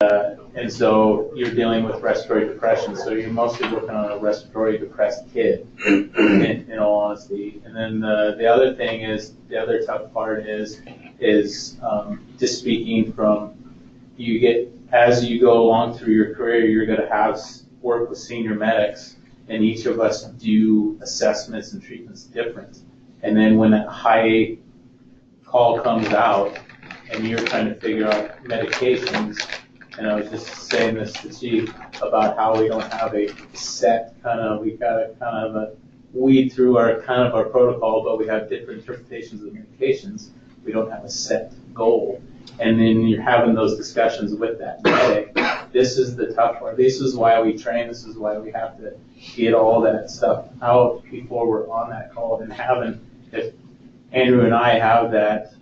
And so you're dealing with respiratory depression, so you're mostly working on a respiratory depressed kid, in all honesty. And then the other thing is, the other tough part is just speaking from, as you go along through your career, you're going to have work with senior medics, and each of us do assessments and treatments different. And then when that high call comes out, and you're trying to figure out medications, and I was just saying this to Chief about how we don't have a set we got to kind of weed through our protocol, but we have different interpretations of medications. We don't have a set goal. And then you're having those discussions with that medic. This is the tough part. This is why we train. This is why we have to get all that stuff out before we're on that call. And if Andrew and I have that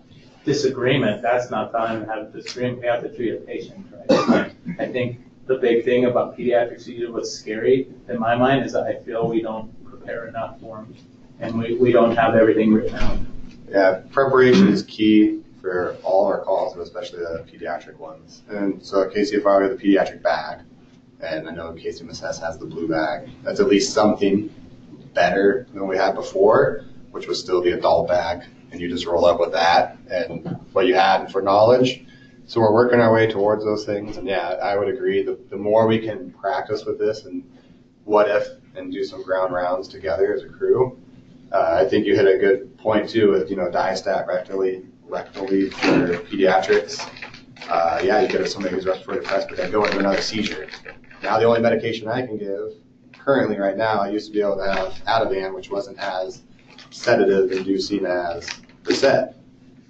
disagreement, that's not time to have a disagreement. We have to treat a patient, right? I think the big thing about pediatric seizure, what's scary in my mind, is I feel we don't prepare enough for them, and we don't have everything written out. Yeah, preparation is key for all our calls, but especially the pediatric ones. And so at KCFR, we have the pediatric bag, and I know KCMSS has the blue bag. That's at least something better than we had before, which was still the adult bag, and you just roll up with that and what you had for knowledge. So we're working our way towards those things, and yeah, I would agree. The more we can practice with this and what if and do some ground rounds together as a crew, I think you hit a good point too with, diastat rectally for pediatrics. Yeah, you get somebody who's respiratory depressed, but then go into another seizure. Now the only medication I can give currently right now, I used to be able to have Ativan, which wasn't as sedative inducing as Versed.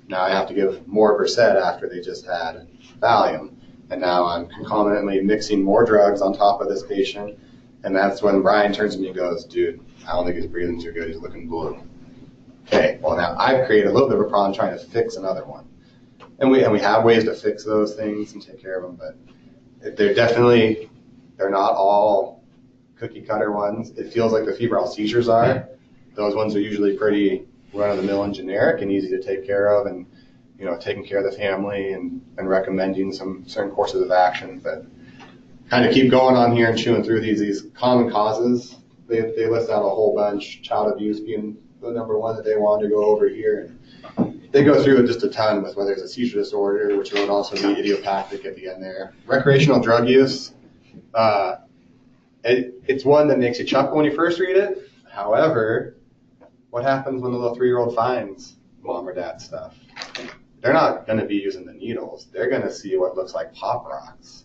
Now I have to give more Versed after they just had Valium. And now I'm concomitantly mixing more drugs on top of this patient. And that's when Brian turns to me and goes, dude, I don't think he's breathing too good. He's looking blue. Okay, well now I've created a little bit of a problem trying to fix another one. And we have ways to fix those things and take care of them, but they're not all cookie cutter ones. It feels like the febrile seizures are. Those ones are usually pretty run-of-the-mill and generic and easy to take care of, and taking care of the family and recommending some certain courses of action. But kind of keep going on here and chewing through these common causes. They list out a whole bunch, child abuse being the number one that they wanted to go over here. And they go through it just a ton with whether it's a seizure disorder, which would also be idiopathic at the end there. Recreational drug use, it's one that makes you chuckle when you first read it. However, what happens when the little 3-year-old finds mom or dad's stuff? They're not going to be using the needles. They're going to see what looks like Pop Rocks.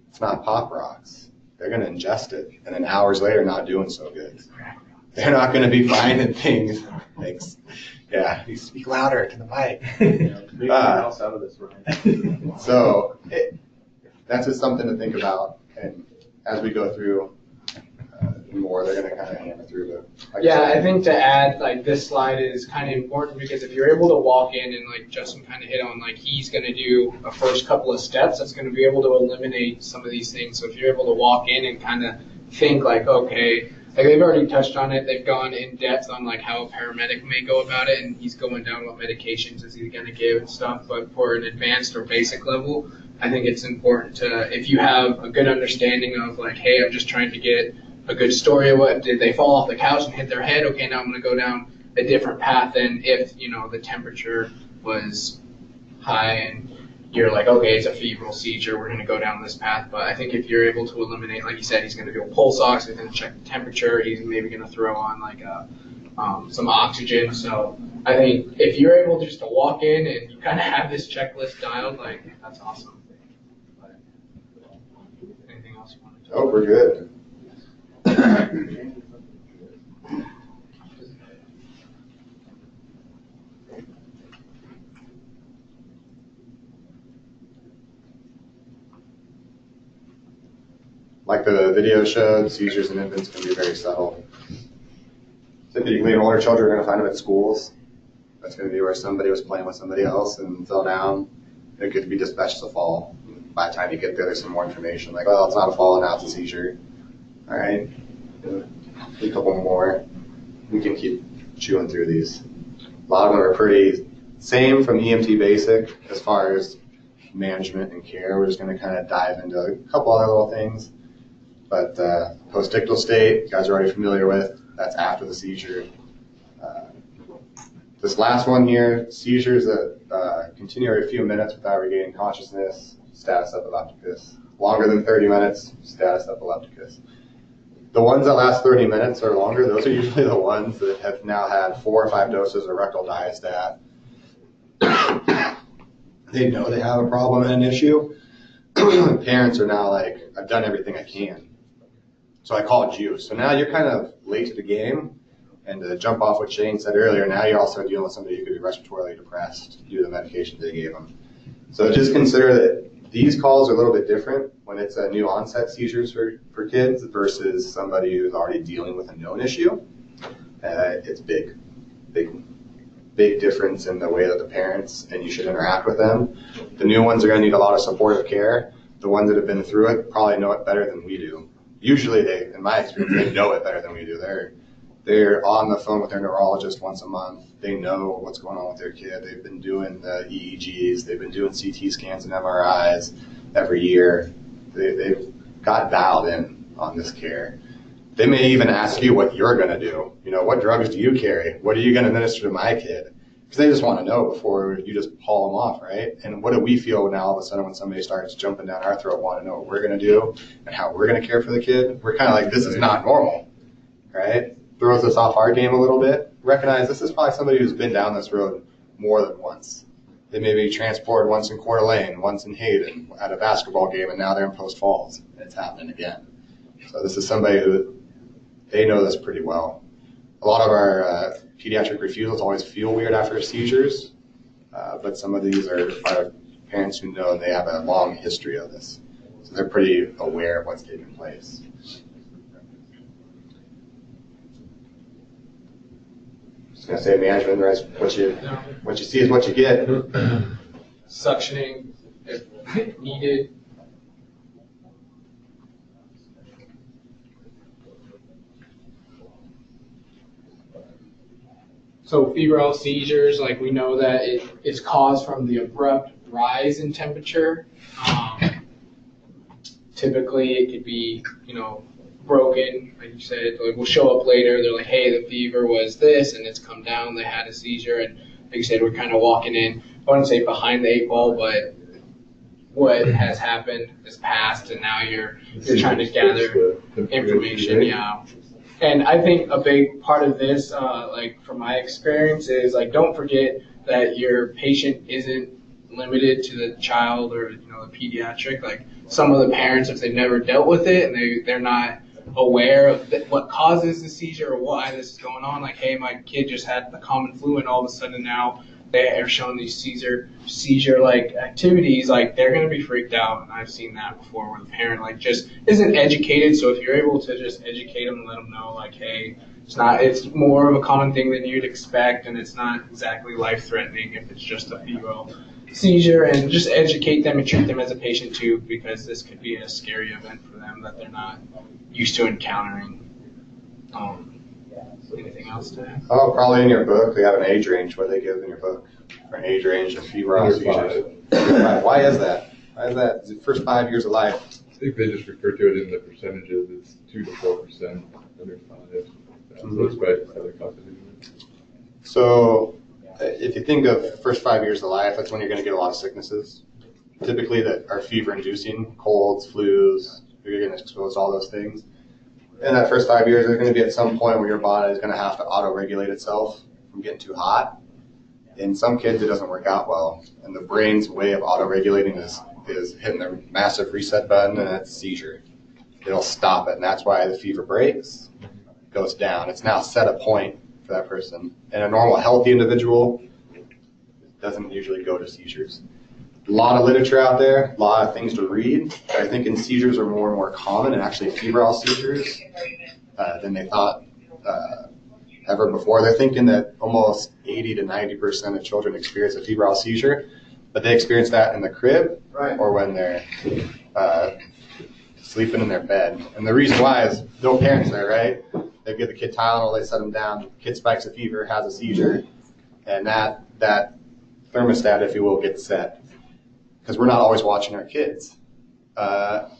It's not Pop Rocks. They're going to ingest it, and then hours later not doing so good. They're not going to be finding things. Thanks. Yeah, you speak louder to the mic. Else out of this room. So that's just something to think about, and as we go through more, they're going to kind of hammer through. But I think to add, this slide is kind of important, because if you're able to walk in and Justin kind of hit on, he's going to do a first couple of steps, that's going to be able to eliminate some of these things. So if you're able to walk in and kind of think okay, they've already touched on it, they've gone in depth on how a paramedic may go about it, and he's going down what medications is he going to give and stuff. But for an advanced or basic level, I think it's important to, if you have a good understanding of hey, I'm just trying to get a good story of what, did they fall off the couch and hit their head? Okay, now I'm going to go down a different path than if, the temperature was high and you're okay, it's a febrile seizure, we're going to go down this path. But I think if you're able to eliminate, like you said, he's going to do a pulse ox, he's going to check the temperature, he's maybe going to throw on some oxygen. So I think if you're able just to walk in and you kind of have this checklist dialed, that's awesome. But anything else you want to talk about? Oh, we're good. Like the video showed, seizures in infants can be very subtle. Typically, older children are going to find them at schools. That's going to be where somebody was playing with somebody else and fell down. It could be dispatched as a fall. By the time you get there, there's some more information. Well, it's not a fall, now it's a seizure. All right, a couple more. We can keep chewing through these. A lot of them are pretty same from EMT basic as far as management and care. We're just going to kind of dive into a couple other little things. But postictal state, you guys are already familiar with. That's after the seizure. This last one here, seizures that continue every few minutes without regaining consciousness, status epilepticus. Longer than 30 minutes, status epilepticus. The ones that last 30 minutes or longer, those are usually the ones that have now had 4 or 5 doses of rectal diastat. They know they have a problem and an issue. Parents are now like, I've done everything I can. So I called you. So now you're kind of late to the game. And to jump off what Shane said earlier, now you're also dealing with somebody who could be respiratorily depressed due to the medication they gave them. So just consider that these calls are a little bit different when it's a new onset seizures for kids versus somebody who's already dealing with a known issue. It's big difference in the way that the parents and you should interact with them. The new ones are going to need a lot of supportive care. The ones that have been through it probably know it better than we do. Usually they, in my experience, they know it better than we do. They're on the phone with their neurologist once a month. They know what's going on with their kid. They've been doing the EEGs. They've been doing CT scans and MRIs every year. They've got dialed in on this care. They may even ask you what you're going to do. You know, what drugs do you carry? What are you going to administer to my kid? Because they just want to know before you just haul them off, right? And what do we feel now all of a sudden when somebody starts jumping down our throat, want to know what we're going to do and how we're going to care for the kid? We're kind of like, this is not normal, right? Throws us off our game a little bit. Recognize this is probably somebody who's been down this road more than once. They may be transported once in Coeur d'Alene, once in Hayden at a basketball game, and now they're in Post Falls, and it's happening again. So this is somebody who, they know this pretty well. A lot of our pediatric refusals always feel weird after seizures, but some of these are parents who know they have a long history of this. So they're pretty aware of what's taking place. I was going to say management, right? What you see is what you get. Suctioning if needed. So febrile seizures, like we know that it is caused from the abrupt rise in temperature. Typically it could be, broken, like you said, like we'll show up later, they're like, hey, the fever was this, and it's come down, they had a seizure, and like you said, we're kind of walking in, I wouldn't say behind the 8 ball, but what has happened is past, and now you're trying to gather information, yeah. And I think a big part of this, like from my experience, is like don't forget that your patient isn't limited to the child or the pediatric. Like some of the parents, if they've never dealt with it and they're not aware of what causes the seizure or why this is going on, like hey, my kid just had the common flu and all of a sudden now they are showing these seizure-like activities, like they're going to be freaked out. And I've seen that before where the parent like just isn't educated. So if you're able to just educate them and let them know like, hey, it's more of a common thing than you'd expect, and it's not exactly life-threatening if it's just a febrile seizure, and just educate them and treat them as a patient too, because this could be a scary event for them that they're not used to encountering. Anything else to add? Oh, probably in your book they have an age range. What do they give in your book for an age range of febrile seizures? Why is that? Why is that? Is it first 5 years of life? I think they just refer to it in the percentages. It's 2 to 4% under 5. So it's quite the composition. So if you think of first 5 years of life, that's when you're going to get a lot of sicknesses. Typically that are fever-inducing, colds, flus, you're going to expose all those things. In that first 5 years, there's going to be at some point where your body is going to have to auto-regulate itself from getting too hot. In some kids, it doesn't work out well. And the brain's way of auto-regulating is hitting the massive reset button, and that's seizure. It'll stop it, and that's why the fever breaks, goes down. It's now set a point for that person. And a normal, healthy individual doesn't usually go to seizures. A lot of literature out there, a lot of things to read. I think seizures are more and more common, and actually febrile seizures, than they thought ever before. They're thinking that almost 80 to 90% of children experience a febrile seizure, but they experience that in the crib or when they're sleeping in their bed. And the reason why is no parents there, right? They give the kid Tylenol, they set them down, the kid spikes a fever, has a seizure, and that thermostat, if you will, gets set. because we're not always watching our kids.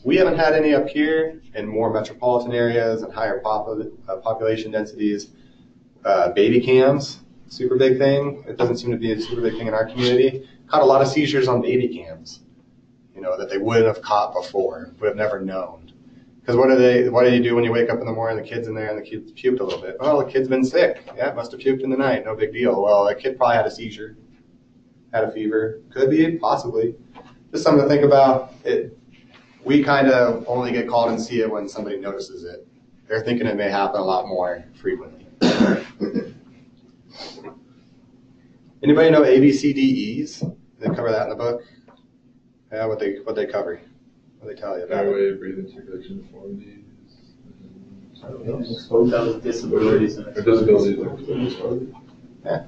We haven't had any up here in more metropolitan areas and higher population densities. Baby cams, super big thing. It doesn't seem to be a super big thing in our community. Caught a lot of seizures on baby cams, that they wouldn't have caught before, would have never known. Because what do you do when you wake up in the morning, the kid's in there and the kid's puked a little bit? Oh, the kid's been sick. Yeah, must have puked in the night, no big deal. Well, that kid probably had a seizure, had a fever. Could be, possibly. Just something to think about. We kind of only get called and see it when somebody notices it. They're thinking it may happen a lot more frequently. Anybody know ABCDEs? They cover that in the book? Yeah, what they cover? What they tell you about? Airway, breathing, circulation deformities. Disabilities. Or disabilities. Yeah.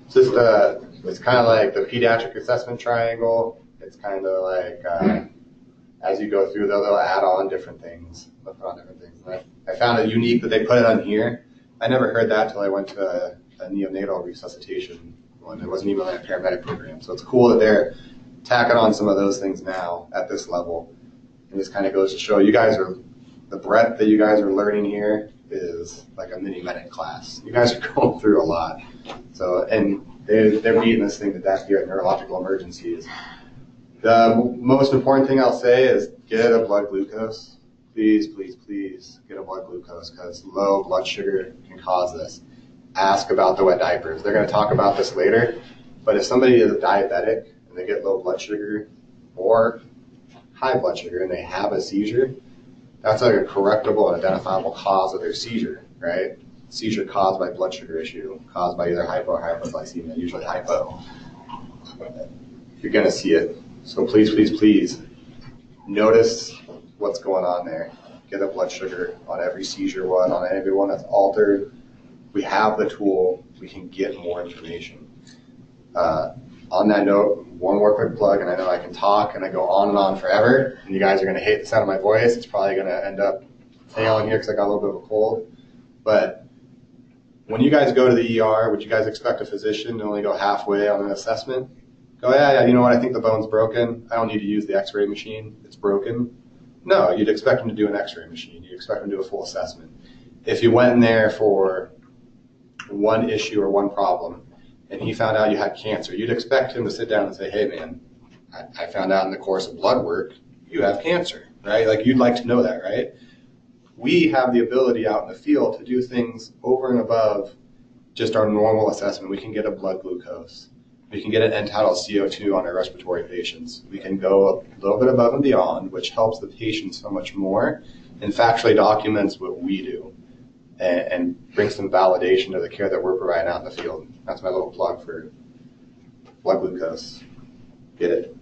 It's just it's kind of like the pediatric assessment triangle. It's kind of like as you go through, they'll add on different things. They'll put on different things. And I found it unique that they put it on here. I never heard that till I went to a neonatal resuscitation one. It wasn't even like a paramedic program. So it's cool that they're tacking on some of those things now at this level. And this kind of goes to show you guys the breadth that you guys are learning here is like a mini medic class. You guys are going through a lot. So, and they're beating this thing to death here at Neurological Emergencies. The most important thing I'll say is get a blood glucose. Please, please, please get a blood glucose because low blood sugar can cause this. Ask about the wet diapers. They're going to talk about this later, but if somebody is diabetic and they get low blood sugar or high blood sugar and they have a seizure, that's like a correctable and identifiable cause of their seizure, right? Seizure caused by blood sugar issue, caused by either hypo or hypoglycemia, usually hypo. You're going to see it. So please, please, please notice what's going on there. Get a blood sugar on every seizure one, on every one that's altered. We have the tool. We can get more information. On that note, one more quick plug, and I know I can talk and I go on forever, and you guys are going to hate the sound of my voice. It's probably going to end up failing here because I got a little bit of a cold. But when you guys go to the ER, would you guys expect a physician to only go halfway on an assessment? Go, yeah, you know what, I think the bone's broken. I don't need to use the x-ray machine. It's broken. No, you'd expect them to do an x-ray machine. You'd expect them to do a full assessment. If you went in there for one issue or one problem, and he found out you had cancer, you'd expect him to sit down and say, hey, man, I found out in the course of blood work you have cancer, right? Like, you'd like to know that, right? We have the ability out in the field to do things over and above just our normal assessment. We can get a blood glucose. We can get an end-tidal CO2 on our respiratory patients. We can go a little bit above and beyond, which helps the patient so much more and factually documents what we do and brings some validation to the care that we're providing out in the field. That's my little plug for blood glucose. Get it?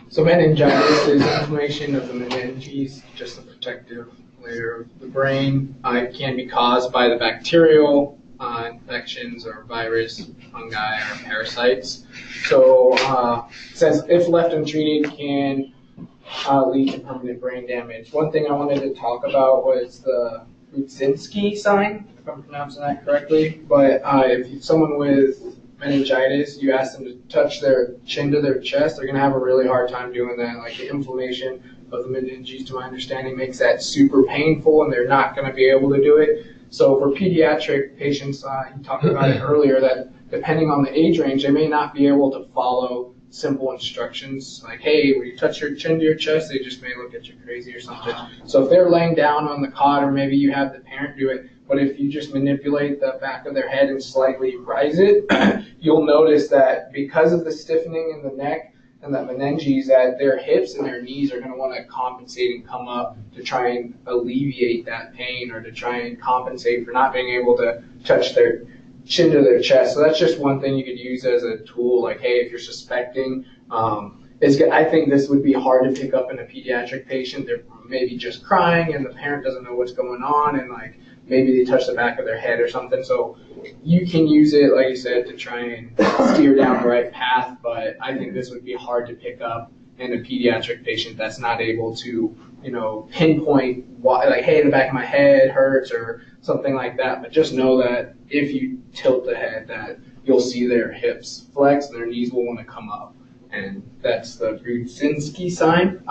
So meningitis is inflammation of the meninges, just a protective layer of the brain. It can be caused by the bacterial infections or virus, fungi, or parasites. So it says if left untreated can lead to permanent brain damage. One thing I wanted to talk about was the Rudzinski sign, if I'm pronouncing that correctly. But if someone with meningitis, you ask them to touch their chin to their chest, they're going to have a really hard time doing that. Like the inflammation of the meninges, to my understanding, makes that super painful, and they're not going to be able to do it. So for pediatric patients, you talked about it earlier, that depending on the age range, they may not be able to follow simple instructions like, hey, when you touch your chin to your chest, they just may look at you crazy or something. So if they're laying down on the cot, or maybe you have the parent do it, but if you just manipulate the back of their head and slightly rise it, you'll notice that because of the stiffening in the neck and the meninges, that their hips and their knees are going to want to compensate and come up to try and alleviate that pain, or to try and compensate for not being able to touch their chin to their chest. So that's just one thing you could use as a tool. Like, hey, if you're suspecting, I think this would be hard to pick up in a pediatric patient. They're maybe just crying and the parent doesn't know what's going on, and like maybe they touch the back of their head or something. So you can use it, like you said, to try and steer down the right path, but I think this would be hard to pick up in a pediatric patient that's not able to, pinpoint why, like, hey, the back of my head hurts or something like that. But just know that if you tilt the head, that you'll see their hips flex and their knees will want to come up. And that's the Brudzinski sign.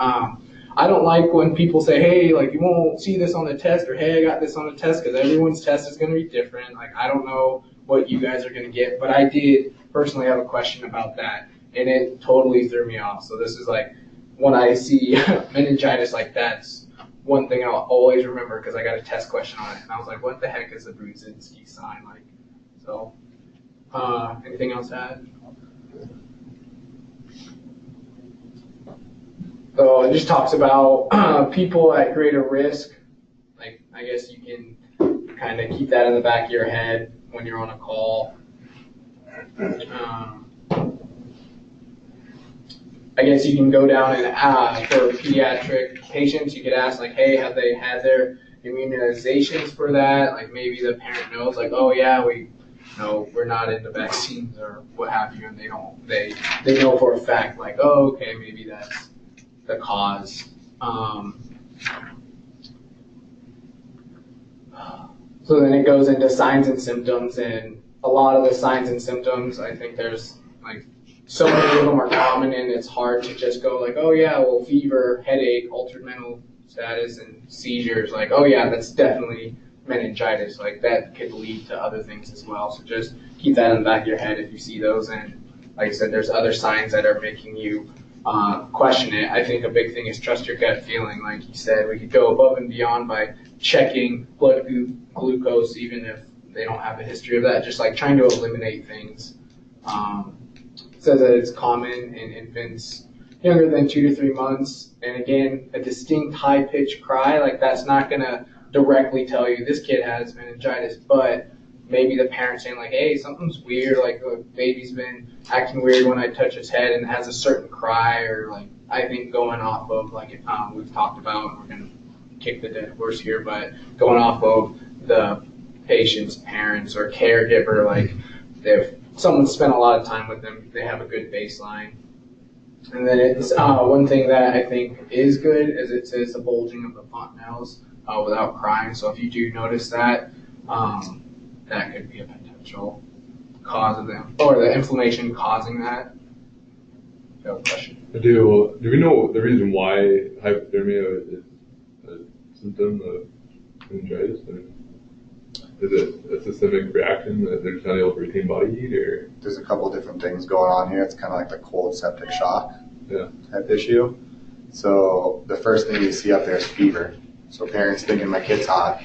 I don't like when people say, hey, like, you won't see this on the test, or hey, I got this on the test, because everyone's test is going to be different. Like, I don't know what you guys are going to get, but I did personally have a question about that, and it totally threw me off. So this is like, when I see meningitis, like, that's one thing I'll always remember, because I got a test question on it, and I was like, what the heck is the Brudzinski sign? Like, so, anything else to add? So it just talks about people at greater risk. Like, I guess you can kind of keep that in the back of your head when you're on a call. I guess you can go down and for pediatric patients, you could ask, like, hey, have they had their immunizations for that? Like, maybe the parent knows, like, oh yeah, we're not into vaccines or what have you, and they know for a fact, like, oh, okay, maybe that's the cause. So then it goes into signs and symptoms, and a lot of the signs and symptoms, I think there's like so many of them are common, and it's hard to just go like, oh yeah, well, fever, headache, altered mental status, and seizures, like, oh yeah, that's definitely meningitis. Like, that could lead to other things as well. So just keep that in the back of your head if you see those. And like I said, there's other signs that are making you question it. I think a big thing is trust your gut feeling. Like you said, we could go above and beyond by checking blood glucose, even if they don't have a history of that, just like trying to eliminate things. It says that it's common in infants younger than 2 to 3 months. And again, a distinct high-pitched cry, like, that's not going to directly tell you this kid has meningitis, but maybe the parent's saying, like, hey, something's weird, like the baby's been acting weird when I touch his head and has a certain cry, or like, I think going off of, like, we've talked about, and we're going to kick the dead horse here, but going off of the patient's parents or caregiver, like, if someone spent a lot of time with them, they have a good baseline. And then it's one thing that I think is good is it says the bulging of the fontanelles without crying. So if you do notice that, that could be a potential cause of them, or the inflammation causing that. You have a question? I do. Do we know the reason why hypothermia is a symptom of meningitis? I mean, is it a systemic reaction that they're just not able to retain body heat, or? There's a couple different things going on here. It's kind of like the cold septic shock type issue. So the first thing you see up there is fever. So parents thinking my kid's hot.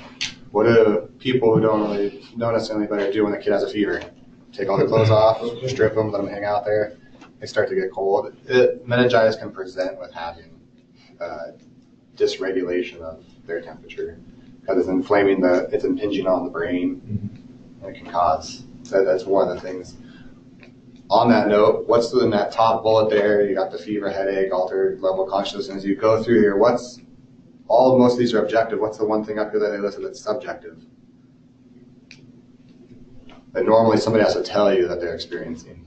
What do people who don't really know necessarily better do when the kid has a fever? Take all their clothes off, strip them, let them hang out there. They start to get cold. Meningitis can present with having dysregulation of their temperature, because it's inflaming it's impinging on the brain, and it can cause. That's one of the things. On that note, what's in that top bullet there? You got the fever, headache, altered level of consciousness. As you go through here, most of these are objective. What's the one thing up here that they listed that's subjective? That normally somebody has to tell you that they're experiencing.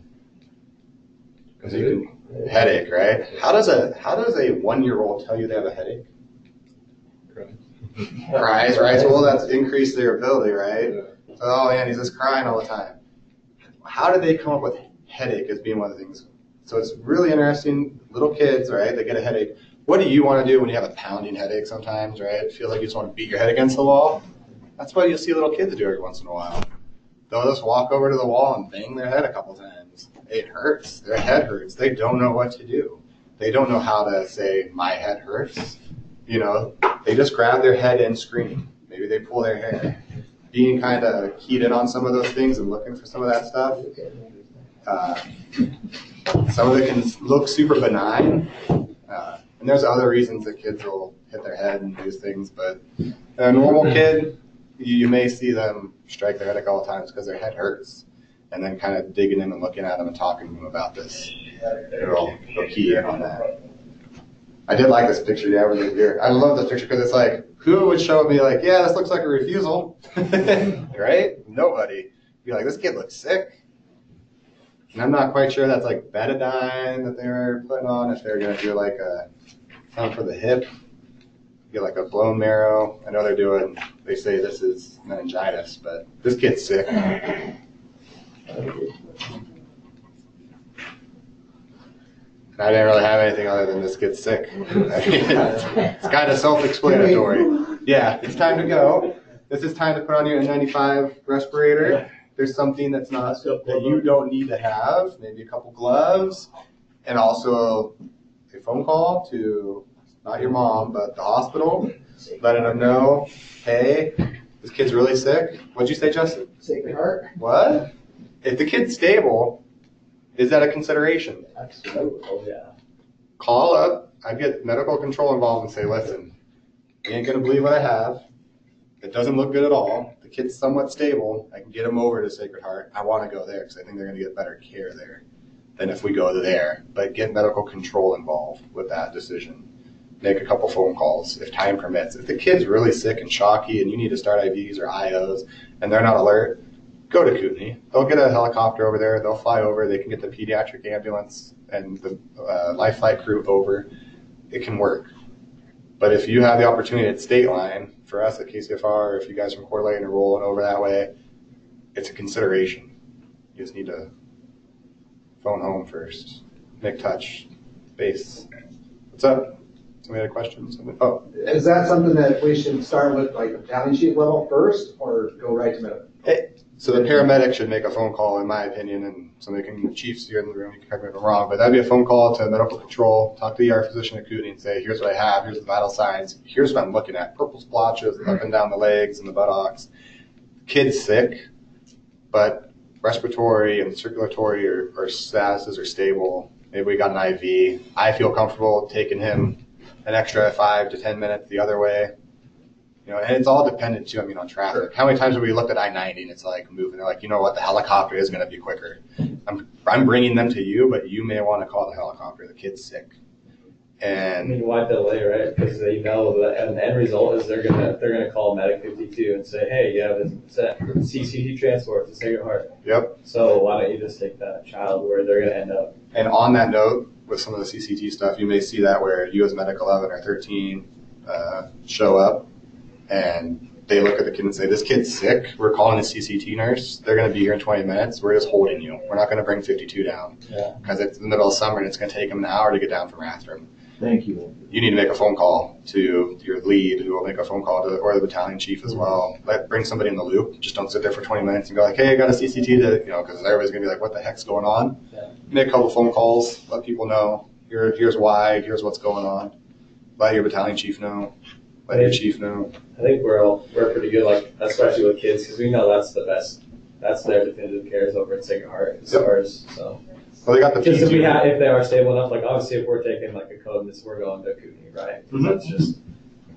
Because headache, right? How does a 1-year-old tell you they have a headache? Cries, right? So, well, that's increased their ability, right? Yeah. So, oh man, he's just crying all the time. How did they come up with headache as being one of the things? So it's really interesting. Little kids, right? They get a headache. What do you want to do when you have a pounding headache sometimes, right? It feels like you just want to beat your head against the wall. That's what you'll see little kids do every once in a while. They'll just walk over to the wall and bang their head a couple times. It hurts. Their head hurts. They don't know what to do. They don't know how to say, my head hurts. You know, they just grab their head and scream. Maybe they pull their hair. Being kind of keyed in on some of those things and looking for some of that stuff. Some of it can look super benign. And there's other reasons that kids will hit their head and do things. But a normal kid, you may see them strike their head a couple times because their head hurts. And then kind of digging in and looking at them and talking to them about this. They'll key in on that. I did like this picture, yeah, really weird. I love this picture because it's like, who would show me like, yeah, this looks like a refusal, right? Nobody. Be like, this kid looks sick. And I'm not quite sure that's like betadine that they're putting on, if they're going to do like something for the hip, get like a bone marrow. I know they say this is meningitis, but this kid's sick. I didn't really have anything other than this kid's sick. I mean, it's kind of self-explanatory. Yeah, it's time to go. This is time to put on your N95 respirator. There's something that's not that you don't need to have, maybe a couple gloves, and also a phone call to not your mom, but the hospital, letting them know, hey, this kid's really sick. What'd you say, Justin? Sacred Heart. What? If the kid's stable, is that a consideration? Absolutely. Oh, yeah. Call up. I get medical control involved and say, listen, you ain't going to believe what I have. It doesn't look good at all. The kid's somewhat stable. I can get him over to Sacred Heart. I want to go there because I think they're going to get better care there than if we go there. But get medical control involved with that decision. Make a couple phone calls if time permits. If the kid's really sick and shocky and you need to start IVs or IOs and they're not alert, go to Kootenai. They'll get a helicopter over there. They'll fly over. They can get the pediatric ambulance and the life flight crew over. It can work. But if you have the opportunity at State Line, for us at KCFR, if you guys from Coeur d'Alene are rolling over that way, it's a consideration. You just need to phone home first. Make touch base. What's up? Somebody had a question? Oh. Is that something that we should start with, like the battalion chief level first, or go right to medical? So the paramedic should make a phone call, in my opinion, and somebody can, chiefs here in the room, you can correct me if I'm wrong, but that'd be a phone call to medical control, talk to the ER physician at Kootenai and say, here's what I have, here's the vital signs, here's what I'm looking at. Purple splotches up and down the legs and the buttocks. Kid's sick, but respiratory and circulatory or statuses are stable. Maybe we got an IV. I feel comfortable taking him an extra 5 to 10 minutes the other way. You know, and it's all dependent too, on traffic. How many times have we looked at I-90 and it's like moving? They're like, you know what, the helicopter is going to be quicker. I'm bringing them to you, but you may want to call the helicopter. The kid's sick. And why delay, right? Because they know that, and the end result is they're gonna call Medic 52 and say, hey, you have a CCT transport to Sacred Heart. Yep. So why don't you just take that child where they're gonna end up? And on that note, with some of the CCT stuff, you may see that where you as Medic 11 or 13 show up and they look at the kid and say, this kid's sick. We're calling a CCT nurse. They're going to be here in 20 minutes. We're just holding you. We're not going to bring 52 down. Because it's the middle of summer and it's going to take them an hour to get down from Rathdrum. Thank you. You need to make a phone call to your lead, who will make a phone call to, or the battalion chief as well. Bring somebody in the loop. Just don't sit there for 20 minutes and go like, hey, I got a CCT to, because everybody's going to be like, what the heck's going on? Yeah. Make a couple phone calls. Let people know. Here's why. Here's what's going on. Let your battalion chief know. Let your chief know. I think we're pretty good, like especially with kids, because we know that's the best. That's their definitive care is over at Sacred Heart as far as so. Well, they got the Because if they are stable enough, like obviously if we're taking like a code, we're going to Kootenai, right? Mm-hmm. That's just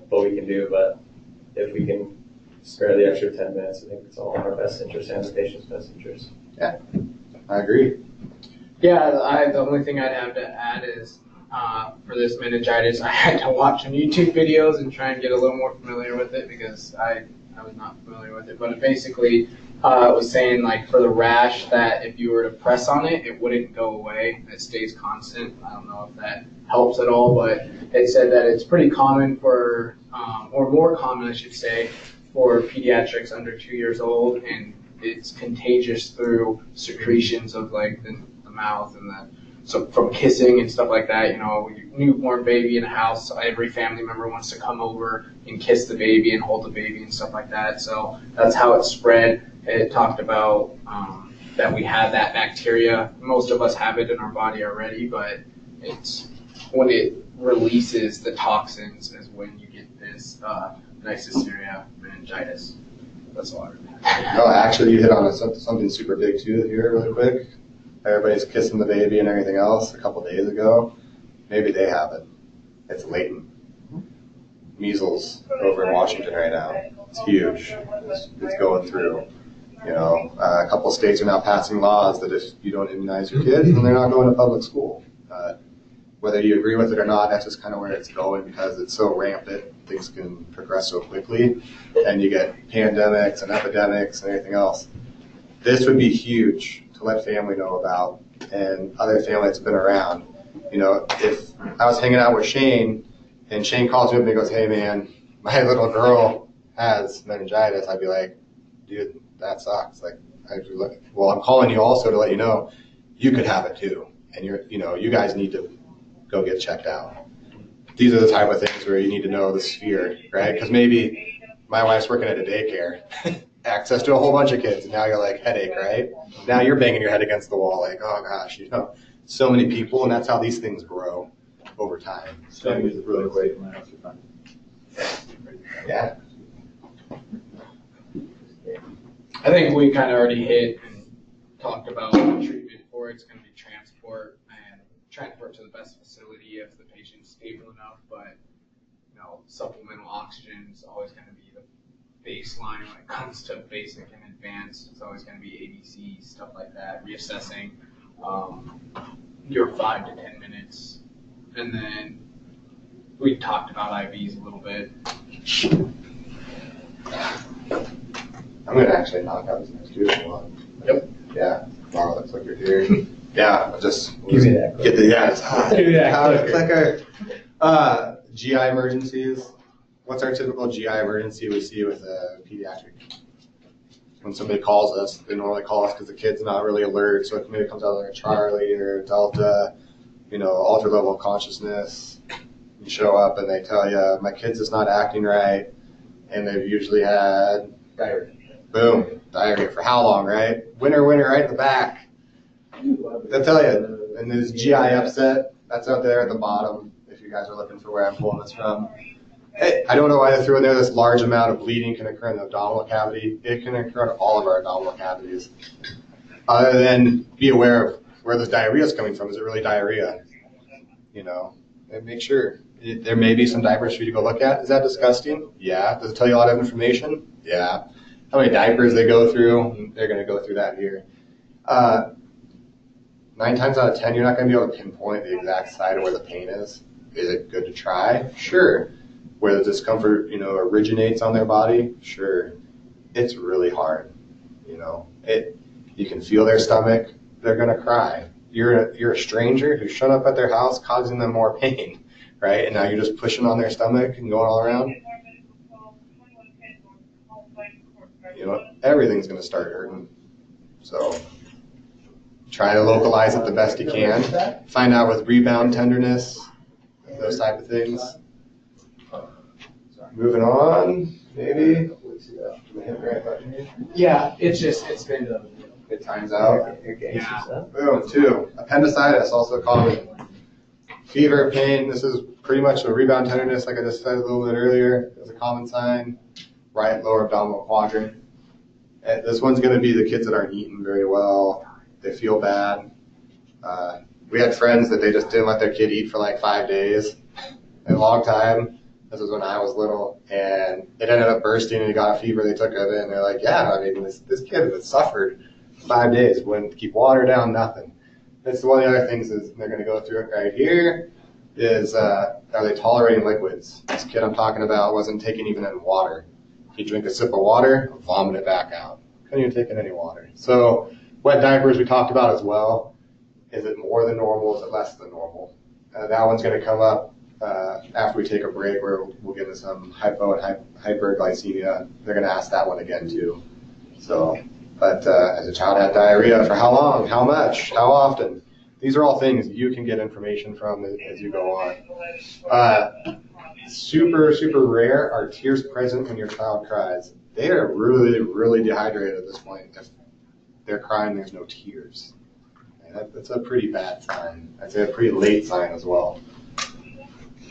what we can do. But if we can spare the extra 10 minutes, I think it's all in our best interest and the patient's best interest. Yeah, I agree. Yeah, the only thing I'd have to add is for this meningitis, I had to watch some YouTube videos and try and get a little more familiar with it because I was not familiar with it. But it basically was saying like for the rash that if you were to press on it, it wouldn't go away. It stays constant. I don't know if that helps at all, but it said that it's pretty common for, or more common I should say, for pediatrics under 2 years old, and it's contagious through secretions of like the mouth and so from kissing and stuff like that, newborn baby in a house, every family member wants to come over and kiss the baby and hold the baby and stuff like that. So that's how it spread. It talked about that we have that bacteria. Most of us have it in our body already, but it's when it releases the toxins is when you get this Neisseria meningitis. That's all I really have. No, actually, you hit on something super big too here, really quick. Everybody's kissing the baby and everything else a couple days ago. Maybe they have it. It's latent. Measles over in Washington right now. It's huge. It's going through. A couple of states are now passing laws that if you don't immunize your kids, then they're not going to public school. Whether you agree with it or not, that's just kind of where it's going because it's so rampant. Things can progress so quickly, and you get pandemics and epidemics and everything else. This would be huge to let family know about and other family that's been around. If I was hanging out with Shane and Shane calls me up and he goes, hey man, my little girl has meningitis, I'd be like, dude, that sucks. Like, Well, I'm calling you also to let you know you could have it too, and you guys need to go get checked out. These are the type of things where you need to know the sphere, right? Because maybe my wife's working at a daycare, access to a whole bunch of kids, and now you're like, headache, right? Now you're banging your head against the wall, like, oh gosh, so many people, and that's how these things grow over time. So really quick. Yeah. I think we kind of already hit and talked about treatment for it. It's going to be transport and transport to the best facility if the patient's stable enough. But supplemental oxygen is always going to be the baseline when it comes to basic and advanced. It's always going to be ABC, stuff like that. Reassessing your 5 to 10 minutes, and then we talked about IVs a little bit. I'm going to actually knock out this next tube if you want. Yep. Yeah. Wow, that's like you're here. Yeah, I'll just Give me that. get the, yeah, it's hot. Give me that clicker. GI emergencies. What's our typical GI emergency we see with a pediatric? When somebody calls us, they normally call us because the kid's not really alert, so it maybe comes out like a Charlie or a Delta, altered level of consciousness. You show up and they tell you, my kid's just not acting right, and they've usually had Diarrhea. boom, diarrhea for how long, right? Winter, right in the back. They'll tell you. And there's GI upset. That's out there at the bottom, if you guys are looking for where I'm pulling this from. Hey, I don't know why they threw in there this large amount of bleeding can occur in the abdominal cavity. It can occur in all of our abdominal cavities. Other than be aware of where this diarrhea is coming from. Is it really diarrhea? And make sure. There may be some diapers for you to go look at. Is that disgusting? Yeah. Does it tell you a lot of information? Yeah. How many diapers they go through? They're going to go through that here. 9 times out of 10, you're not going to be able to pinpoint the exact side of where the pain is. Is it good to try? Sure. Where the discomfort, originates on their body? Sure. It's really hard. You can feel their stomach. They're going to cry. You're a stranger who's shown up at their house, causing them more pain, right? And now you're just pushing on their stomach and going all around. Everything's going to start hurting. So try to localize it the best you can. Find out with rebound tenderness, those type of things. Moving on, maybe. Yeah, it's been It times out. yeah. Boom, 2. Appendicitis, also common. Fever, pain. This is pretty much a rebound tenderness, like I just said a little bit earlier. It's a common sign. Right lower abdominal quadrant. And this one's going to be the kids that aren't eating very well. They feel bad. We had friends that they just didn't let their kid eat for like 5 days. A long time. This was when I was little, and it ended up bursting, and he got a fever. They took it, and they're like, "Yeah, I mean, this kid has suffered 5 days. Wouldn't keep water down, nothing." That's one of the other things is they're going to go through it right here. Is are they tolerating liquids? This kid I'm talking about wasn't taking even in water. He'd drink a sip of water, vomit it back out. Couldn't even take in any water. So wet diapers we talked about as well. Is it more than normal? Is it less than normal? That one's going to come up after we take a break, where we'll get into some hypo and hyperglycemia. They're going to ask that one again too. So, but has a child had diarrhea for how long? How much? How often? These are all things you can get information from as you go on. Super, super rare are tears present when your child cries. They are really, really dehydrated at this point. If they're crying, there's no tears. And that's a pretty bad sign. I'd say a pretty late sign as well.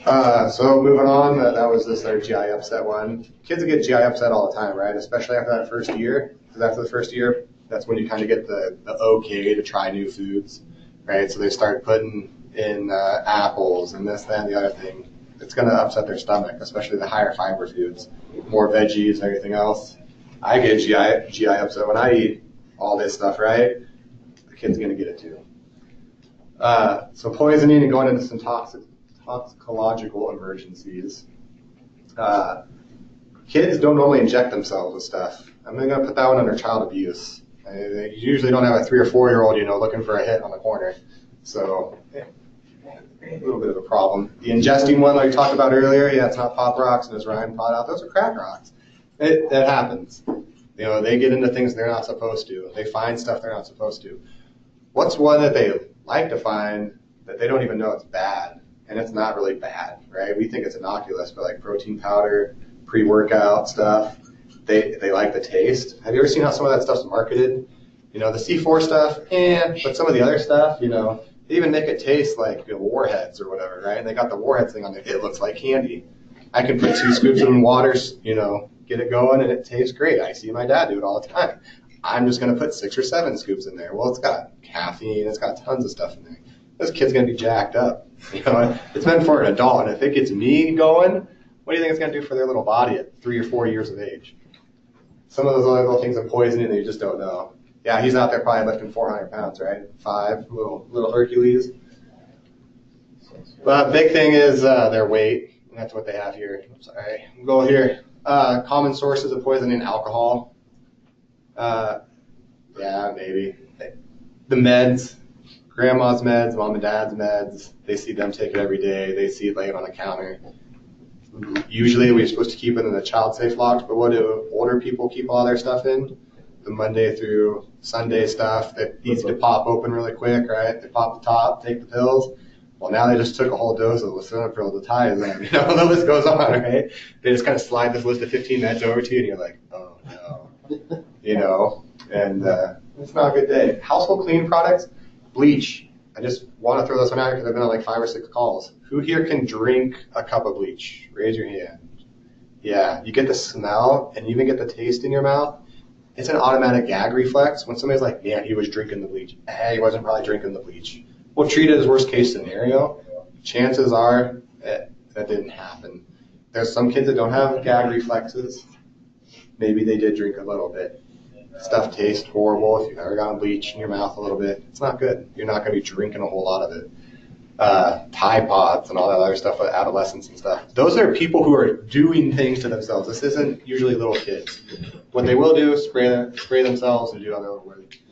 So moving on, that was our GI upset one. Kids get GI upset all the time, right? Especially after that first year. Because after the first year, that's when you kind of get the okay to try new foods, right? So they start putting in apples and this, that, and the other thing. It's going to upset their stomach, especially the higher fiber foods, more veggies and everything else. I get GI upset when I eat all this stuff, right? The kid's going to get it too. So poisoning and going into some toxicological emergencies. Kids don't normally inject themselves with stuff. I'm going to put that one under child abuse. You usually don't have a 3 or 4 year old, looking for a hit on the corner. So a little bit of a problem. The ingesting one like we talked about earlier, it's not Pop Rocks and it's Ryan Pot out. Those are crack rocks. It happens. You know, they get into things they're not supposed to. They find stuff they're not supposed to. What's one that they like to find that they don't even know it's bad? And it's not really bad, right? We think it's innocuous, but like protein powder, pre-workout stuff, they like the taste. Have you ever seen how some of that stuff's marketed? You know, the C4 stuff, but some of the other stuff, you know, they even make it taste like, you know, Warheads or whatever, right? And they got the Warheads thing on there. It looks like candy. I can put 2 scoops in water, you know, get it going, and it tastes great. I see my dad do it all the time. I'm just going to put 6 or 7 scoops in there. Well, it's got caffeine. It's got tons of stuff in there. This kid's going to be jacked up. You know, it's meant for an adult, and if it gets me going, what do you think it's going to do for their little body at 3 or 4 years of age? Some of those other little things are poisoning that you just don't know. Yeah, he's out there probably lifting 400 pounds, right? 5, little Hercules. But big thing is their weight, and that's what they have here. I'm sorry. We'll go here. Common sources of poisoning: alcohol. Yeah, maybe. The meds. Grandma's meds, mom and dad's meds, they see them take it every day. They see it laying on the counter. Usually we're supposed to keep it in the child safe locks, but what do older people keep all their stuff in? The Monday through Sunday stuff that's easy to pop open really quick, right? They pop the top, take the pills. Well, now they just took a whole dose of lisinopril to tie them. You know, the list goes on, right? They just kind of slide this list of 15 meds over to you, and you're like, oh no. You know, and it's not a good day. Household cleaning products. Bleach. I just want to throw this one out here because I've been on like 5 or 6 calls. Who here can drink a cup of bleach? Raise your hand. Yeah, you get the smell and you even get the taste in your mouth. It's an automatic gag reflex. When somebody's like, man, he was drinking the bleach. He wasn't probably drinking the bleach. We'll treat it as worst case scenario. Chances are that didn't happen. There's some kids that don't have gag reflexes. Maybe they did drink a little bit. Stuff tastes horrible. If you've ever gotten bleach in your mouth a little bit, it's not good. You're not going to be drinking a whole lot of it. Tide Pods and all that other stuff with adolescents and stuff. Those are people who are doing things to themselves. This isn't usually little kids. What they will do is spray themselves and do other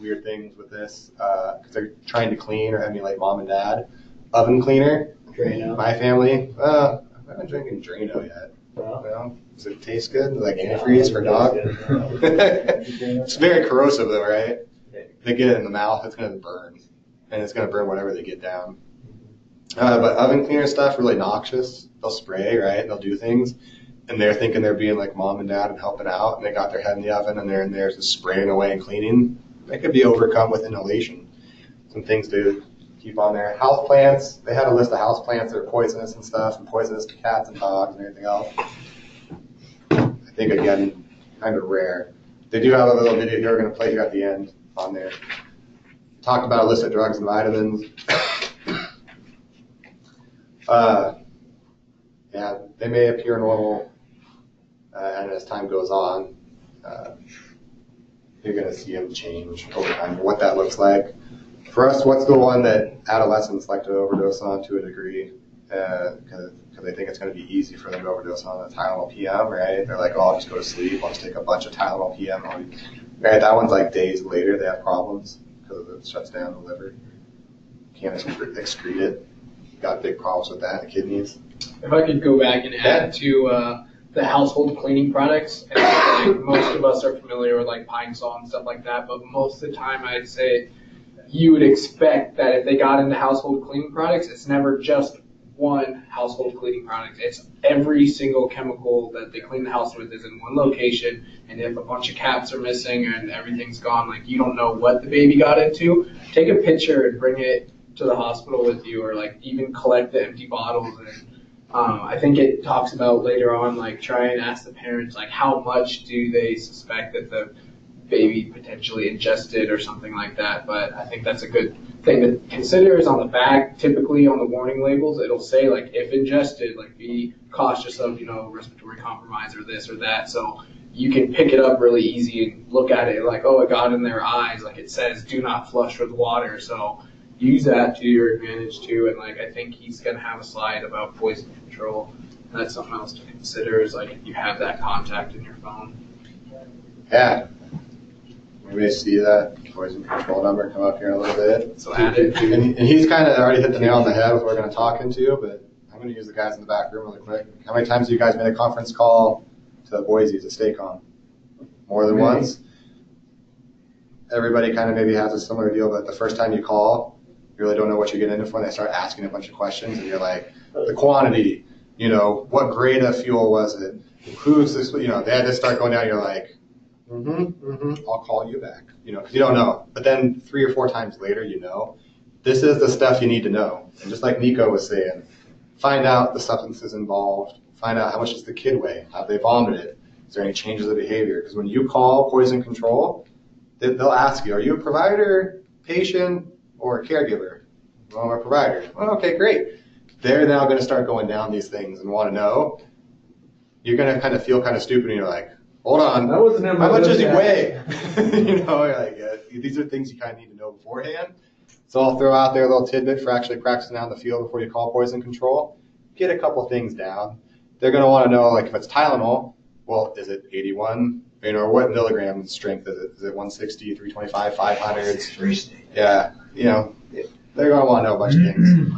weird things with this because they're trying to clean or emulate mom and dad. Oven cleaner. Drano. My family, I haven't drinking Drano yet. Well, does it taste good? Like antifreeze for dog? It's very corrosive though, right? They get it in the mouth, it's going to burn. And it's going to burn whatever they get down. But oven cleaner stuff, really noxious. They'll spray, right? They'll do things. And they're thinking they're being like mom and dad and helping out. And they got their head in the oven and they're in there just spraying away and cleaning. They could be overcome with inhalation. Some things to keep on there. House plants. They had a list of house plants that are poisonous and stuff, and poisonous to cats and dogs and everything else. I think, again, kind of rare. They do have a little video here we're going to play here at the end on there. Talk about a list of drugs and vitamins. Yeah, they may appear normal, and as time goes on, you're going to see them change over time. What that looks like. For us, what's the one that adolescents like to overdose on to a degree? Because they think it's going to be easy for them to overdose on the Tylenol PM, right? They're like, oh, I'll just go to sleep. I'll just take a bunch of Tylenol PM. Right? That one's like days later they have problems because it shuts down the liver. Can't excrete it. Got big problems with that, the kidneys. If I could go back and add to the household cleaning products, I think like most of us are familiar with like Pine Sol and stuff like that, but most of the time I'd say you would expect that if they got into household cleaning products, it's never just one household cleaning product. It's every single chemical that they clean the house with is in one location, and if a bunch of cats are missing and everything's gone, like you don't know what the baby got into, take a picture and bring it to the hospital with you, or like even collect the empty bottles. And I think it talks about later on, like try and ask the parents, like how much do they suspect that the baby potentially ingested or something like that. But I think that's a good thing to consider is on the back, typically on the warning labels, it'll say like if ingested, like be cautious of, you know, respiratory compromise or this or that. So you can pick it up really easy and look at it like, oh, it got in their eyes. Like it says, do not flush with water. So use that to your advantage too. And like, I think he's going to have a slide about poison control. And that's something else to consider is like, if you have that contact in your phone. Yeah. We may see that poison control number come up here in a little bit. So add it. And he's kind of already hit the nail on the head with what we're going to talk into, but I'm going to use the guys in the back room really quick. How many times have you guys made a conference call to Boise to Staycom? more than once. Everybody kind of maybe has a similar deal, but the first time you call, you really don't know what you're getting into for, and they start asking a bunch of questions, and you're like, the quantity, what grade of fuel was it? Who's this? They had to start going down, you're like, I'll call you back, because you don't know. But then 3 or 4 times later, this is the stuff you need to know. And just like Nico was saying, find out the substances involved, find out how much does the kid weigh, have they vomited, is there any changes of behavior? Because when you call poison control, they'll ask you, are you a provider, patient, or a caregiver? Well, I'm a provider. Well, okay, great. They're now going to start going down these things and want to know. You're going to kind of feel kind of stupid, and you're like, hold on, That wasn't in my how much does he list. weigh? You're like, these are things you kind of need to know beforehand. So I'll throw out there a little tidbit for actually practicing out in the field before you call poison control. Get a couple things down. They're going to want to know, like, if it's Tylenol, well, is it 81? What milligram strength is it? Is it 160, 325, 500? Yeah, they're going to want to know a bunch of things.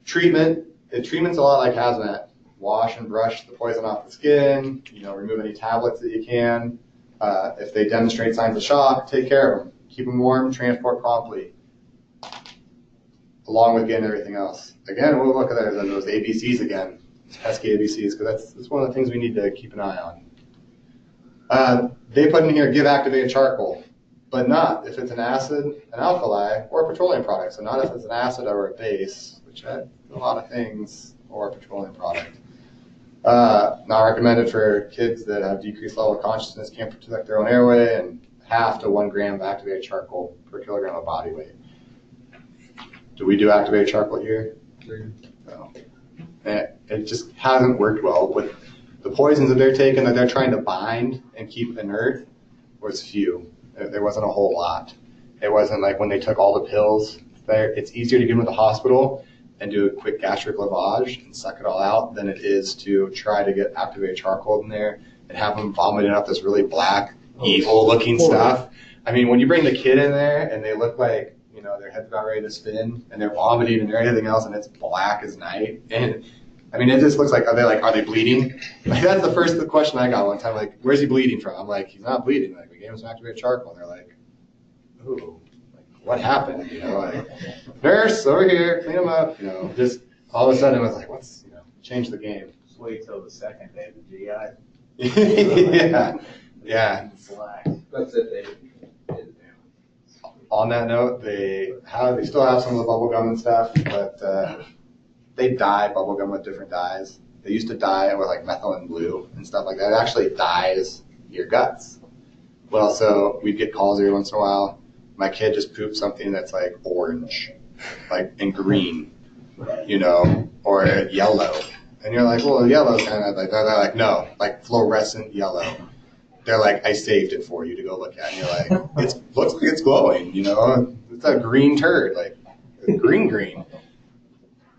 Treatment's a lot like hazmat. Wash and brush the poison off the skin, remove any tablets that you can. If they demonstrate signs of shock, take care of them. Keep them warm, transport promptly, along with getting everything else. Again, we'll look at those ABCs again, pesky ABCs, because that's one of the things we need to keep an eye on. They put in here, give activated charcoal, but not if it's an acid, an alkali, or a petroleum product. So not if it's an acid or a base, which a lot of things, or a petroleum product. Not recommended for kids that have decreased level of consciousness, can't protect their own airway, and 0.5 to 1 gram of activated charcoal per kilogram of body weight. Do we do activated charcoal here? No. It just hasn't worked well with the poisons that they're taking, that they're trying to bind and keep inert, was few. There wasn't a whole lot. It wasn't like when they took all the pills. It's easier to get them to the hospital and do a quick gastric lavage and suck it all out than it is to try to get activated charcoal in there and have them vomiting up this really black, evil-looking stuff. I mean, when you bring the kid in there and they look like, their head's about ready to spin and they're vomiting and everything else and it's black as night. And I mean, it just looks like, are they bleeding? Like, that's the first question I got one time. Like, where's he bleeding from? I'm like, he's not bleeding. Like, we gave him some activated charcoal. And they're like, ooh, like, what happened? Like, nurse, over here, clean him up. Just all of a sudden it was like, change the game. Just wait till the second day, the GI. Yeah. That's it, On that note, they still have some of the bubble gum and stuff, but they dye bubble gum with different dyes. They used to dye it with like methylene blue and stuff like that. It actually dyes your guts. Well, so we'd get calls every once in a while. My kid just pooped something that's like orange, like and green, or yellow. And you're like, well, yellow's kind of like, they're like, no, like fluorescent yellow. They're like, I saved it for you to go look at. And you're like, it looks like it's glowing, It's a green turd, like green.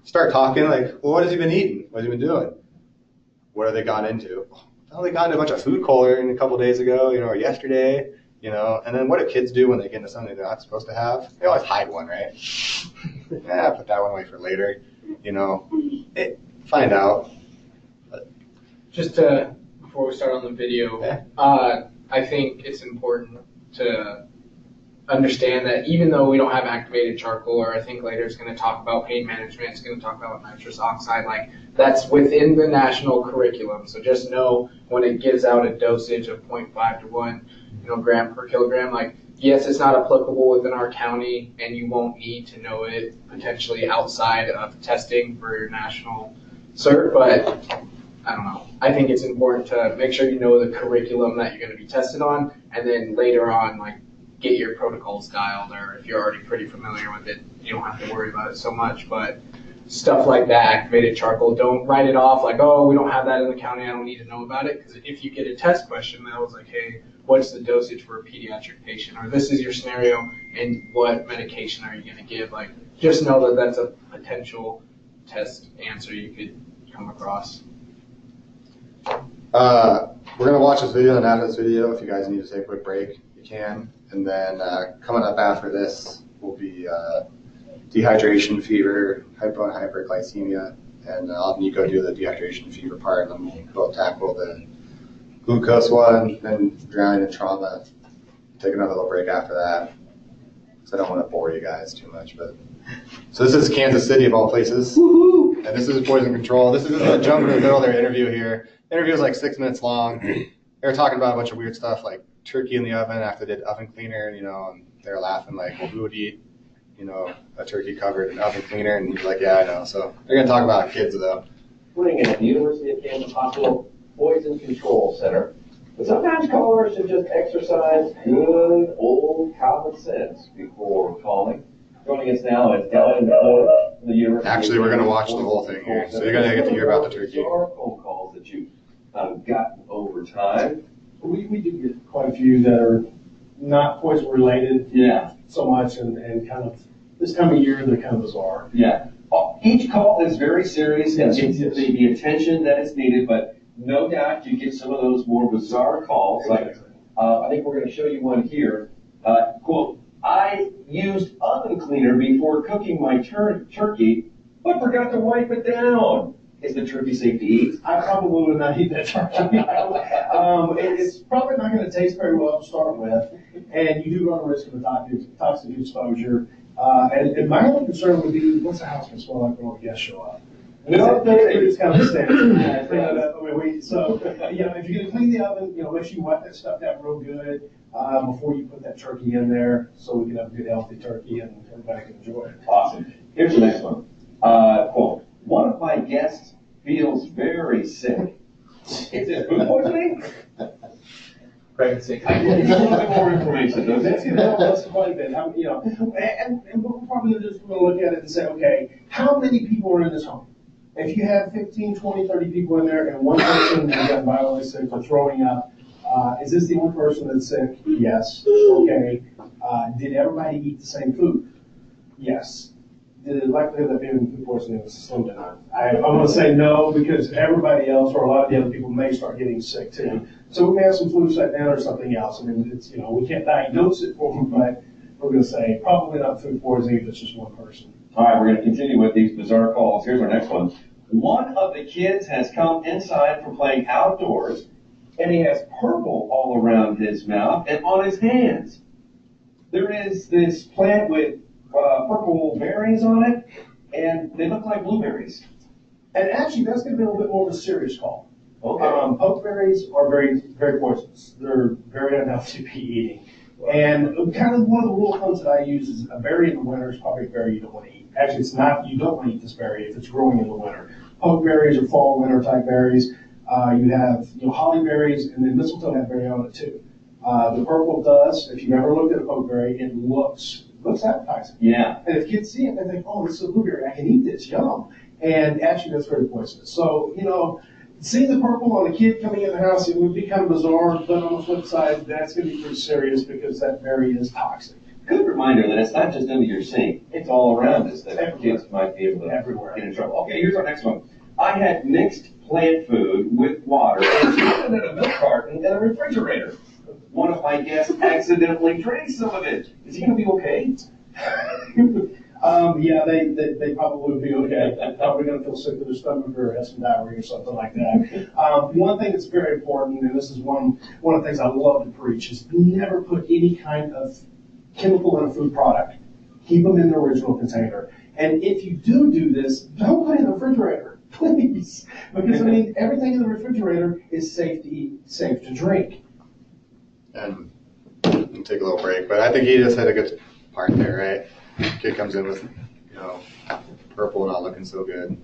Start talking like, well, what has he been eating? What has he been doing? What have they got into? Oh, they got into a bunch of food coloring a couple days ago, or yesterday, And then what do kids do when they get into something they're not supposed to have? They always hide one, right? Put that one away for later, Find out. Just before we start on the video, I think it's important to understand that even though we don't have activated charcoal, or I think later it's going to talk about pain management, it's going to talk about nitrous oxide, like that's within the national curriculum. So just know when it gives out a dosage of 0.5 to 1 gram per kilogram, like yes, it's not applicable within our county and you won't need to know it potentially outside of testing for your national cert, but I don't know. I think it's important to make sure you know the curriculum that you're going to be tested on, and then later on, like, get your protocols dialed, or if you're already pretty familiar with it, you don't have to worry about it so much. But stuff like that, activated charcoal, don't write it off like, oh, we don't have that in the county, I don't need to know about it. Because if you get a test question that was like, hey, what's the dosage for a pediatric patient? Or this is your scenario, and what medication are you going to give? Like, just know that that's a potential test answer you could come across. We're going to watch this video, and after this video, if you guys need to take a quick break, you can. And then coming up after this will be dehydration, fever, hypo and hyperglycemia, and I'll have Nico do the dehydration fever part, and then we'll tackle the glucose one, then drowning in trauma. Take another little break after that. Because I don't want to bore you guys too much. But so this is Kansas City of all places. Woo-hoo! And this is poison control. This is just jumping in the middle of their interview here. The interview was like 6 minutes long. They were talking about a bunch of weird stuff like turkey in the oven after they did oven cleaner, you know, and they were laughing like, well, who would eat, you know, a turkey covered in oven cleaner? And he's like, yeah, I know. So they're going to talk about kids though. Putting in at the University of Kansas Hospital Poison Control Center. But sometimes callers should just exercise good old common sense before calling. Joining us now is Ellen from the University. Actually, we're going to watch the whole thing here, so you're going to get to hear about the turkey. Bizarre phone calls that you've gotten over time. We do get quite a few that are not poison related. Yeah. So much, and kind of this time of year they're kind of bizarre. Yeah. Each call is very serious and Yes, gets yes. the attention that is needed, but no doubt you get some of those more bizarre calls. Like, I think we're going to show you one here. Quote, I used oven cleaner before cooking my turkey, but forgot to wipe it down. Is the turkey safe to eat? I probably would not eat that turkey. It's probably not going to taste very well to start with, and you do run a risk of a toxic exposure. And my only concern would be, what's the house going to smell like when all the guests show up? No, It's kind of standard. So, yeah, if you're going to clean the oven, make sure you wipe that stuff down real good before you put that turkey in there, so we can have a good, healthy turkey and everybody can enjoy it. Awesome. Here's the next one. Quote, one of my guests feels very sick. Is it food poisoning? Pregnancy. I need a little bit more information. That's going to help us quite a bit. And we're probably just going to look at it and say, okay, how many people are in this home? If you have 15, 20, 30 people in there and one person is got violently sick or throwing up, is this the only person that's sick? Yes. Okay. Did everybody eat the same food? Yes. The likelihood of being food poisoning is slim to none. I'm going to say no, because everybody else or a lot of the other people may start getting sick too. So we may have some flu shut down or something else. I mean, it's, we can't diagnose it for them, but we're going to say probably not food poisoning if it's just one person. All right, we're going to continue with these bizarre calls. Here's our next one. One of the kids has come inside from playing outdoors, and he has purple all around his mouth and on his hands. There is this plant with purple berries on it, and they look like blueberries. And actually, that's going to be a little bit more of a serious call. Okay. Pokeberries are very, very poisonous. They're very unhealthy to be eating. And kind of one of the rule of thumbs that I use is a berry in the winter is probably a berry you don't want to eat. Actually, it's not, you don't want to eat this berry if it's growing in the winter. Pokeberries are fall, winter type berries. You have holly berries, and then mistletoe have berry on it too. The purple does. If you've ever looked at a pokeberry, it looks appetizing. Yeah. And if kids see it, they think, oh, this is a blueberry. I can eat this. Yum. And actually, that's very poisonous. So, seeing the purple on a kid coming in the house, it would be kind of bizarre, but on the flip side, that's going to be pretty serious because that berry is toxic. Good reminder that it's not just under your sink. It's all around us that Everywhere. kids might be able to Everywhere. get in trouble. Okay, here's our next one. I had mixed plant food with water and put it in a milk carton in a refrigerator. One of my guests accidentally drank some of it. Is he going to be okay? Yeah, they probably would be okay. They're probably going to feel sick to their stomach or have some diarrhea or something like that. One thing that's very important, and this is one of the things I love to preach, is never put any kind of chemical in a food product. Keep them in the original container. And if you do this, don't put it in the refrigerator, please. Because, everything in the refrigerator is safe to eat, safe to drink. And we'll take a little break, but I think he just had a good part there, right? Kid comes in with, purple not looking so good.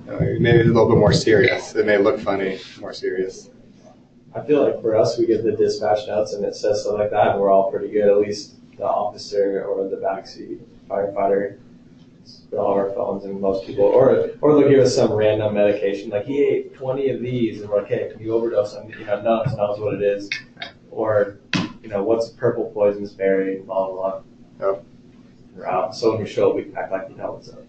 Maybe a little bit more serious. It may look funny, more serious. I feel like for us, we get the dispatch notes and it says stuff like that, and we're all pretty good, at least the officer or the backseat firefighter. With all our phones and most people, or they'll give us some random medication, like he ate 20 of these, and we're like, hey, can you overdose on nuts, knows what it is, or what's purple poisonous berry, blah blah blah. Yep. We're out. So when we show up, we act like we know what's up.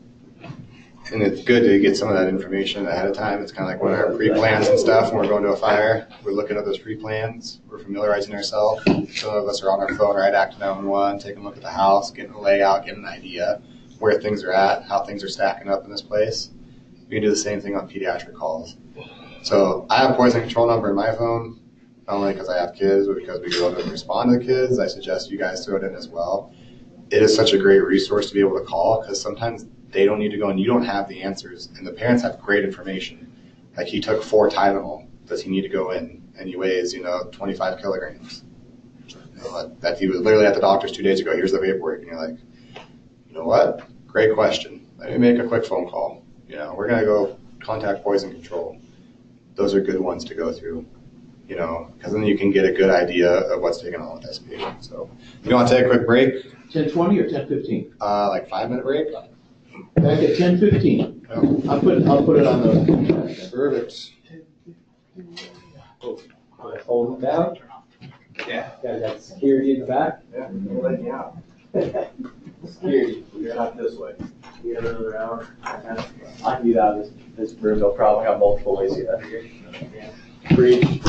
And it's good to get some of that information ahead of time. It's kind of like when our pre-plans and stuff, when we're going to a fire, we're looking at those pre-plans, we're familiarizing ourselves. Some of us are on our phone, right, acting 911, taking a look at the house, getting a layout, getting an idea where things are at, how things are stacking up in this place. We can do the same thing on pediatric calls. So I have poison control number in my phone, not only because I have kids, but because we go to respond to the kids. I suggest you guys throw it in as well. It is such a great resource to be able to call because sometimes they don't need to go and you don't have the answers, and the parents have great information. Like he took 4 Tylenol. Does he need to go in? And he weighs, 25 kilograms. That he was literally at the doctor's 2 days ago. Here's the paperwork. And you're like, you know what? Great question. Let me make a quick phone call. We're going to go contact poison control. Those are good ones to go through, because then you can get a good idea of what's taking on with this patient. So you want to take a quick break? 10:20 or 10:15? Like 5-minute break. Back at 10:15. Oh. I'll put it on the. Perfect. Hold them down. Yeah. Guys got security in the back. Yeah, we'll let you out. Security. You're not this way. You got another hour. I can get out of this room. They'll probably have multiple ways to get out of here. Breathe.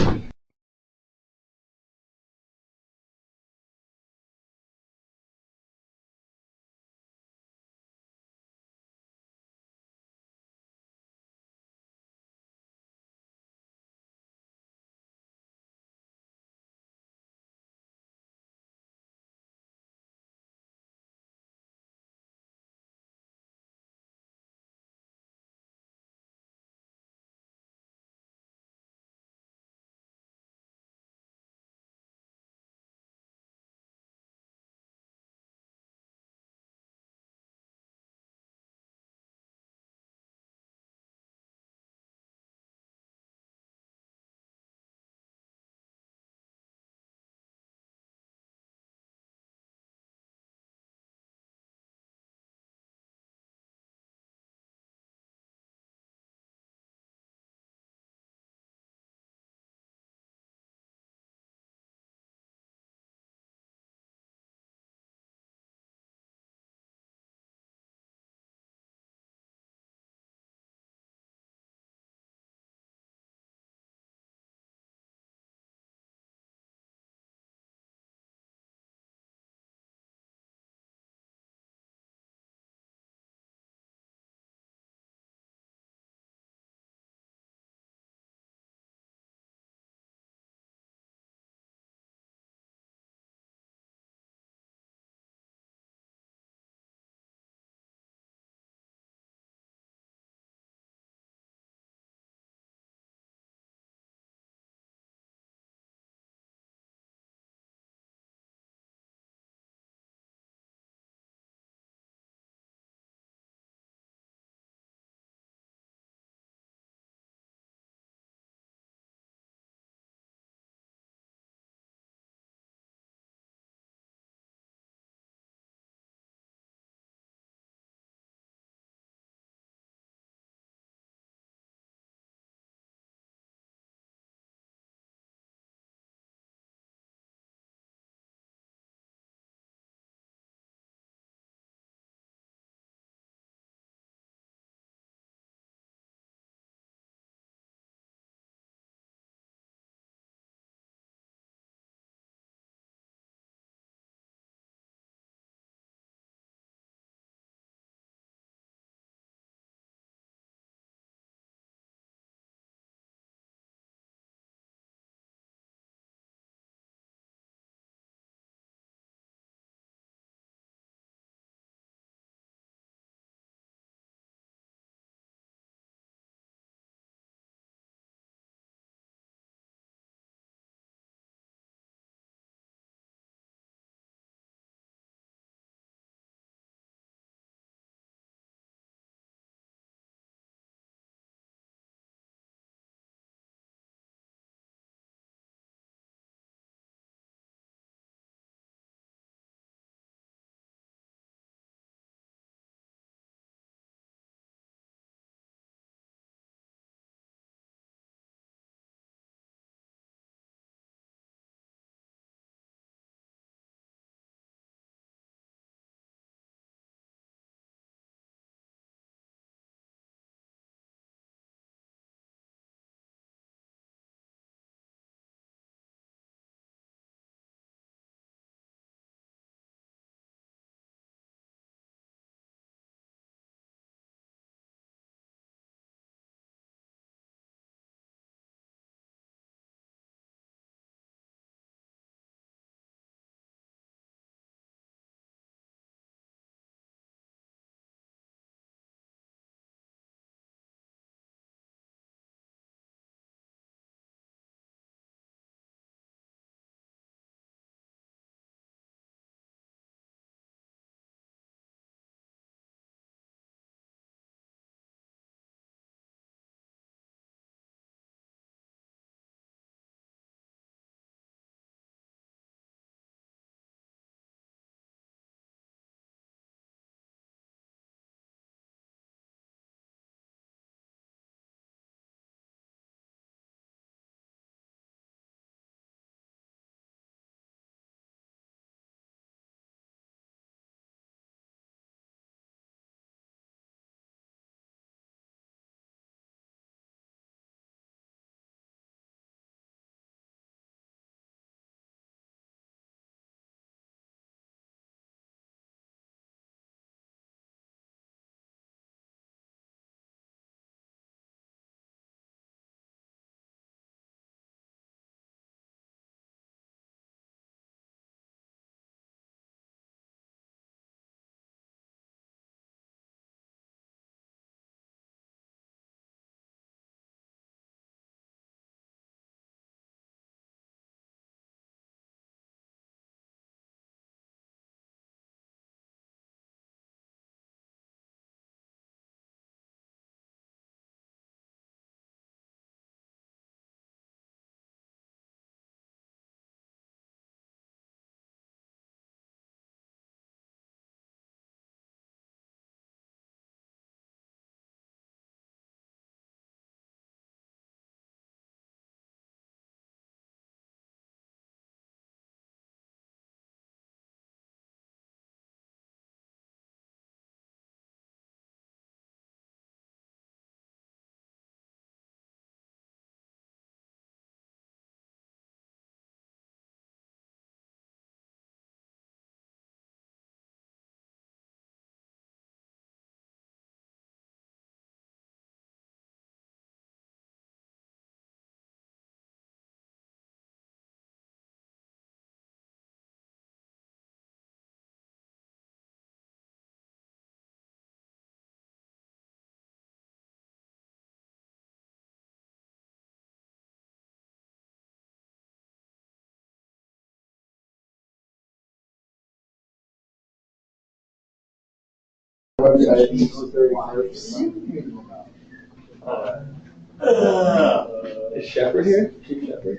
Is Shepherd here? Chief Shepherd?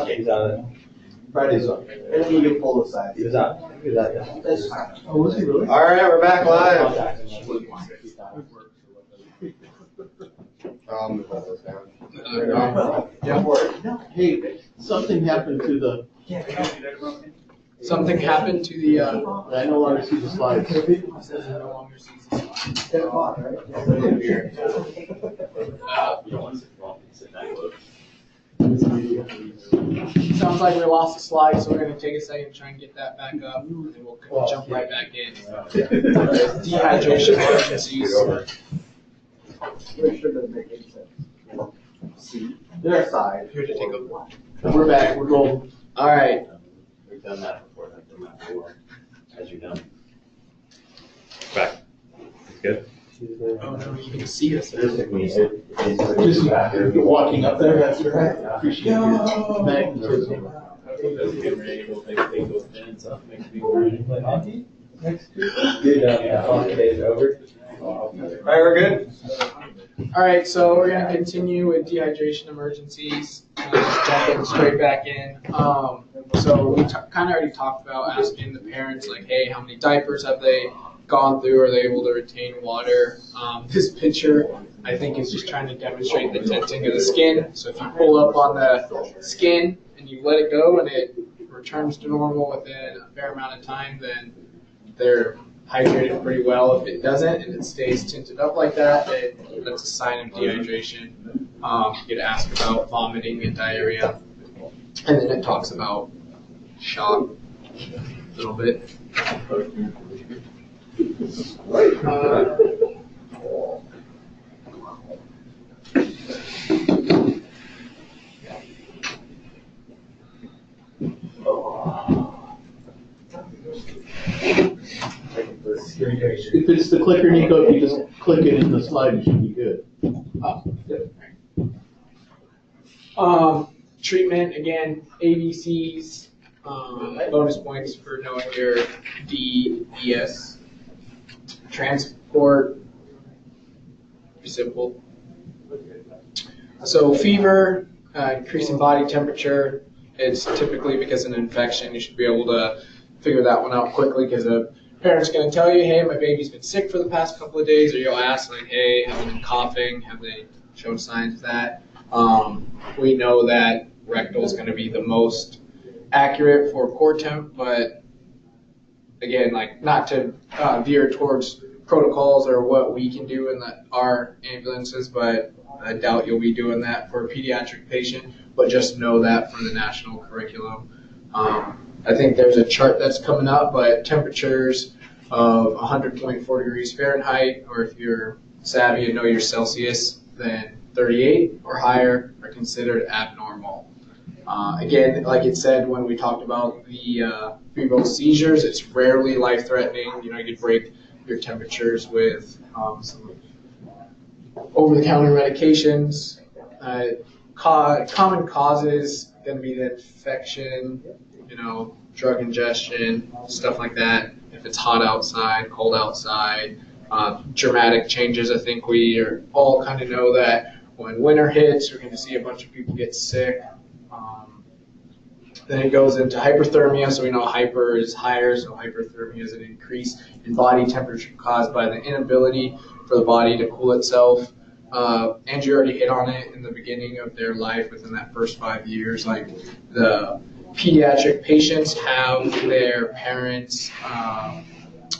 He's on. Friday's on. And then you can pull the side. He was out. He was out yesterday. That's fine. Oh, was he really? All right, we're back live. Move all those down. Hey, something happened to the, Something happened to the, I no longer see the slides. no longer sees the slide. 10 o'clock, right? Sounds like we lost the slide, so we're gonna take a second, try and get that back up, and then we'll jump right back in. Dehydration emergencies. Which doesn't make any sense. See, their side. Here to take a. We're back, we're golden. All right. We've done that before. I've done that before. As you know. Back. That's good. Oh no, you can see us. Just walking up there, that's right. Appreciate your magnetism. Days over. All right, we're good. All right, so we're gonna continue with dehydration emergencies. Just jumping straight back in. So we kind of already talked about asking the parents, like, hey, how many diapers have they gone through? Are they able to retain water? This picture, I think, is just trying to demonstrate the tenting of the skin. So if you pull up on the skin and you let it go and it returns to normal within a fair amount of time, then they're hydrated pretty well. If it doesn't and it stays tinted up like that, that's a sign of dehydration. You get asked about vomiting and diarrhea. And then it talks about shock a little bit. If it's the clicker, Nico, if you just click it in the slide, it should be good. Treatment, again, ABCs, bonus points for knowing your DES. Transport, pretty simple. So fever, increasing body temperature, it's typically because of an infection. You should be able to figure that one out quickly because a parent's going to tell you, hey, my baby's been sick for the past couple of days, or you'll ask, like, hey, have they been coughing? Have they shown signs of that? We know that rectal is going to be the most accurate for core temp, but again, like, not to veer towards protocols or what we can do in our ambulances, but I doubt you'll be doing that for a pediatric patient, but just know that for the national curriculum. I think there's a chart that's coming up, but temperatures of 100.4 degrees Fahrenheit, or if you're savvy and know your Celsius, then 38 or higher are considered abnormal. Again, like it said when we talked about the febrile seizures, it's rarely life-threatening. You know, you could break your temperatures with some over-the-counter medications. Common causes going to be the infection, you know, drug ingestion, stuff like that. If it's hot outside, cold outside, dramatic changes. I think we are all kind of know that when winter hits, we're going to see a bunch of people get sick. Then it goes into hyperthermia, so we know hyper is higher, so hyperthermia is an increase in body temperature caused by the inability for the body to cool itself. Andrew already hit on it in the beginning of their life within that first 5 years. Like, the pediatric patients have their parents'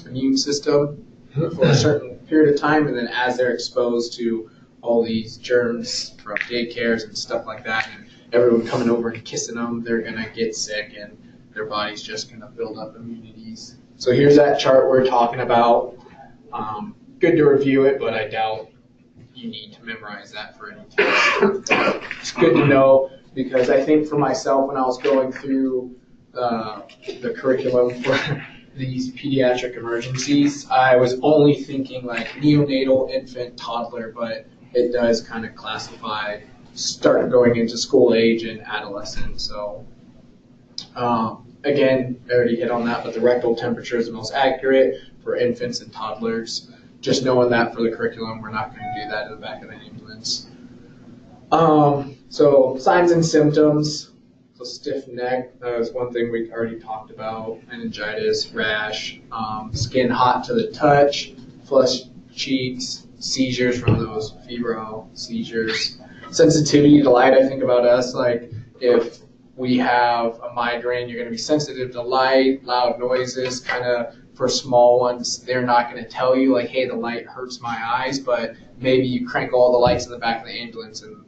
immune system for a certain period of time, and then as they're exposed to all these germs from daycares and stuff like that, and everyone coming over and kissing them, they're going to get sick and their body's just going to build up immunities. So here's that chart we're talking about. Good to review it, but I doubt you need to memorize that for any test. It's good to know, because I think for myself, when I was going through the curriculum for these pediatric emergencies, I was only thinking like neonatal, infant, toddler, but it does kind of classify start going into school age and adolescent. So again, I already hit on that, but the rectal temperature is the most accurate for infants and toddlers. just knowing that for the curriculum, we're not going to do that in the back of the ambulance. So signs and symptoms. So stiff neck, that was one thing we already talked about. Meningitis, rash, skin hot to the touch, flushed cheeks, seizures from those febrile seizures. Sensitivity to light, I think about us, like if we have a migraine, you're going to be sensitive to light, loud noises, kind of for small ones, they're not going to tell you like, hey, the light hurts my eyes, but maybe you crank all the lights in the back of the ambulance and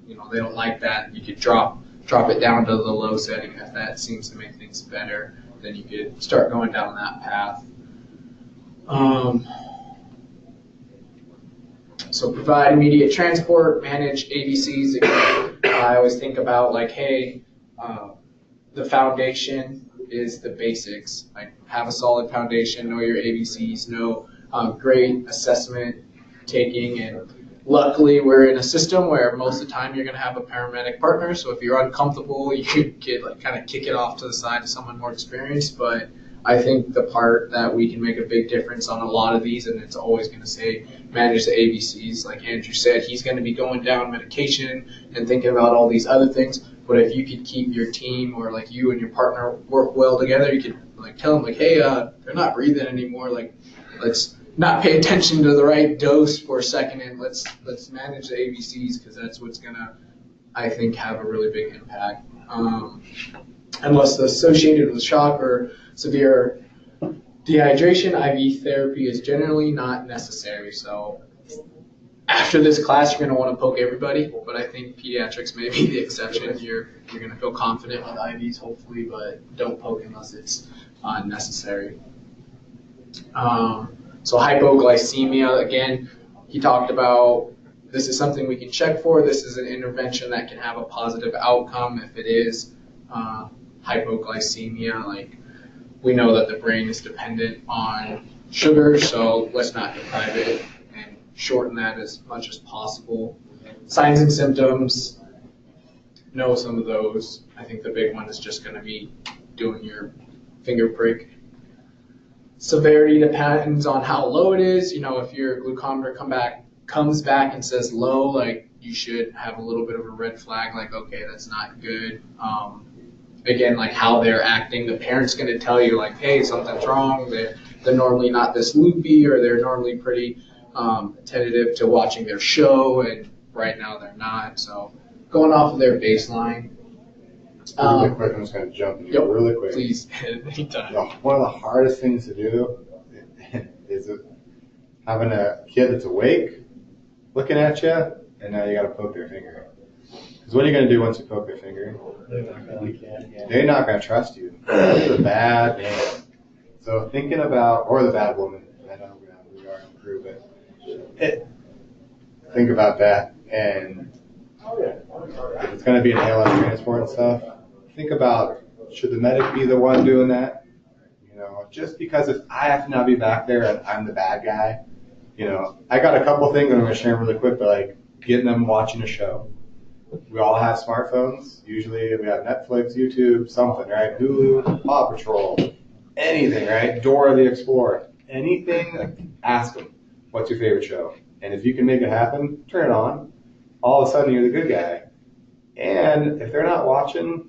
they don't like that. You could drop it down to the low setting. If that seems to make things better, then you could start going down that path. So provide immediate transport, manage ABCs. Again, I always think about like, hey, the foundation is the basics. Like have a solid foundation, know your ABCs, know great assessment taking, and luckily we're in a system where most of the time you're going to have a paramedic partner. So if you're uncomfortable, you could like kind of kick it off to the side to someone more experienced. But I think the part that we can make a big difference on a lot of these, and it's always going to say manage the ABCs. Like Andrew said, he's going to be going down medication and thinking about all these other things. But if you could keep your team or like you and your partner work well together, you could like tell them like, hey, they're not breathing anymore. Like let's not pay attention to the right dose for a second, and let's manage the ABCs, because that's what's going to, I think, have a really big impact. Unless associated with shock or severe dehydration, IV therapy is generally not necessary. So after this class, you're going to want to poke everybody, but I think pediatrics may be the exception. You're going to feel confident with IVs, hopefully, but don't poke unless it's necessary. So hypoglycemia, again, he talked about this is something we can check for. This is an intervention that can have a positive outcome if it is hypoglycemia. Like we know that the brain is dependent on sugar, so let's not deprive it and shorten that as much as possible. Signs and symptoms, know some of those. I think the big one is just going to be doing your finger prick. Severity depends on how low it is. If your glucometer comes back and says low, like you should have a little bit of a red flag, like, okay, that's not good. Again, like how they're acting, the parent's going to tell you like, hey, something's wrong. They're normally not this loopy, or they're normally pretty attentive to watching their show, and right now they're not. So going off of their baseline. Really quick, I'm just going to jump in really quick. Please, anytime. One of the hardest things to do is having a kid that's awake, looking at you, and now you got to poke their finger. Because what are you going to do once you poke their finger? They're not going to trust you. They're the bad man. So thinking about, or the bad woman, I know we are in crew, but think about that. And if it's going to be an ALS transport and stuff, think about, should the medic be the one doing that? Just because if I have to now be back there and I'm the bad guy, I got a couple things I'm going to share really quick, but like getting them watching a show. We all have smartphones. Usually we have Netflix, YouTube, something, right? Hulu, Paw Patrol, anything, right? Dora the Explorer, anything. Ask them, what's your favorite show? And if you can make it happen, turn it on. All of a sudden you're the good guy. And if they're not watching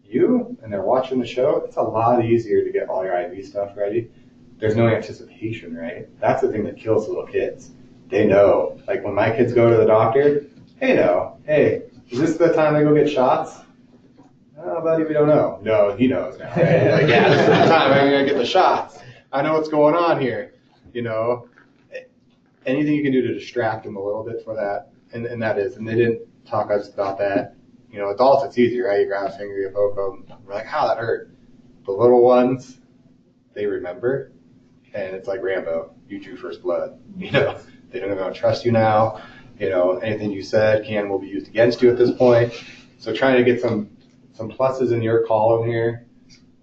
you and they're watching the show, it's a lot easier to get all your IV stuff ready. There's no anticipation, right? That's the thing that kills little kids. They know. Like when my kids go to the doctor, hey, is this the time they go get shots? Oh, buddy, we don't know. No, he knows now, right? Like, yeah, this is the time I'm going to get the shots. I know what's going on here. Anything you can do to distract them a little bit for that. And that is, and they didn't talk us about that. Adults, it's easy, right? You grab a finger, you poke them. We're like, that hurt. The little ones, they remember. And it's like Rambo. You drew first blood. They don't even trust you now. Anything you said will be used against you at this point. So trying to get some pluses in your column here.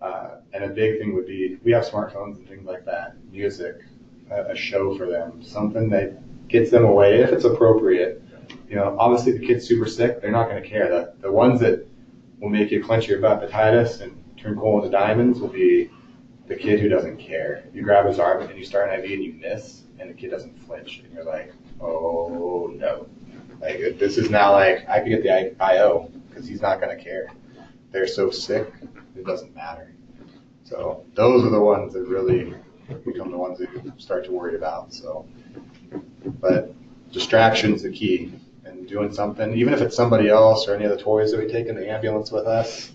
And a big thing would be, we have smartphones and things like that. Music, a show for them. Something that gets them away if it's appropriate. Obviously the kid's super sick, they're not going to care. The ones that will make you clench your hepatitis and turn coal into diamonds will be the kid who doesn't care. You grab his arm and you start an IV and you miss. and the kid doesn't flinch, and you're like, oh no. Like, this is now like, I could get the IO, because he's not going to care. They're so sick, it doesn't matter. So those are the ones that really become the ones that you start to worry about. So, but distraction's the key, and doing something, even if it's somebody else or any of the toys that we take in the ambulance with us,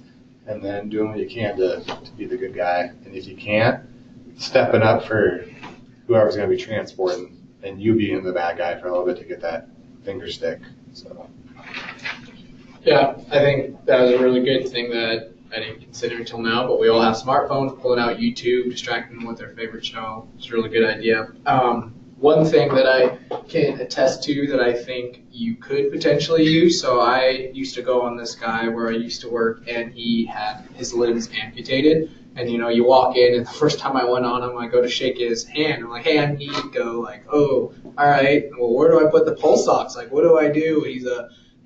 and then doing what you can to be the good guy. And if you can't, stepping up for whoever's going to be transporting, and you being the bad guy for a little bit to get that finger stick. So. Yeah, I think that was a really good thing that I didn't consider until now, but we all have smartphones, pulling out YouTube, distracting them with their favorite show. It's a really good idea. One thing that I can attest to that I think you could potentially use, so I used to go on this guy where I used to work, and he had his limbs amputated. And, you know, you walk in, and the first time I went on him, I go to shake his hand. I'm like, hey, I'm Nico. Like, oh, all right. Well, where do I put the pulse ox? Like, what do I do?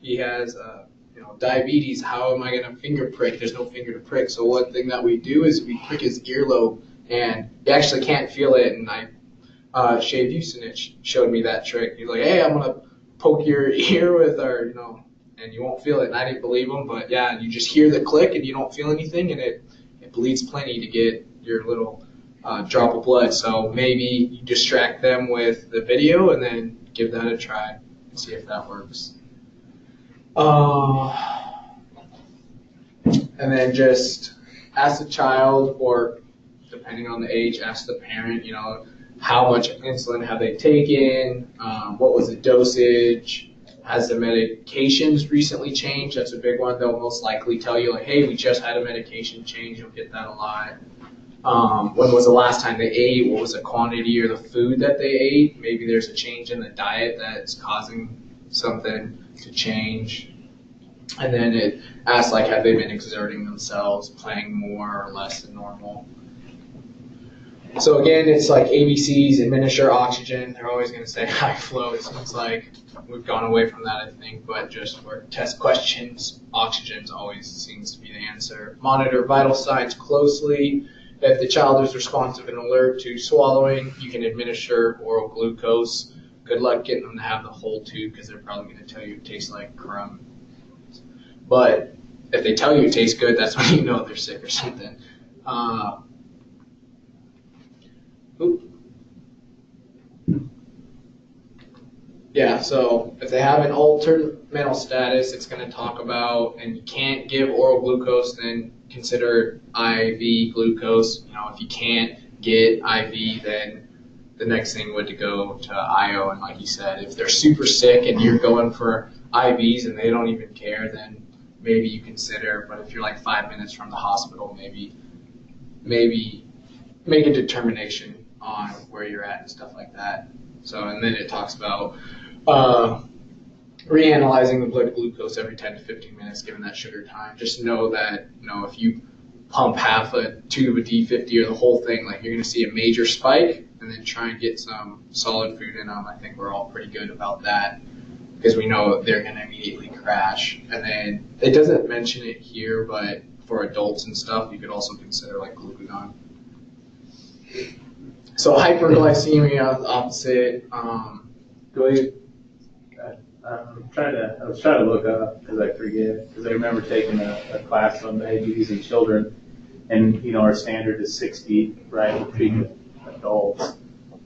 He has diabetes. How am I going to finger prick? There's no finger to prick. So one thing that we do is we prick his earlobe, and you actually can't feel it. And Shave Usinich showed me that trick. He's like, hey, I'm going to poke your ear with our, and you won't feel it. And I didn't believe him, but yeah, you just hear the click and you don't feel anything, and it bleeds plenty to get your little drop of blood. So maybe you distract them with the video and then give that a try and see if that works. And then just ask the child, or depending on the age, ask the parent, how much insulin have they taken, what was the dosage, has the medications recently changed? That's a big one. They'll most likely tell you, like, hey, we just had a medication change. You'll get that a lot. When was the last time they ate? What was the quantity or the food that they ate? Maybe there's a change in the diet that's causing something to change. And then it asks, like, have they been exerting themselves, playing more or less than normal? So again, it's like ABCs, administer oxygen. They're always going to say high flow. It seems like we've gone away from that, I think, but just for test questions, oxygen always seems to be the answer. Monitor vital signs closely. If the child is responsive and alert to swallowing, you can administer oral glucose. Good luck getting them to have the whole tube, because they're probably going to tell you it tastes like crumb. But if they tell you it tastes good, that's when you know they're sick or something. Yeah, so if they have an altered mental status, it's going to talk about, and you can't give oral glucose, then consider IV glucose. If you can't get IV, then the next thing would to go to IO. And like you said, if they're super sick and you're going for IVs and they don't even care, then maybe you consider. But if you're like 5 minutes from the hospital, maybe make a determination on where you're at and stuff like that. So, and then it talks about reanalyzing the blood glucose every 10 to 15 minutes, given that sugar time. Just know that, if you pump half a tube of D50 or the whole thing, like, you're going to see a major spike, and then try and get some solid food in them. I think we're all pretty good about that, because we know they're going to immediately crash. And then it doesn't mention it here, but for adults and stuff, you could also consider like glucagon. So hyperglycemia, the opposite. I was trying to look up, because I forget, because I remember taking a class on diabetes in children, and our standard is 60, right? We're treating adults,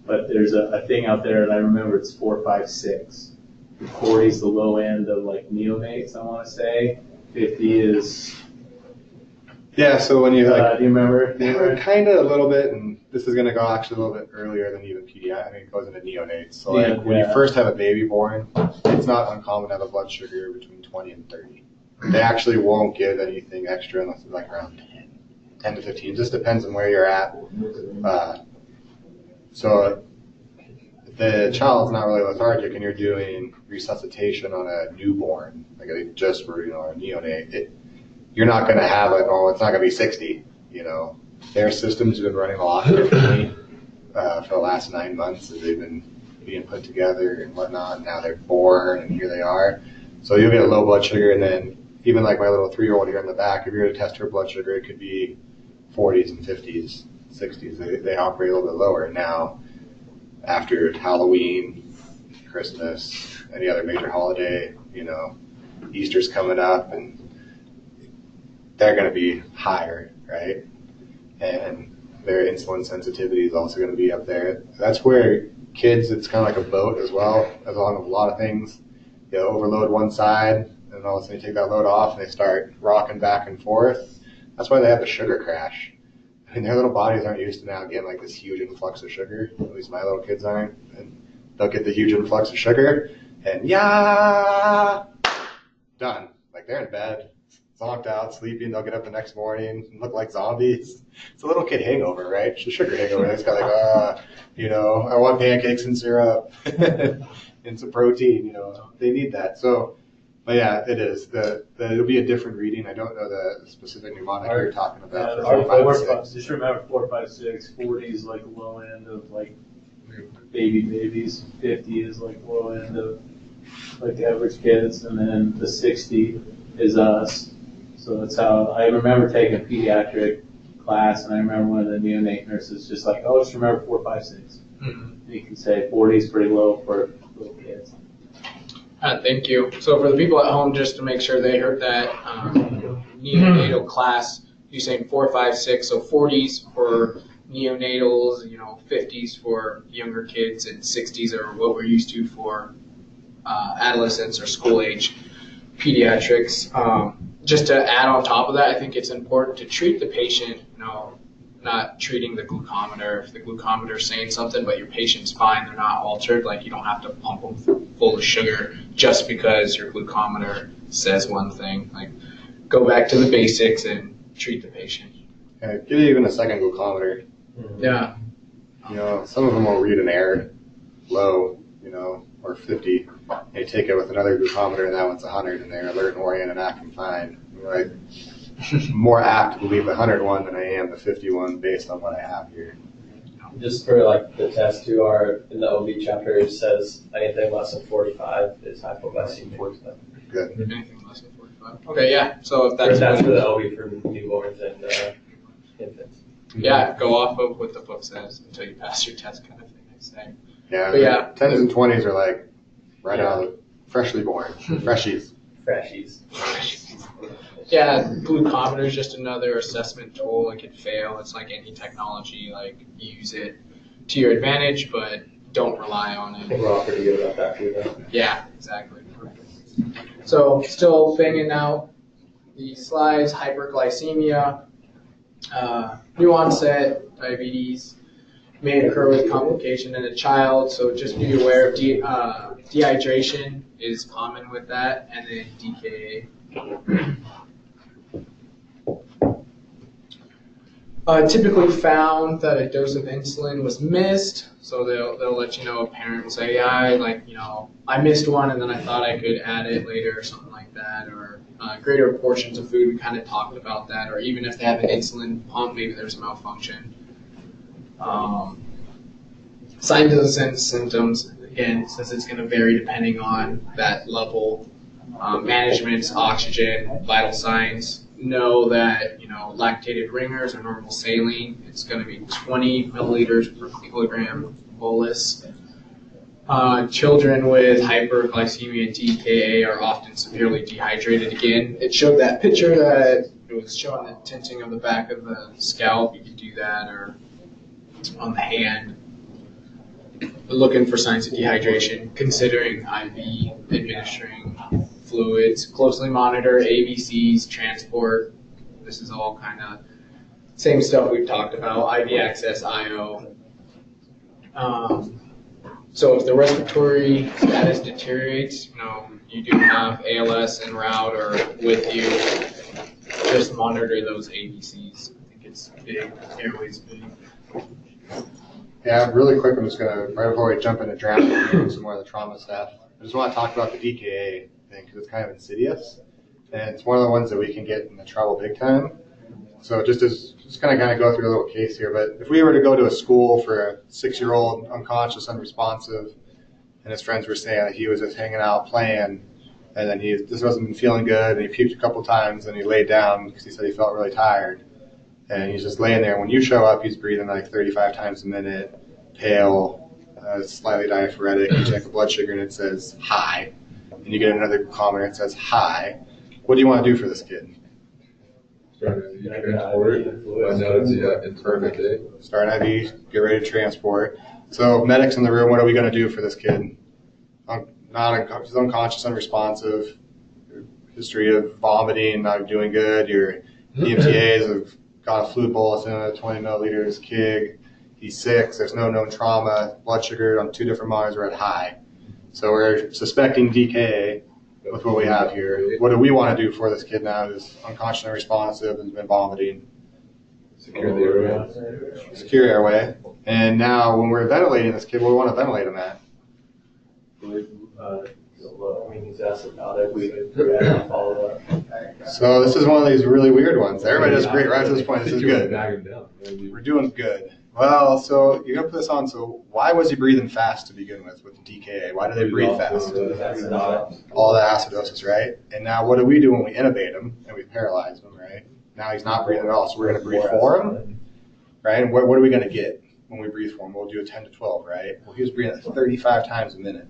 but there's a thing out there, and I remember it's 4, 5, 6. 40 is the low end of like neonates, I want to say. 50 is. Yeah, so when you do you remember? Kind of a little bit, and this is going to go actually a little bit earlier than even pediatrics. I mean, it goes into neonates. So when you first have a baby born, it's not uncommon to have a blood sugar between 20 and 30. They actually won't give anything extra unless it's like around 10 to 15. It just depends on where you're at. So if the child's not really lethargic and you're doing resuscitation on a newborn, like they just were, a neonate, you're not going to have it's not going to be 60, Their systems have been running a lot differently for the last 9 months as they've been being put together and whatnot. And now they're born, and here they are. So you'll get a low blood sugar, and then even like my little 3-year-old here in the back, if you're going to test her blood sugar, it could be 40s and 50s, 60s. They operate a little bit lower. Now, after Halloween, Christmas, any other major holiday, you know, Easter's coming up, and they're going to be higher, right? And their insulin sensitivity is also going to be up there. That's where kids, it's kind of like a boat as well, as long as a lot of things. You overload one side, and all of a sudden you take that load off, and they start rocking back and forth. That's why they have the sugar crash. I mean, their little bodies aren't used to now getting like this huge influx of sugar. At least my little kids aren't. And they'll get the huge influx of sugar, and done. Like they're in bed, zonked out, sleeping. They'll get up the next morning and look like zombies. It's a little kid hangover, right? It's a sugar hangover. It's got like, you know, I want pancakes and syrup and some protein. You know, they need that. So, but yeah, it is. It'll be a different reading. I don't know the specific mnemonic you're talking about. Yeah, for 4, 5, 6. just remember 4, 5, 6. 40 is like low end of like babies. 50 is like low end of like the average kids, and then the 60 is us. So that's how I remember taking a pediatric class, and I remember one of the neonate nurses just like, oh, just remember 4, 5, 6. Mm-hmm. And you can say 40 is pretty low for little kids. Thank you. So for the people at home, just to make sure they heard that neonatal class, you're saying 4, 5, 6. So 40s for neonatals, you know, 50s for younger kids, and 60s are what we're used to for adolescents or school age pediatrics. Just to add on top of that, I think it's important to treat the patient, you know, not treating the glucometer. If the glucometer is saying something, but your patient's fine, they're not altered, like you don't have to pump them full of sugar just because your glucometer says one thing. Like, go back to the basics and treat the patient. Yeah, give it even a second glucometer. Yeah. You know, some of them will read an error low, you know, or 50. They take it with another glucometer, and that one's 100, and they're alert and oriented and acting fine. You're like, more apt to believe the 100 one than I am the 51 based on what I have here. Just for like the test too, in the OB chapter it says anything less than 45 is hypoglycemia. Good. Anything less than 45. Okay, yeah. So if that's for the OB for newborns and infants. Yeah, go off of what the book says until you pass your test, kind of thing. I say. Yeah. But yeah. 10s and 20s are like out of freshly born, freshies. Yeah, glucometer is just another assessment tool. It can fail. It's like any technology. Like, use it to your advantage, but don't rely on it. I think we're all pretty good about that too, though. Yeah, exactly. So, still banging out the slides. Hyperglycemia, new onset diabetes may occur with complication in a child. So just be aware of dehydration is common with that, and then DKA. Typically found that a dose of insulin was missed, so they'll let you know. A parent will say, yeah, I missed one, and then I thought I could add it later or something like that, or greater portions of food. We kind of talked about that, or even if they have an insulin pump, maybe there's a malfunction. Signs and symptoms, again, since it's going to vary depending on that level. Management's oxygen, vital signs. Know that, lactated ringers or normal saline, it's going to be 20 milliliters per kilogram bolus. Children with hyperglycemia and DKA are often severely dehydrated. Again, it showed that picture that it was showing the tinting of the back of the scalp. You could do that, or on the hand. Looking for signs of dehydration, considering IV, administering fluids, closely monitor ABCs, transport. This is all kind of same stuff we've talked about, IV access, IO. So if the respiratory status deteriorates, you do have ALS en route or with you, just monitor those ABCs. I think it's big, airways big. Yeah, really quick, I'm just going to, right before we jump into draft and some more of the trauma stuff, I just want to talk about the DKA thing because it's kind of insidious. And it's one of the ones that we can get into trouble big time. So just kind of go through a little case here. But if we were to go to a school for a 6-year-old unconscious, unresponsive, and his friends were saying that he was just hanging out playing, and then he just wasn't feeling good, and he puked a couple times, and he laid down because he said he felt really tired. And he's just laying there. When you show up, he's breathing like 35 times a minute, pale, slightly diaphoretic, you check the blood sugar and it says high, and you get another comment that says high, what do you want to do for this kid? Start an IV transport, find out it's Perfect. Start an IV, get ready to transport. So medics in the room, what are we going to do for this kid? He's unconscious, unresponsive, history of vomiting, not doing good. Your EMTAs have got a fluid bolus in 20 milliliters kig. He's 6. There's no known trauma. Blood sugar on 2 different monitors are at high. So we're suspecting DKA with what we have here. What do we want to do for this kid now? Who's unconscious, unresponsive, and has been vomiting. Secure the airway. Secure airway. And now when we're ventilating this kid, what do we want to ventilate him at? He's acidotic. We have to follow up. So this is one of these really weird ones. Everybody does great right to this point. This is good. We're doing good. Well, so you're going to put this on. So why was he breathing fast to begin with the DKA? Why do they breathe fast? All the acidosis, right? And now what do we do when we intubate him and we paralyze him, right? Now he's not breathing at all. So we're going to breathe for him, right? And what are we going to get when we breathe for him? We'll do a 10 to 12, right? Well, he was breathing at 35 times a minute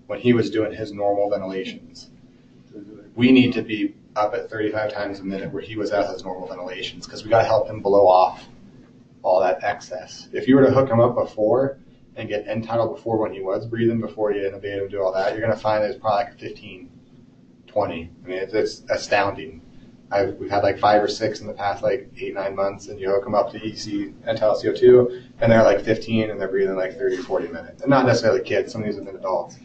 when he was doing his normal ventilations. We need to be up at 35 times a minute where he was at his normal ventilations because we got to help him blow off all that excess. If you were to hook him up before and get entitled before when he was breathing, before you intubate him, do all that, you're going to find there's probably like 15, 20. I mean, it's astounding. We've had like 5 or 6 in the past like 8-9 months, and you hook them up to EC entitled CO2, and they're like 15, and they're breathing like 30 or 40 minutes. And not necessarily kids. Some of these have been adults.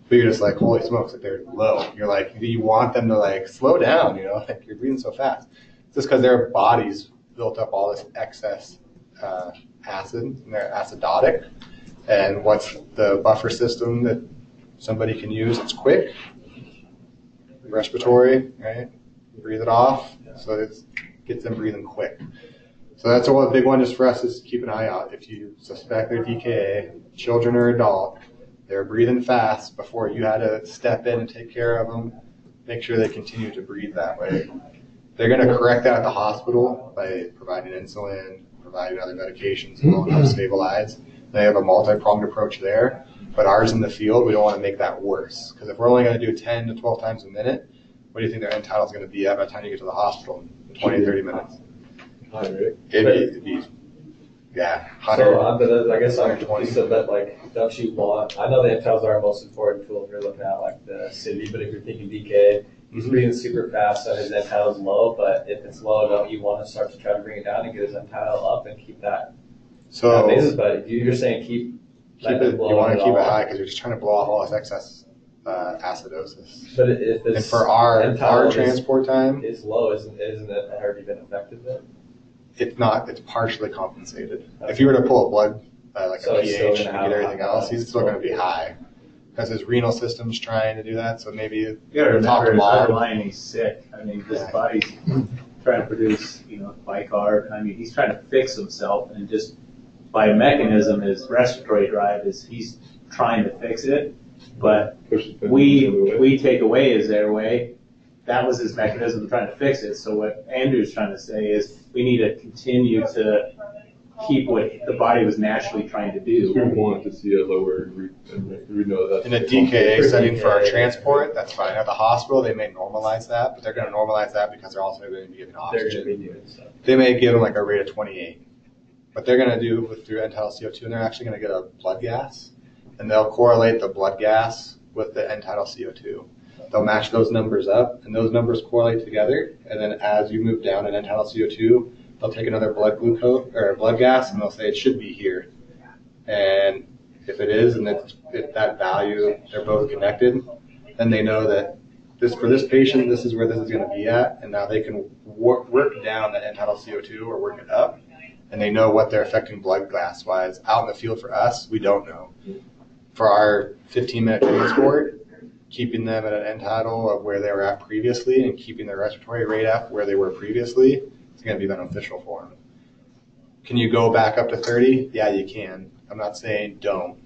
But you're just like, holy smokes, like they're low. You're like, you want them to like slow down, you know, like you're breathing so fast. It's just because their bodies built up all this excess acid, and they're acidotic. And what's the buffer system that somebody can use? It's quick, respiratory, right? Breathe it off, so it gets them breathing quick. So that's a big one just for us is keep an eye out. If you suspect they're DKA, children or adult, they're breathing fast before you had to step in and take care of them, make sure they continue to breathe that way. They're going to correct that at the hospital by providing insulin, providing other medications, and will help stabilize. They have a multi-pronged approach there, but ours in the field, we don't want to make that worse. Because if we're only going to do 10 to 12 times a minute, what do you think their entitled is going to be at by the time you get to the hospital in 20, 30 minutes? It'd be yeah, 100. So I guess I'm 20. So that like, don't you want? I know the intels are our most important tool if you're looking at like the city, but if you're thinking DK, he's breathing super fast, so his intitle's low. But if it's low, don't you want to start to try to bring it down and get his entitle up and keep that? So basis, but you're saying keep it. You want to keep it high because you're just trying to blow off all this excess acidosis. But if it's and for our transport time is low, isn't it already been affected then? It's not. It's partially compensated. Okay. If you were to pull a blood, like a pH and get everything else, he's still going to be high because his renal system's trying to do that. So maybe you got to remember his underlying he's sick. I mean, his body's trying to produce, bicarb. I mean, he's trying to fix himself, and just by mechanism, his respiratory drive is he's trying to fix it. But we take away his airway. That was his mechanism of trying to fix it. So what Andrew's trying to say is we need to continue to keep what the body was naturally trying to do. We want to see a lower, and we know that. In a DKA setting for our transport, that's fine. At the hospital, they may normalize that, but they're going to normalize that because they're also going to be giving oxygen. They may give them like a rate of 28. What they're going to do through end-tidal CO2, and they're actually going to get a blood gas, and they'll correlate the blood gas with the end-tidal CO2. They'll match those numbers up, and those numbers correlate together. And then as you move down in end-tidal CO2, they'll take another blood glucose or blood gas, and they'll say it should be here. And if it is, and if that value they're both connected, then they know that for this patient, this is where this is going to be at, and now they can work down that end-tidal CO2 or work it up, and they know what they're affecting blood gas-wise. Out in the field for us, we don't know. For our 15-minute transport, keeping them at an end-tidal of where they were at previously and keeping their respiratory rate up where they were previously, it's going to be beneficial for them. Can you go back up to 30? Yeah, you can. I'm not saying don't,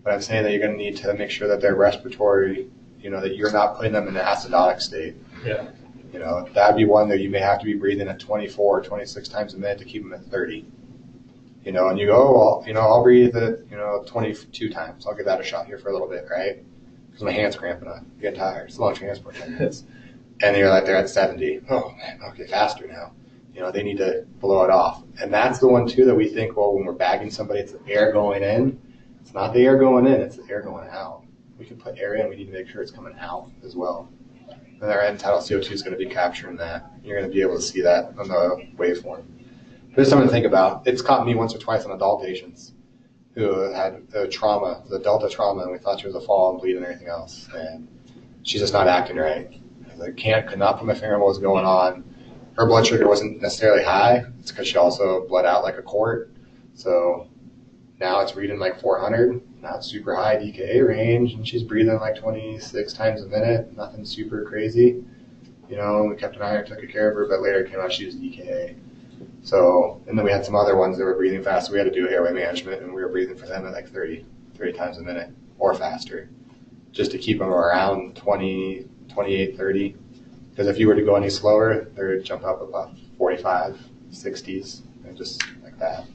but I'm saying that you're going to need to make sure that their respiratory, that you're not putting them in an acidotic state. Yeah. That'd be one that you may have to be breathing at 24 or 26 times a minute to keep them at 30. And you go, oh, well, I'll breathe it, 22 times. I'll give that a shot here for a little bit, right? Because my hand's cramping up. I'm getting tired. It's a long transport 10 minutes. And you're like, they're at 70. Oh, man, okay, faster now. They need to blow it off. And that's the one, too, that we think, well, when we're bagging somebody, it's the air going in. It's not the air going in, it's the air going out. We can put air in, we need to make sure it's coming out as well. And our entitled CO2 is going to be capturing that. You're going to be able to see that on the waveform. There's something to think about. It's caught me once or twice on adult patients who had trauma, the delta trauma, and we thought she was a fall and bleed and everything else. And she's just not acting right. I could not put my finger on what was going on. Her blood sugar wasn't necessarily high. It's because she also bled out like a quart. So now it's reading like 400, not super high DKA range, and she's breathing like 26 times a minute, nothing super crazy. We kept an eye on her, took good care of her, but later it came out she was DKA. So, and then we had some other ones that were breathing fast, so we had to do airway management, and we were breathing for them at like 30 times a minute or faster, just to keep them around 20, 28, 30. Because if you were to go any slower, they would jump up about 45, 60s, and just like that.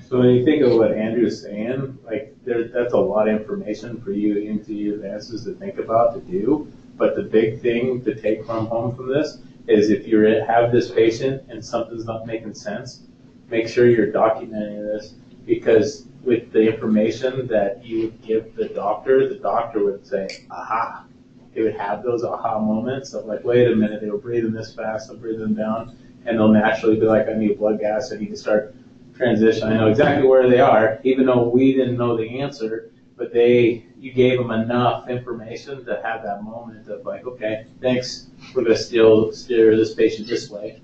So when you think of what Andrew's saying, that's a lot of information for you into your advances to think about, to do. But the big thing to take home from this is if you have this patient and something's not making sense, make sure you're documenting this, because with the information that you would give the doctor would say, aha. They would have those aha moments of like, wait a minute, they were breathing this fast, I'm breathing them down, and they'll naturally be like, I need blood gas, I need to start transition. I know exactly where they are, even though we didn't know the answer, but you gave them enough information to have that moment of like, okay, thanks, we're going to steer this patient this way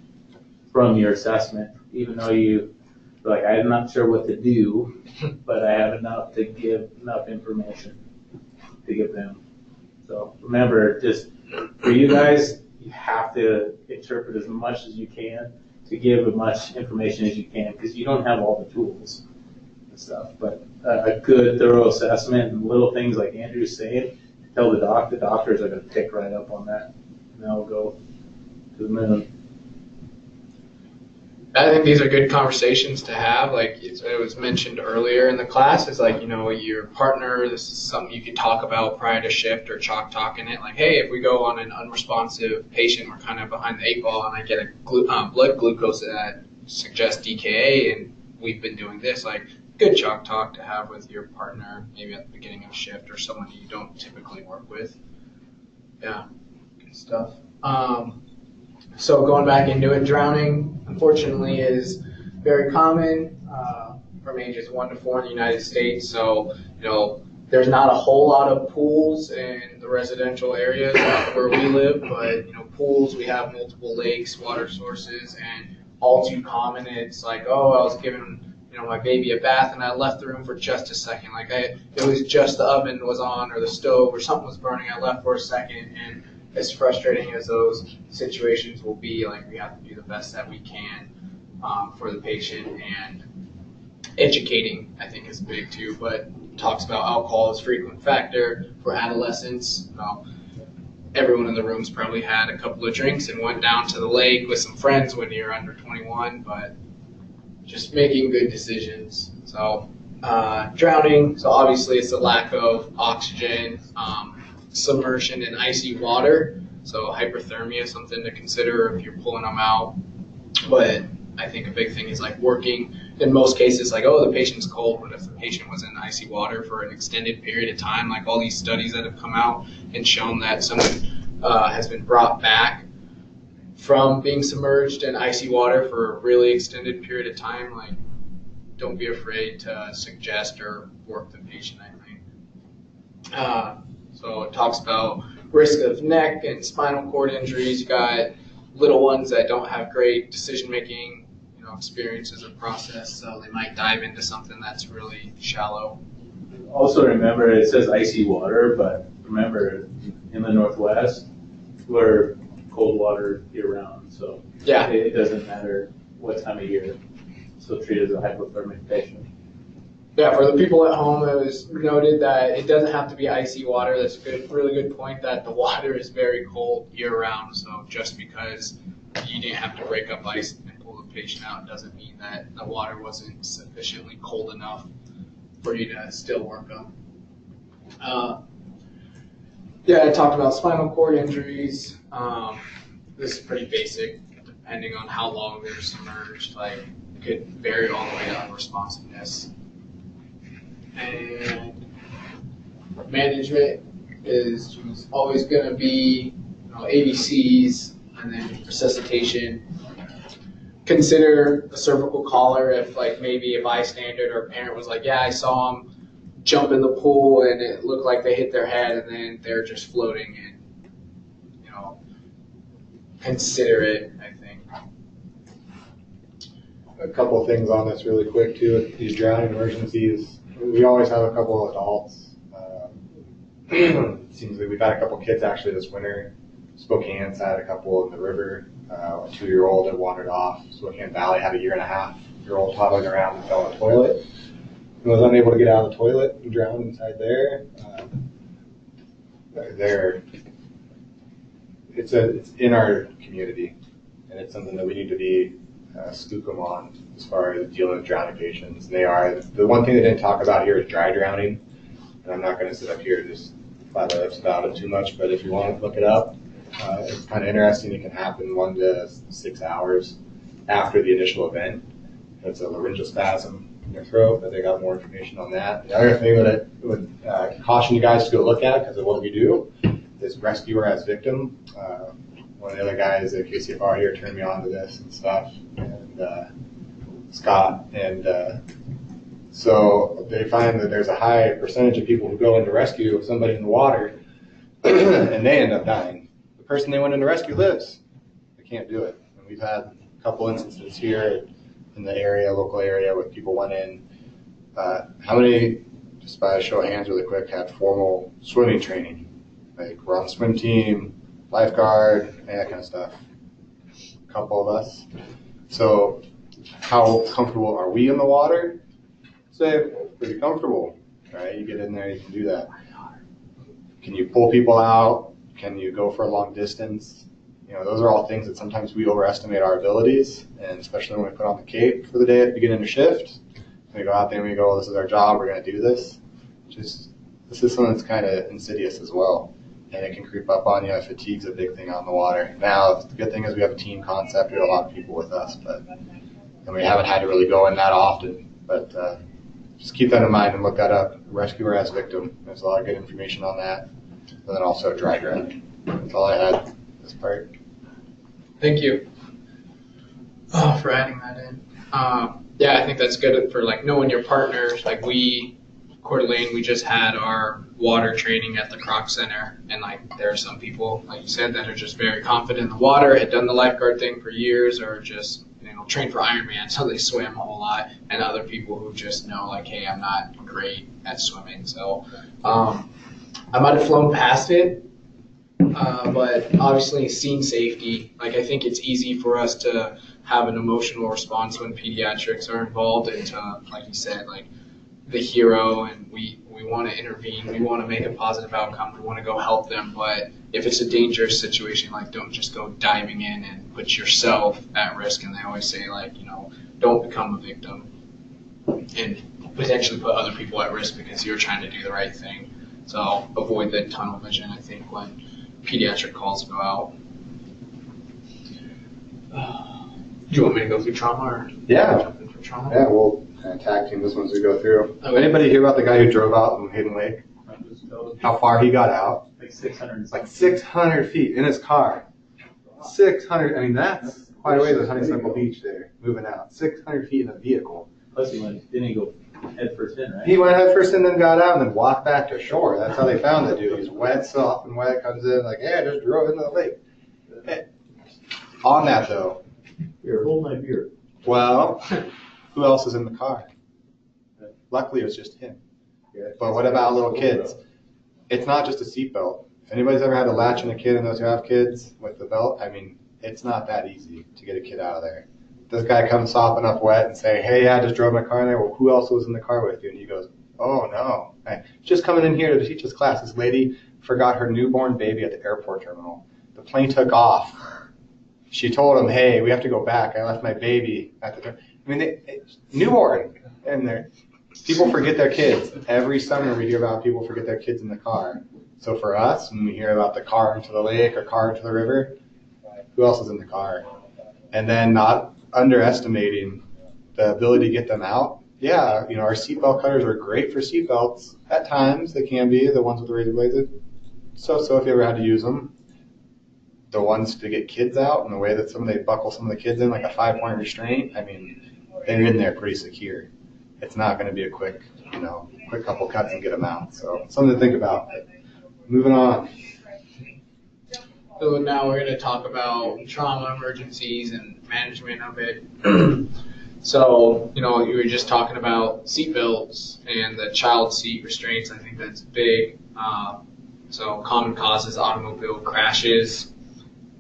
from your assessment, even though I'm not sure what to do, but I have enough to give enough information to give them. So remember, just for you guys, you have to interpret as much as you can to give as much information as you can, because you don't have all the tools and stuff. But a good, thorough assessment and little things like Andrew's saying, tell the doctors are going to pick right up on that, and they'll go to the moon. I think these are good conversations to have. Like it was mentioned earlier in the class, it's like, your partner, this is something you could talk about prior to shift or chalk talking it. Like, hey, if we go on an unresponsive patient, we're kind of behind the 8 ball, and I get a blood glucose that suggests DKA, and we've been doing this. Like, good chalk talk to have with your partner, maybe at the beginning of shift or someone you don't typically work with. Yeah, good stuff. So going back into it, drowning, unfortunately, is very common from ages 1 to 4 in the United States. So, there's not a whole lot of pools in the residential areas where we live, but, pools, we have multiple lakes, water sources, and all too common, it's like, oh, I was giving, my baby a bath and I left the room for just a second. Like, it was just the oven was on or the stove or something was burning, I left for a second, and as frustrating as those situations will be, like, we have to do the best that we can for the patient, and educating, I think, is big too, but talks about alcohol as a frequent factor for adolescents. Everyone in the room's probably had a couple of drinks and went down to the lake with some friends when you're under 21, but just making good decisions. So drowning, so obviously it's a lack of oxygen, submersion in icy water, so hyperthermia, something to consider if you're pulling them out. But I think a big thing is like working, in most cases, like, oh, the patient's cold, but if the patient was in icy water for an extended period of time, like all these studies that have come out and shown that someone has been brought back from being submerged in icy water for a really extended period of time, like, don't be afraid to suggest or work the patient, I think. So it talks about risk of neck and spinal cord injuries. You got little ones that don't have great decision-making, experiences or process, so they might dive into something that's really shallow. Also remember, it says icy water, but remember, in the Northwest, we're cold water year-round, so yeah, it doesn't matter what time of year. Still treated as a hypothermic patient. Yeah, for the people at home, it was noted that it doesn't have to be icy water. That's a good, really good point, that the water is very cold year-round, so just because you didn't have to break up ice and pull the patient out doesn't mean that the water wasn't sufficiently cold enough for you to still work them. Yeah, I talked about spinal cord injuries. This is pretty basic, depending on how long they're submerged. Like, it could vary all the way to unresponsiveness. And management is always going to be, ABCs and then resuscitation. Consider a cervical collar if, like, maybe a bystander or a parent was like, yeah, I saw him jump in the pool and it looked like they hit their head and then they're just floating, and consider it, I think. A couple of things on this really quick too. With these drowning emergencies, we always have a couple of adults. It seems like we've had a couple kids actually this winter. Spokane's had a couple in the river. A 2-year-old had wandered off. Spokane Valley had a 1.5-year-old toddling around and fell in the toilet. He was unable to get out of the toilet and drowned inside there. It's in our community, and it's something that we need to be skookum on as far as dealing with drowning patients. They are the one thing they didn't talk about here is dry drowning, and I'm not going to sit up here and just flat my lips about it too much. But if you want to look it up, it's kind of interesting. It can happen 1 to 6 hours after the initial event. It's a laryngeal spasm in your throat, but they got more information on that. The other thing that I would caution you guys to go look at, because of what we do, is rescuer as victim. One of the other guys at KCFR here turned me on to this and stuff, and Scott. And so they find that there's a high percentage of people who go in to rescue somebody in the water, and they end up dying. The person they went in to rescue lives. They can't do it. And we've had a couple instances here in the area, local area, where people went in. How many, just by a show of hands really quick, had formal swimming training? Like, we're on the swim team, lifeguard, that kind of stuff. A couple of us. So how comfortable are we in the water? Say, pretty comfortable, right? You get in there, you can do that. Can you pull people out? Can you go for a long distance? Those are all things that sometimes we overestimate our abilities, and especially when we put on the cape for the day at the beginning of shift. We go out there and we go, this is our job, we're going to do this. This is something that's kind of insidious as well, and it can creep up on you. Fatigue's a big thing on the water. Now, the good thing is we have a team concept. We have a lot of people with us, and we haven't had to really go in that often. But just keep that in mind and look that up. Rescuer as victim. There's a lot of good information on that. And then also dry drowning. That's all I had this part. Thank you for adding that in. Yeah, I think that's good for knowing your partners. Like Coeur d'Alene, we just had our water training at the Croc Center, and there are some people, like you said, that are just very confident in the water, had done the lifeguard thing for years, or just trained for Ironman, so they swim a whole lot, and other people who just know hey, I'm not great at swimming. So I might have flown past it, but obviously scene safety, I think it's easy for us to have an emotional response when pediatrics are involved, and to, like you said, the hero, and we want to intervene, we want to make a positive outcome, we want to go help them. But if it's a dangerous situation, don't just go diving in and put yourself at risk. And they always say don't become a victim and potentially put other people at risk because you're trying to do the right thing. So avoid the tunnel vision, I think, when pediatric calls go out. Do you want me to go through trauma, or jump in for trauma? Yeah, we'll tag team this one as we go through. Okay. Anybody hear about the guy who drove out in Hidden Lake? How far he got out? 600. 600 feet in his car. 600. I mean, that's quite a way to Honeysuckle Beach there, moving out. 600 feet in a vehicle. Plus, didn't he go head first in, right? He went head first in, then got out, and then walked back to shore. That's how they found the dude. He's wet, soft, and wet. Comes in I just drove into the lake. Hey. On that though. Here, hold my beer. Well, who else is in the car? Luckily, it was just him. But what about little kids? It's not just a seatbelt. If anybody's ever had to latch in a kid, and those who have kids with the belt, it's not that easy to get a kid out of there. This guy comes sopping up wet and say, hey, I just drove my car in there. Well, who else was in the car with you? And he goes, oh, no. Just coming in here to teach this class. This lady forgot her newborn baby at the airport terminal. The plane took off. She told him, hey, we have to go back. I left my baby at the door. I mean, newborn in there. People forget their kids. Every summer we hear about people forget their kids in the car. So for us, when we hear about the car into the lake or car into the river, who else is in the car? And then not underestimating the ability to get them out. Yeah, our seatbelt cutters are great for seatbelts. At times they can be, the ones with the razor blades. So if you ever had to use them. The ones to get kids out and the way that they buckle some of the kids in like a 5-point restraint, I mean, they're in there pretty secure. It's not going to be a quick couple cuts and get them out. So something to think about. But moving on. So now we're going to talk about trauma emergencies and management of it. So, you were just talking about seat belts and the child seat restraints. I think that's big. So common causes, automobile crashes.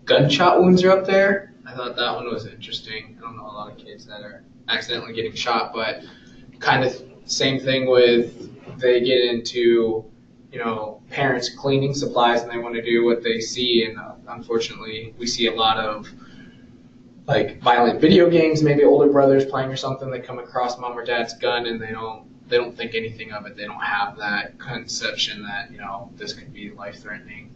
Gunshot wounds are up there. I thought that one was interesting. I don't know a lot of kids that are accidentally getting shot, but kind of same thing with they get into, parents cleaning supplies and they want to do what they see. And unfortunately, we see a lot of like violent video games, maybe older brothers playing or something. They come across mom or dad's gun and they don't think anything of it. They don't have that conception that, this could be life-threatening.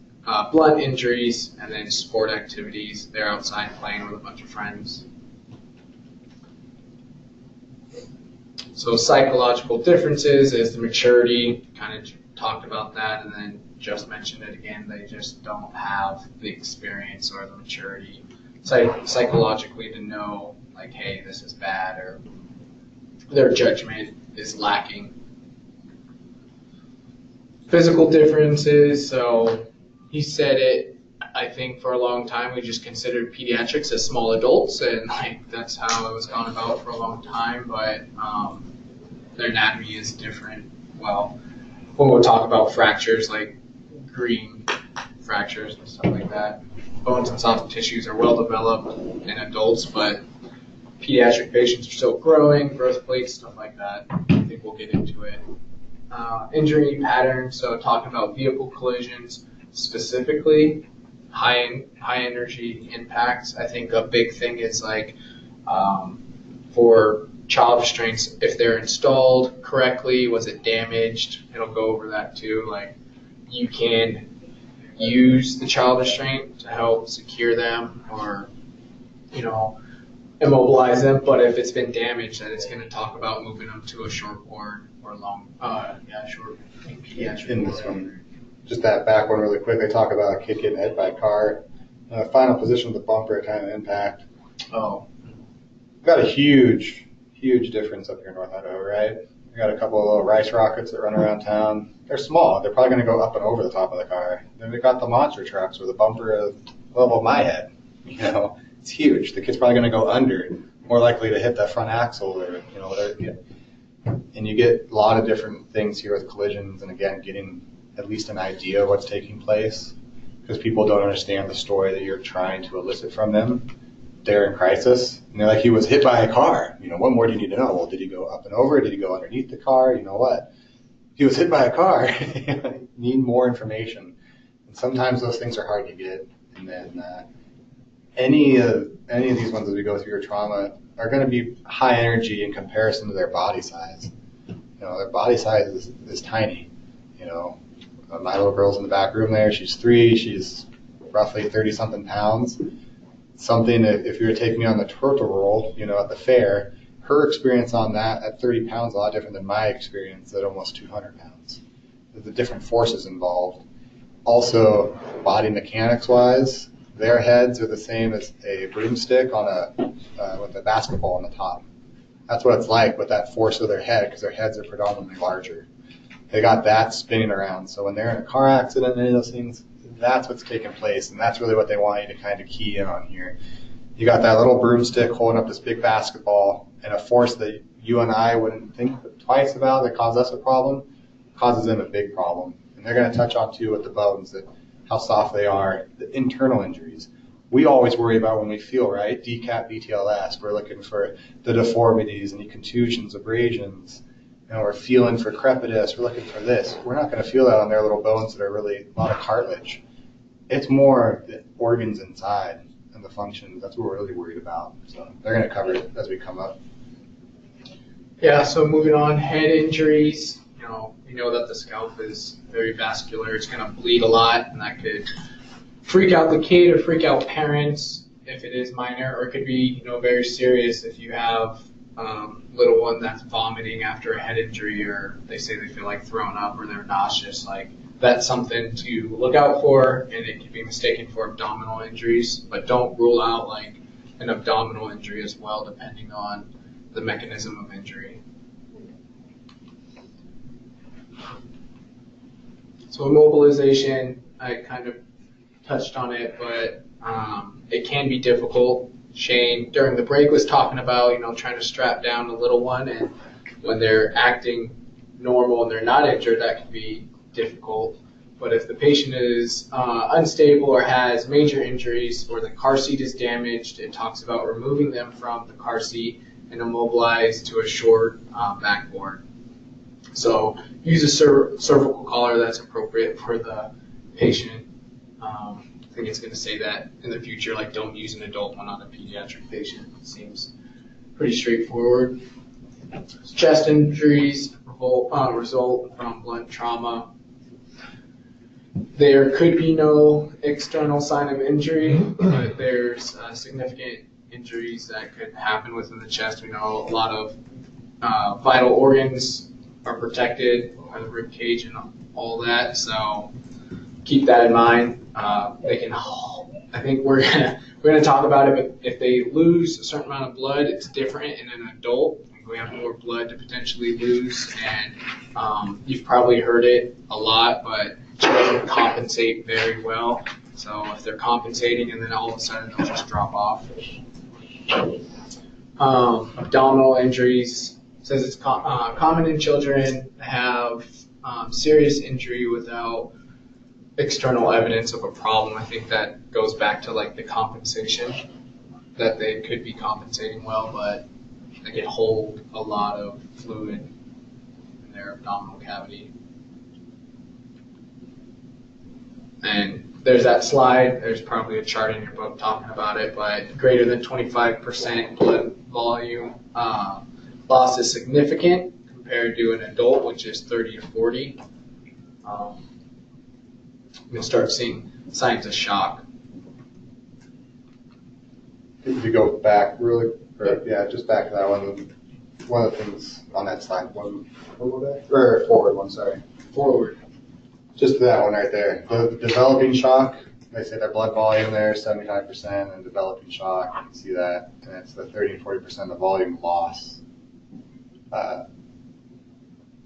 Blunt injuries, and then sport activities. They're outside playing with a bunch of friends. So psychological differences is the maturity, kind of talked about that, and then just mentioned it again. They just don't have the experience or the maturity psychologically to know, like, hey, this is bad, or their judgment is lacking. Physical differences, so he said it, I think for a long time we just considered pediatrics as small adults, and that's how it was gone about for a long time, but their anatomy is different. Well, when we'll talk about fractures, like green fractures and stuff like that, bones and soft tissues are well developed in adults, but pediatric patients are still growing, growth plates, stuff like that. I think we'll get into it. Injury patterns, so talking about vehicle collisions, specifically high energy impacts. I think a big thing is for child restraints, if they're installed correctly, was it damaged? It'll go over that too. Like, you can use the child restraint to help secure them or, immobilize them, but if it's been damaged, then it's going to talk about moving them to a short ward or long, short pediatric in this one. Just that back one really quick, they talk about a kid getting hit by a car. Final position of the bumper at time of impact. Oh. We've got a huge difference up here in North Idaho, right? We got a couple of little rice rockets that run around town. They're small. They're probably going to go up and over the top of the car. Then we got the monster trucks where the bumper is the level of my head. It's huge. The kid's probably going to go under, more likely to hit the front axle or, whatever. And you get a lot of different things here with collisions, and again, getting at least an idea of what's taking place, because people don't understand the story that you're trying to elicit from them. They're in crisis, and they're like, he was hit by a car. What more do you need to know? Well, did he go up and over? Did he go underneath the car? You know what? He was hit by a car. Need more information. And sometimes those things are hard to get. And then any of these ones as we go through your trauma are going to be high energy in comparison to their body size. Their body size is tiny. My little girl's in the back room there. She's 3. She's roughly 30-something pounds. Something that if you were to take me on the turtle roll, at the fair, her experience on that at 30 pounds is a lot different than my experience at almost 200 pounds. There's the different forces involved. Also, body mechanics-wise, their heads are the same as a broomstick on with a basketball on the top. That's what it's like with that force of their head, because their heads are predominantly larger. They got that spinning around. So when they're in a car accident and any of those things, that's what's taking place, and that's really what they want you to kind of key in on here. You got that little broomstick holding up this big basketball, and a force that you and I wouldn't think twice about that caused us a problem, causes them a big problem. And they're going to touch on, too, with the bones, that how soft they are, the internal injuries. We always worry about when we feel, right? DCAT, BTLS. We're looking for the deformities, any contusions, abrasions. We're feeling for crepitus. We're looking for this. We're not going to feel that on their little bones that are really a lot of cartilage. It's more the organs inside. and the function. That's what we're really worried about. So they're going to cover it as we come up. Yeah, so moving on, head injuries. We know that the scalp is very vascular. It's going to bleed a lot, and that could freak out the kid or freak out parents if it is minor, or it could be, very serious if you have little one that's vomiting after a head injury, or they say they feel like throwing up or they're nauseous. Like, that's something to look out for, and it can be mistaken for abdominal injuries, but don't rule out like an abdominal injury as well, depending on the mechanism of injury. So immobilization, I kind of touched on it, but it can be difficult. Shane, during the break, was talking about, trying to strap down a little one, and when they're acting normal and they're not injured, that can be difficult. But if the patient is unstable or has major injuries, or the car seat is damaged, it talks about removing them from the car seat and immobilize to a short backboard. So use a cervical collar that's appropriate for the patient. I think it's going to say that in the future, like, don't use an adult one on a pediatric patient. It seems pretty straightforward. Chest injuries result from blunt trauma. There could be no external sign of injury, but there's significant injuries that could happen within the chest. We know a lot of vital organs are protected by the rib cage and all that, so keep that in mind. They can. I think we're gonna talk about it, but if they lose a certain amount of blood, it's different in an adult. We have more blood to potentially lose, and you've probably heard it a lot, but children compensate very well. So if they're compensating and then all of a sudden they'll just drop off. Abdominal injuries, says it's common in children to have serious injury without external evidence of a problem. I think that goes back to like the compensation, that they could be compensating well, but they can hold a lot of fluid in their abdominal cavity. And there's that slide. There's probably a chart in your book talking about it, but greater than 25% blood volume loss is significant compared to an adult, which is 30 to 40. You'll start seeing signs of shock. If you go back really, just back to that one. One of the things on that slide, forward one, sorry. Forward. Just that one right there. The developing shock, they say their blood volume there is 75%, and developing shock, you can see that, and it's the 30 and 40% of volume loss.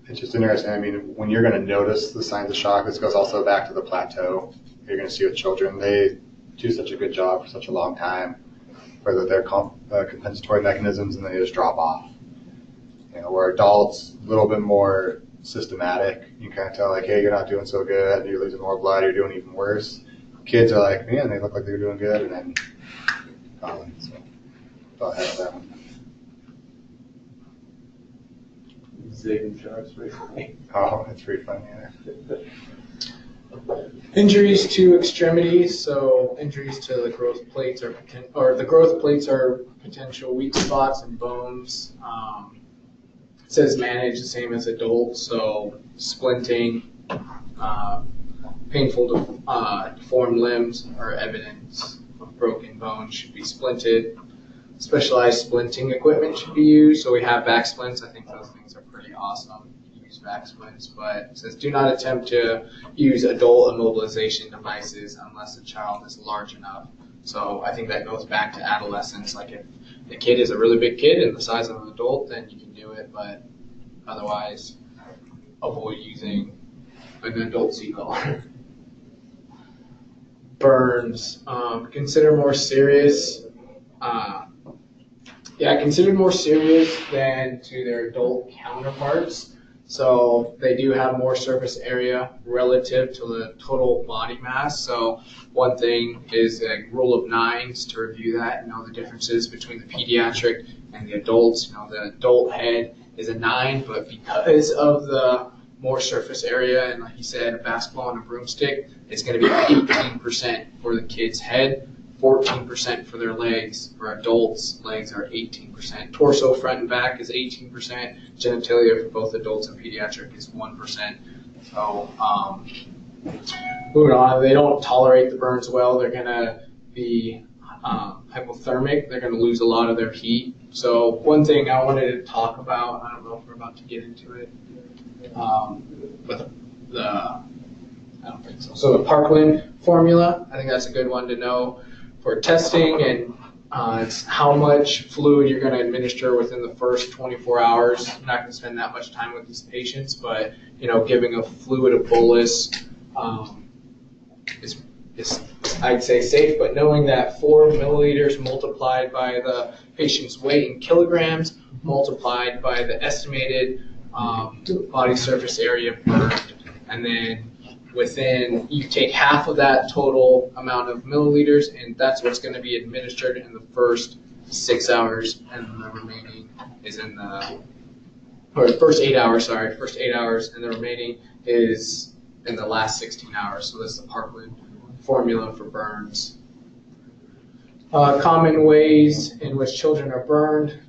It's just interesting. I mean, when you're going to notice the signs of shock, this goes also back to the plateau. You're going to see with children, they do such a good job for such a long time, whether they're compensatory mechanisms, and they just drop off. Where adults, a little bit more systematic. You can kind of tell, like, hey, you're not doing so good, you're losing more blood, you're doing even worse. Kids are like, man, they look like they're doing good, and then falling. So go ahead with that one. Zigging sharks recently. Oh, that's pretty funny. Yeah. Injuries to extremities, so injuries to the growth plates the growth plates are potential weak spots in bones. It says manage the same as adults, so splinting, painful deformed limbs are evidence of broken bones, should be splinted. Specialized splinting equipment should be used, so we have back splints. I think those things are pretty awesome. Use back splints, but it says do not attempt to use adult immobilization devices unless the child is large enough. So I think that goes back to adolescence. Like if the kid is a really big kid and the size of an adult, then you can do it, but otherwise avoid using an adult seat collar. Burns, considered more serious. Considered more serious than to their adult counterparts. So they do have more surface area relative to the total body mass. So one thing is a rule of nines to review that, the differences between the pediatric and the adults. The adult head is a 9, but because of the more surface area, and like you said, a basketball and a broomstick, it's going to be 18% for the kid's head, 14% for their legs. For adults, legs are 18%. Torso, front and back is 18%. Genitalia for both adults and pediatric is 1%. So, moving on, they don't tolerate the burns well. They're going to be hypothermic. They're going to lose a lot of their heat. So one thing I wanted to talk about, I don't know if we're about to get into it, but I don't think so. So the Parkland formula, I think that's a good one to know for testing, and it's how much fluid you're going to administer within the first 24 hours. I'm not going to spend that much time with these patients, but giving a fluid a bolus is I'd say safe, but knowing that 4 milliliters multiplied by the patient's weight in kilograms multiplied by the estimated body surface area burned, and then you take half of that total amount of milliliters, and that's what's going to be administered in the first 6 hours, and the remaining is first 8 hours, and the remaining is in the last 16 hours. So that's the Parkland formula for burns. Common ways in which children are burned.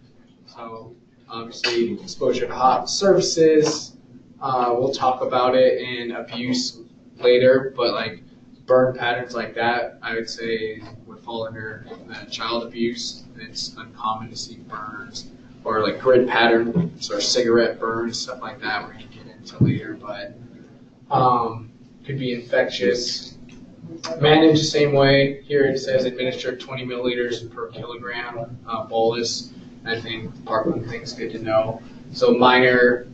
So obviously exposure to hot surfaces. We'll talk about it in abuse later, but like burn patterns like that, I would say would fall under child abuse. It's uncommon to see burns, or like grid patterns or cigarette burns, stuff like that. We're going to get into later, but could be infectious. Managed the same way. Here it says administer 20 milliliters per kilogram bolus. I think Parkland thing's good to know. So minor,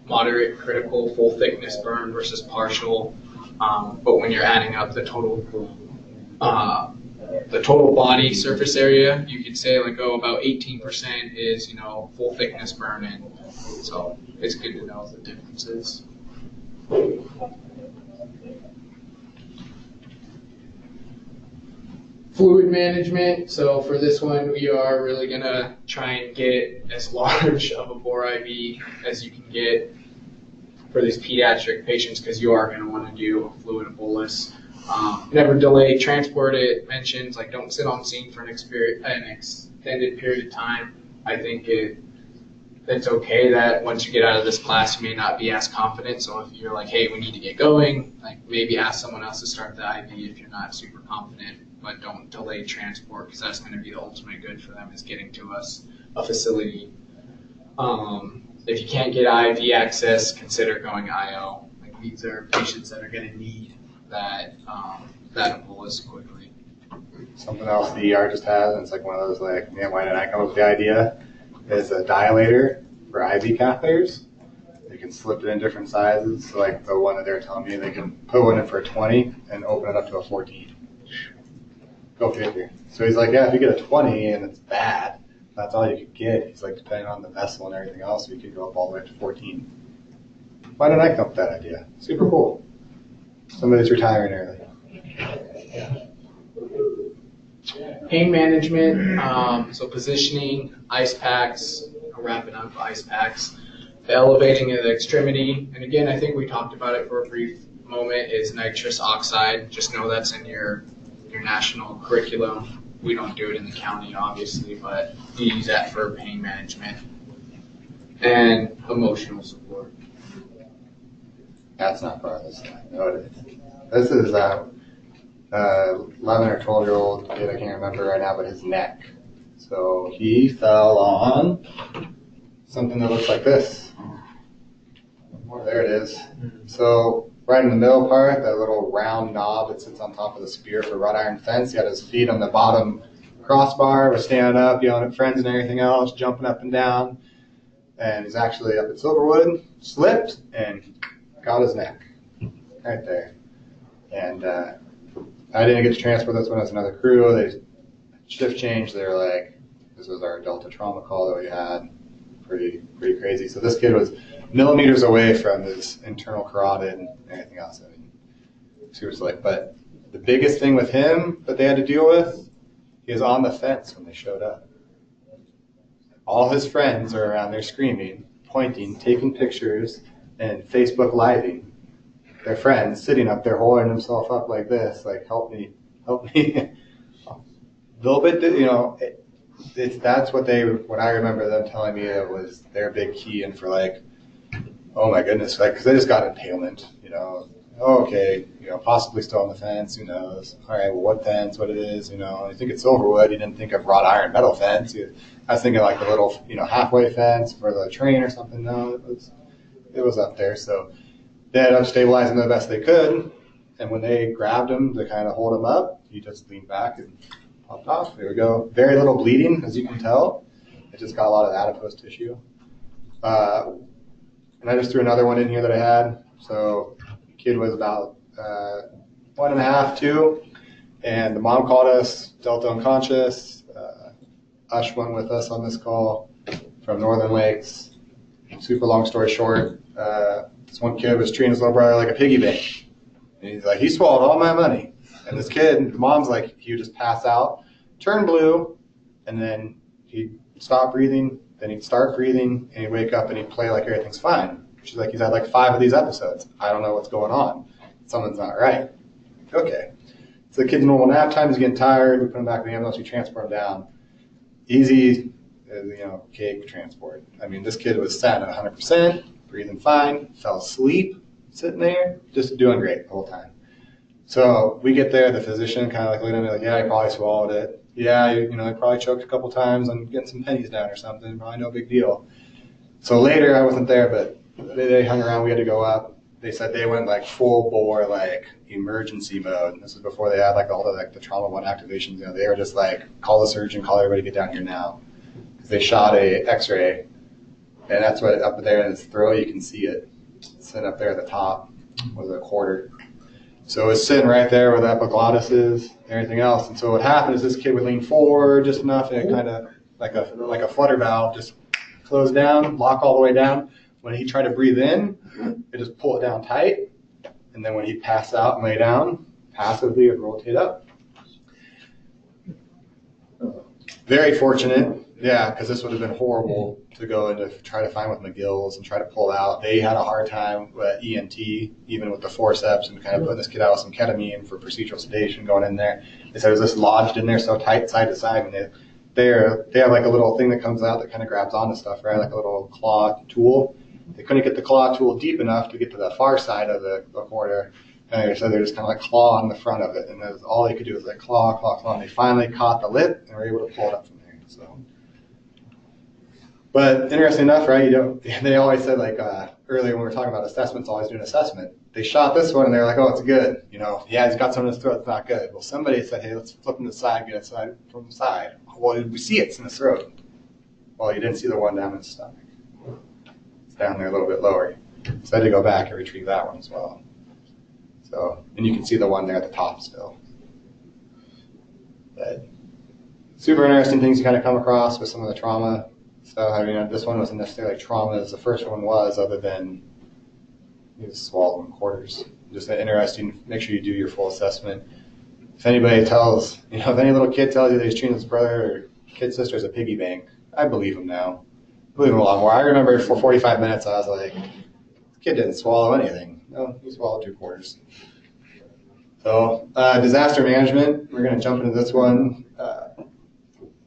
moderate, critical, full thickness burn versus partial. But when you're adding up the total body surface area, you could say like, about 18% is full thickness burn, and so it's good to know the differences. Fluid management. So for this one, we are really going to try and get as large of a bore IV as you can get for these pediatric patients, because you are going to want to do a fluid bolus. Never delay transport. It mentions like don't sit on scene for an extended period of time. I think it's okay that once you get out of this class, you may not be as confident. So if you're like, hey, we need to get going, like maybe ask someone else to start the IV if you're not super confident. But don't delay transport, because that's going to be the ultimate good for them, is getting to a facility. If you can't get IV access, consider going IO. Like these are patients that are going to need that bolus quickly. Something else the ER just has, and it's like one of those like, man, why didn't I come up with the idea? Is a dilator for IV catheters. They can slip it in different sizes. So like the one that they're telling me, they can put one in for a 20 and open it up to a 14. Go figure. So he's like, yeah, if you get a 20 and it's bad, that's all you could get. He's like, depending on the vessel and everything else, we could go up all the way up to 14. Why didn't I come up with that idea? Super cool. Somebody's retiring early. Pain management, so positioning, ice packs, wrapping up ice packs, the elevating of the extremity. And again, I think we talked about it for a brief moment, is nitrous oxide. Just know that's in your national curriculum. We don't do it in the county, obviously, but you use that for pain management. And emotional support. That's not part of this slide. No, it is. This is 11 or 12-year-old kid, I can't remember right now, but his neck. So he fell on something that looks like this. There it is. So right in the middle part, that little round knob that sits on top of the spear for wrought iron fence, he had his feet on the bottom crossbar, was standing up, yelling at friends and everything else, jumping up and down. And he's actually up at Silverwood, slipped, and got his neck right there. And I didn't get to transport this one as another crew. They shift changed. They were like, this was our Delta trauma call that we had. Pretty crazy. So this kid was millimeters away from his internal carotid and everything else. I mean, seriously. But the biggest thing with him that they had to deal with, he was on the fence when they showed up. All his friends are around there screaming, pointing, taking pictures, and Facebook Living. Their friends sitting up there holding himself up like this, like, help me. little bit, that's what I remember them telling me it was their big key in for like, oh my goodness, like, cause they just got impalement, okay, possibly still on the fence, who knows? All right, well, what fence, what it is, you think it's Silverwood, you didn't think of wrought iron metal fence. I was thinking like the little, halfway fence for the train or something. No, it was up there. So they ended up stabilizing the best they could. And when they grabbed him to kind of hold him up, he just leaned back and popped off. There we go. Very little bleeding, as you can tell. It just got a lot of adipose tissue. And I just threw another one in here that I had. So the kid was about 1.5, 2, and the mom called us, Delta unconscious. Ush went with us on this call from Northern Lakes. Super long story short, this one kid was treating his little brother like a piggy bank. And he's like, he swallowed all my money. And this kid, the mom's like, he would just pass out, turn blue, and then he'd stop breathing, then he'd start breathing, and he'd wake up and he'd play like everything's fine. She's like, he's had like 5 of these episodes. I don't know what's going on. Something's not right. Okay. So the kid's normal nap time, he's getting tired. We put him back in the ambulance, we transport him down. Easy, cake transport. I mean, this kid was sat at 100%, breathing fine, fell asleep, sitting there, just doing great the whole time. So we get there, the physician kind of like looking at me like, yeah, he probably swallowed it. Yeah, he probably choked a couple times on getting some pennies down or something. Probably no big deal. So later, I wasn't there, but they hung around. We had to go up. They said they went like full bore, like emergency mode. And this is before they had like all the trauma 1 activations. They were just like, call the surgeon, call everybody, get down here now. Because they shot a X-ray, and that's what up there in his throat. You can see it sitting up there at the top with a quarter. So it's sitting right there where the epiglottis is, everything else. And so what happened is this kid would lean forward just enough, and it kind of like a flutter valve just close down, lock all the way down. When he tried to breathe in, it just pull it down tight. And then when he passed out and lay down, passively it would rotate up. Very fortunate, yeah, because this would have been horrible to go and to try to find with McGill's and try to pull out. They had a hard time with EMT, even with the forceps, and kind of putting this kid out with some ketamine for procedural sedation going in there. They said it was just lodged in there so tight side to side. And they have like a little thing that comes out that kind of grabs onto stuff, right? Like a little claw tool. They couldn't get the claw tool deep enough to get to the far side of the quarter. And so they're just kind of like clawing the front of it. And all they could do was like claw, claw, claw. And they finally caught the lip and were able to pull it up from there. So, but interesting enough, right? They always said like earlier when we were talking about assessments, always do an assessment. They shot this one and they're like, oh, it's good. Yeah, he's got something in his throat that's not good. Well, somebody said, hey, let's flip him to the side, get it side from the side. Well, we see it's in his throat. Well, you didn't see the one down in his stomach. It's down there a little bit lower. So I had to go back and retrieve that one as well. So, and you can see the one there at the top still. But super interesting things you kind of come across with some of the trauma stuff. I mean, this one wasn't necessarily trauma as the first one was, other than you just swallow in quarters. Just interesting. Make sure you do your full assessment. If anybody tells, if any little kid tells you that he's treating his brother or kid sister as a piggy bank, I believe him now. I believe him a lot more. I remember for 45 minutes I was like, this kid didn't swallow anything. No, he swallowed 2 quarters. So disaster management, we're going to jump into this one.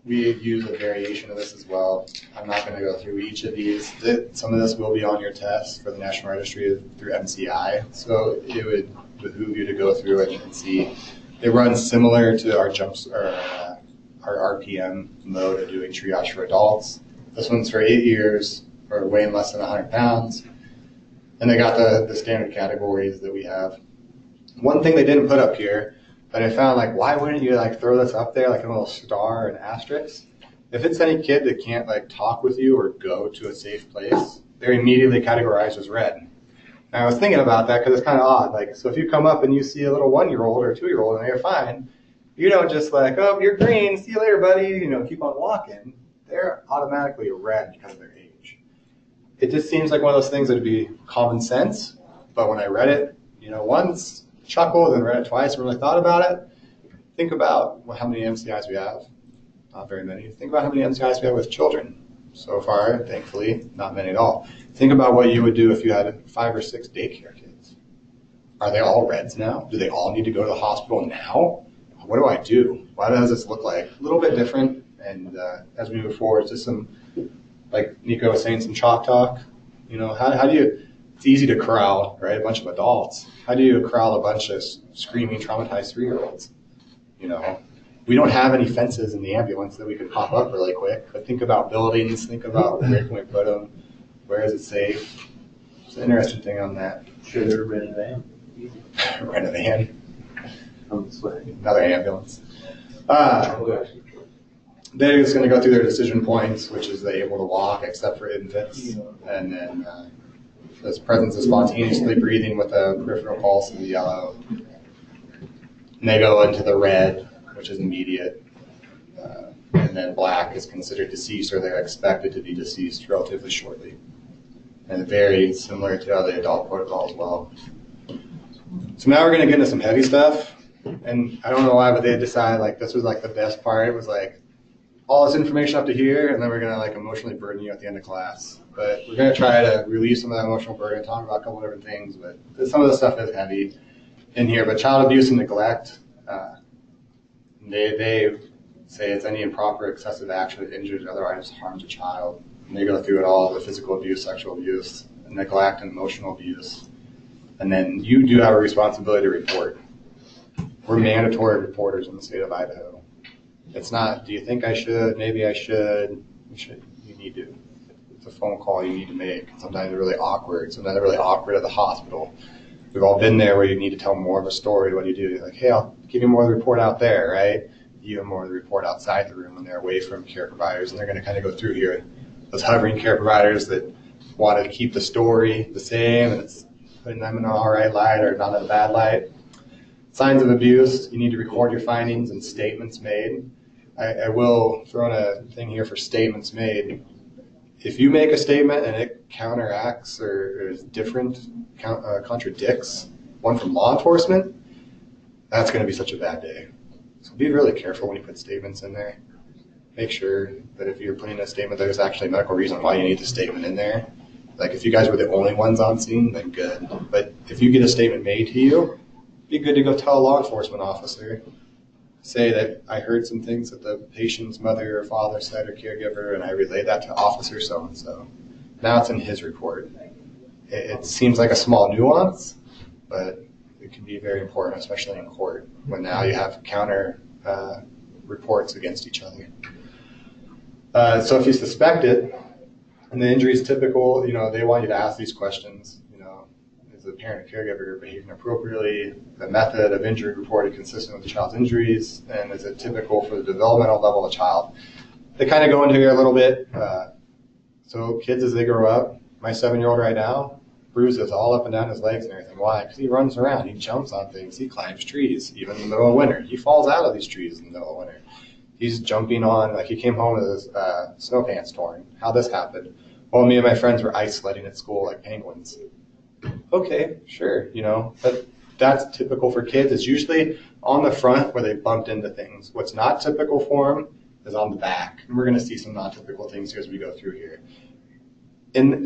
We use a variation of this as well. I'm not going to go through each of these. Some of this will be on your test for the National Registry through MCI. So it would behoove you to go through it and see. It runs similar to our our RPM mode of doing triage for adults. This one's for 8 years for weighing less than 100 pounds. And they got the standard categories that we have. One thing they didn't put up here that I found, like, why wouldn't you like throw this up there like a little star and asterisk? If it's any kid that can't like talk with you or go to a safe place, they're immediately categorized as red. And I was thinking about that because it's kind of odd. Like, so if you come up and you see a little 1-year-old or a 2-year-old and they're fine, you don't just like, oh, you're green, see you later, buddy, keep on walking. They're automatically red because of their age. It just seems like one of those things that would be common sense, but when I read it, once, chuckled, and read it twice, and really thought about it, think about how many MCIs we have. Not very many. Think about how many MCIs we have with children. So far, thankfully, not many at all. Think about what you would do if you had 5 or 6 daycare kids. Are they all reds now? Do they all need to go to the hospital now? what do I do? Why does this look like a little bit different? And as we move forward, just some, like Nico was saying, some chalk talk. You know, how do you, it's easy to corral, right, a bunch of adults. How do you corral a bunch of screaming, traumatized 3-year-olds? You know, we don't have any fences in the ambulance that we could pop up really quick, but think about buildings, think about where can we put them, where is it safe? It's an interesting thing on that. Sure, they're rent a van. Rent a van. Swear. Another ambulance. They're just going to go through their decision points, which is they're able to walk except for infants, and then this presence of spontaneously breathing with a peripheral pulse in the yellow. And they go into the red, which is immediate, and then black is considered deceased, or they're expected to be deceased relatively shortly. And very similar to the adult protocol as well. So now we're going to get into some heavy stuff. And I don't know why, but they decided like this was like the best part. It was like all this information up to here, and then we're going to like emotionally burden you at the end of class. But we're going to try to relieve some of that emotional burden, talk about a couple different things. But some of the stuff is heavy in here. But child abuse and neglect, they say it's any improper, excessive action that injures or otherwise harms a child. And they go through it all: the physical abuse, sexual abuse, neglect, and emotional abuse. And then you do have a responsibility to report. We're mandatory reporters in the state of Idaho. It's not, do you think I should? Maybe I should. You need to. It's a phone call you need to make. Sometimes they're really awkward. Sometimes they're really awkward at the hospital. We've all been there where you need to tell more of a story. What do you do? You're like, hey, I'll give you more of the report out there, right? You have more of the report outside the room when they're away from care providers. And they're going to kind of go through here. Those hovering care providers that wanted to keep the story the same, and it's putting them in an all right light or not in a bad light. Signs of abuse, you need to record your findings and statements made. I will throw in a thing here for statements made. If you make a statement and it counteracts or is different, contradicts one from law enforcement, that's going to be such a bad day. So be really careful when you put statements in there. Make sure that if you're putting a statement, there's actually a medical reason why you need the statement in there. Like if you guys were the only ones on scene, then good. But if you get a statement made to you, be good to go tell a law enforcement officer. Say that I heard some things that the patient's mother or father said or caregiver, and I relayed that to officer so-and-so. Now it's in his report. It seems like a small nuance, but it can be very important, especially in court, when now you have counter reports against each other. So if you suspect it, and the injury is typical, they want you to ask these questions. Is the parent or caregiver behaving appropriately? The method of injury reported consistent with the child's injuries? And is it typical for the developmental level of the child? They kind of go into here a little bit. So kids, as they grow up, my 7-year-old right now, bruises all up and down his legs and everything. Why? Because he runs around, he jumps on things, he climbs trees, even in the middle of winter. He falls out of these trees in the middle of winter. He's jumping on, like he came home with his snow pants torn. How this happened? Well, me and my friends were ice sledding at school like penguins. Okay, sure, but that's typical for kids. It's usually on the front where they bumped into things. What's not typical for them is on the back. And we're going to see some non-typical things here as we go through here.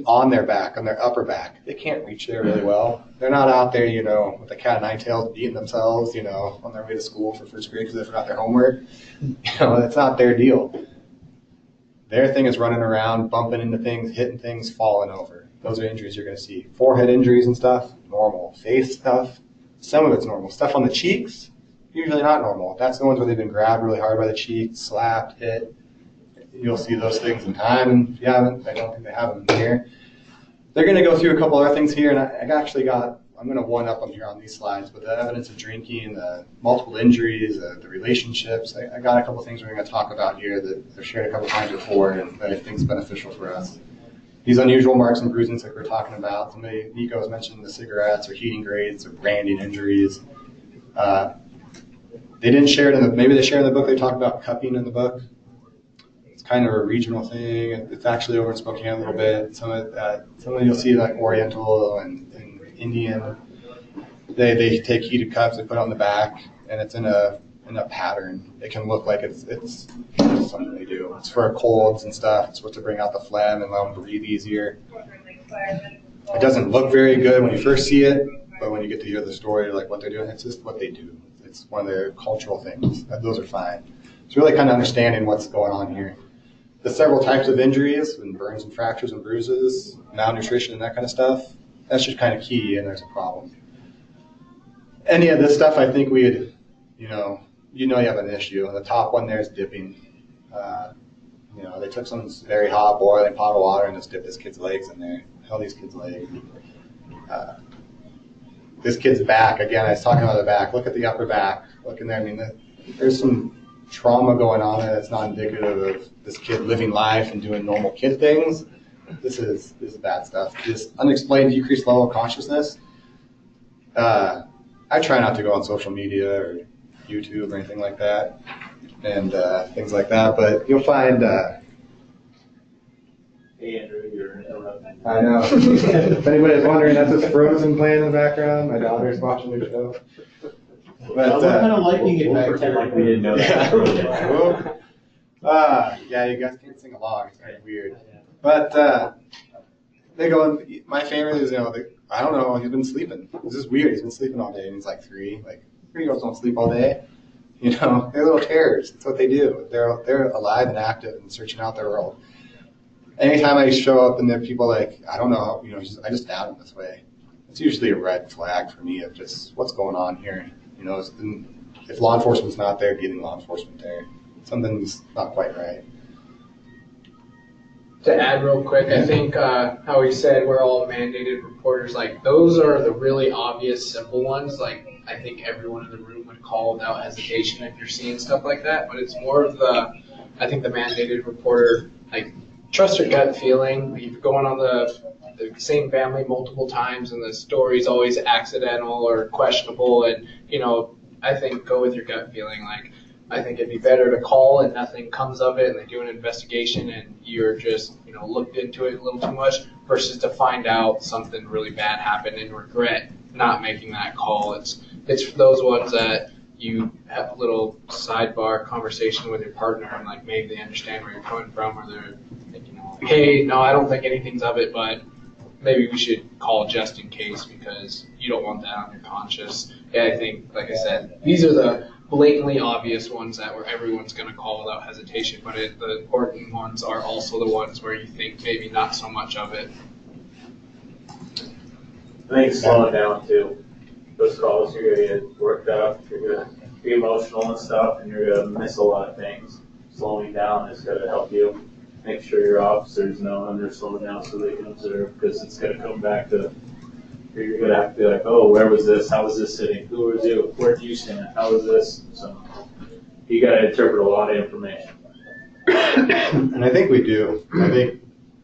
On their back, on their upper back, they can't reach there really well. They're not out there, with a cat of nine tails beating themselves, on their way to school for first grade because they forgot their homework. That's not their deal. Their thing is running around, bumping into things, hitting things, falling over. Those are injuries you're going to see. Forehead injuries and stuff, normal. Face stuff, some of it's normal. Stuff on the cheeks, usually not normal. That's the ones where they've been grabbed really hard by the cheeks, slapped, hit. You'll see those things in time, and if you haven't, I don't think they have them here. They're going to go through a couple other things here, and I'm going to one-up them here on these slides, but the evidence of drinking, the multiple injuries, the relationships, I got a couple things we're going to talk about here that I've shared a couple times before and that I think is beneficial for us. These unusual marks and bruisings like we're talking about. Nico has mentioned the cigarettes or heating grades or branding injuries. They didn't share it maybe they share in the book, they talk about cupping in the book. It's kind of a regional thing. It's actually over in Spokane a little bit. Some of you'll see like Oriental and Indian. They take heated cups, they put it on the back, and it's in a pattern. It can look like it's something they do. It's for colds and stuff. It's supposed to bring out the phlegm and let them breathe easier. It doesn't look very good when you first see it, but when you get to hear the story, like what they're doing, it's just what they do. it's one of their cultural things. Those are fine. It's really kind of understanding what's going on here. The several types of injuries, and burns and fractures and bruises, malnutrition and that kind of stuff, that's just kind of key, and there's a problem. Any of this stuff, I think we'd, you have an issue. And the top one there is dipping. They took some very hot boiling pot of water and just dipped this kid's legs in there. Held these kids' legs. This kid's back, again, I was talking about the back. Look at the upper back. Look in there. I mean, there's some trauma going on there that's not indicative of this kid living life and doing normal kid things. This is bad stuff. This unexplained decreased level of consciousness. I try not to go on social media or YouTube or anything like that, and things like that. But you'll find. Hey Andrew, you're interrupting. I know. If anybody's wondering, that's just Frozen playing in the background. My daughter's watching the show. But we're kind of liking it back Pretend there. like we didn't know that. Yeah, you guys can't sing along. It's kind of weird. But they go. My family is, I don't know. He's been sleeping. This is weird. He's been sleeping all day, and he's like 3. Like 3-year-olds don't sleep all day. They're little terrors. That's what they do. They're alive and active and searching out their world. Anytime I show up and there are people like, I don't know, I just doubt him this way. It's usually a red flag for me of just what's going on here. If law enforcement's not there, getting law enforcement there. Something's not quite right. To add real quick, I think how he said we're all mandated reporters, like those are the really obvious, simple ones. Like I think everyone in the room would call without hesitation if you're seeing stuff like that. But it's more of the mandated reporter, like trust your gut feeling. You're going on the same family multiple times and the story's always accidental or questionable, and I think go with your gut feeling. Like I think it'd be better to call and nothing comes of it and they do an investigation and you're just looked into it a little too much, versus to find out something really bad happened and regret not making that call. It's for those ones that you have a little sidebar conversation with your partner and like maybe they understand where you're coming from, or they're hey, no, I don't think anything's of it, but maybe we should call just in case because you don't want that on your conscience. Yeah, I think, like I said, these are the blatantly obvious ones that where everyone's going to call without hesitation, but the important ones are also the ones where you think maybe not so much of it. I think slowing down too. Those calls, you're going to get worked up, you're going to be emotional and stuff, and you're going to miss a lot of things. Slowing down is going to help you make sure your officers know when they're slowing down so they can observe, because it's going to come back to, you're going to have to be like, oh, where was this? How was this sitting? Who was you? Where did you stand? How was this? So you got to interpret a lot of information. And I think we do.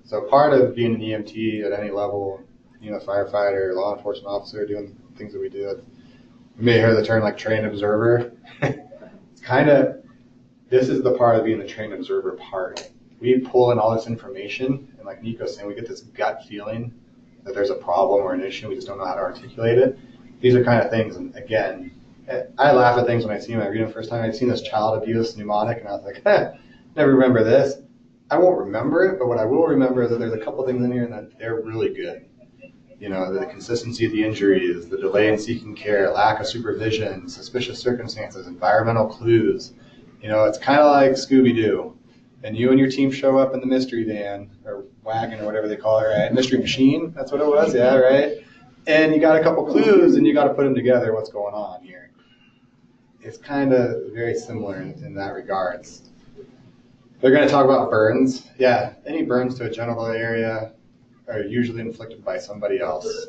So part of being an EMT at any level, firefighter, law enforcement officer, doing things that we do, you may hear the term like trained observer. It's kind of, this is the part of being the trained observer part. We pull in all this information, and like Nico's saying, we get this gut feeling that there's a problem or an issue, we just don't know how to articulate it. These are kind of things, and again, I laugh at things when I see them. I read them the first time. I'd seen this child abuse mnemonic, and I was like, never remember this. I won't remember it, but what I will remember is that there's a couple things in here and that they're really good. The consistency of the injuries, the delay in seeking care, lack of supervision, suspicious circumstances, environmental clues. It's kind of like Scooby-Doo. And you and your team show up in the mystery van, or wagon, or whatever they call it, right? Mystery machine, that's what it was, yeah, right? And you got a couple clues, and you got to put them together, what's going on here. It's kind of very similar in that regards. They're going to talk about burns. Yeah, any burns to a genital area are usually inflicted by somebody else.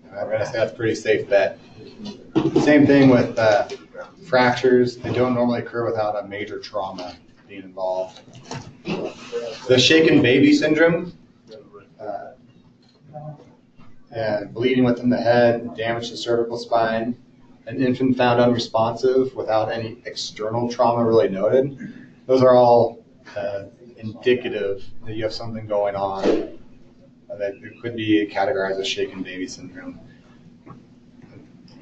And I'm going to say that's a pretty safe bet. Same thing with fractures. They don't normally occur without a major trauma being involved. The shaken baby syndrome, and bleeding within the head, damage to cervical spine, an infant found unresponsive without any external trauma really noted. Those are all indicative that you have something going on that could be categorized as shaken baby syndrome.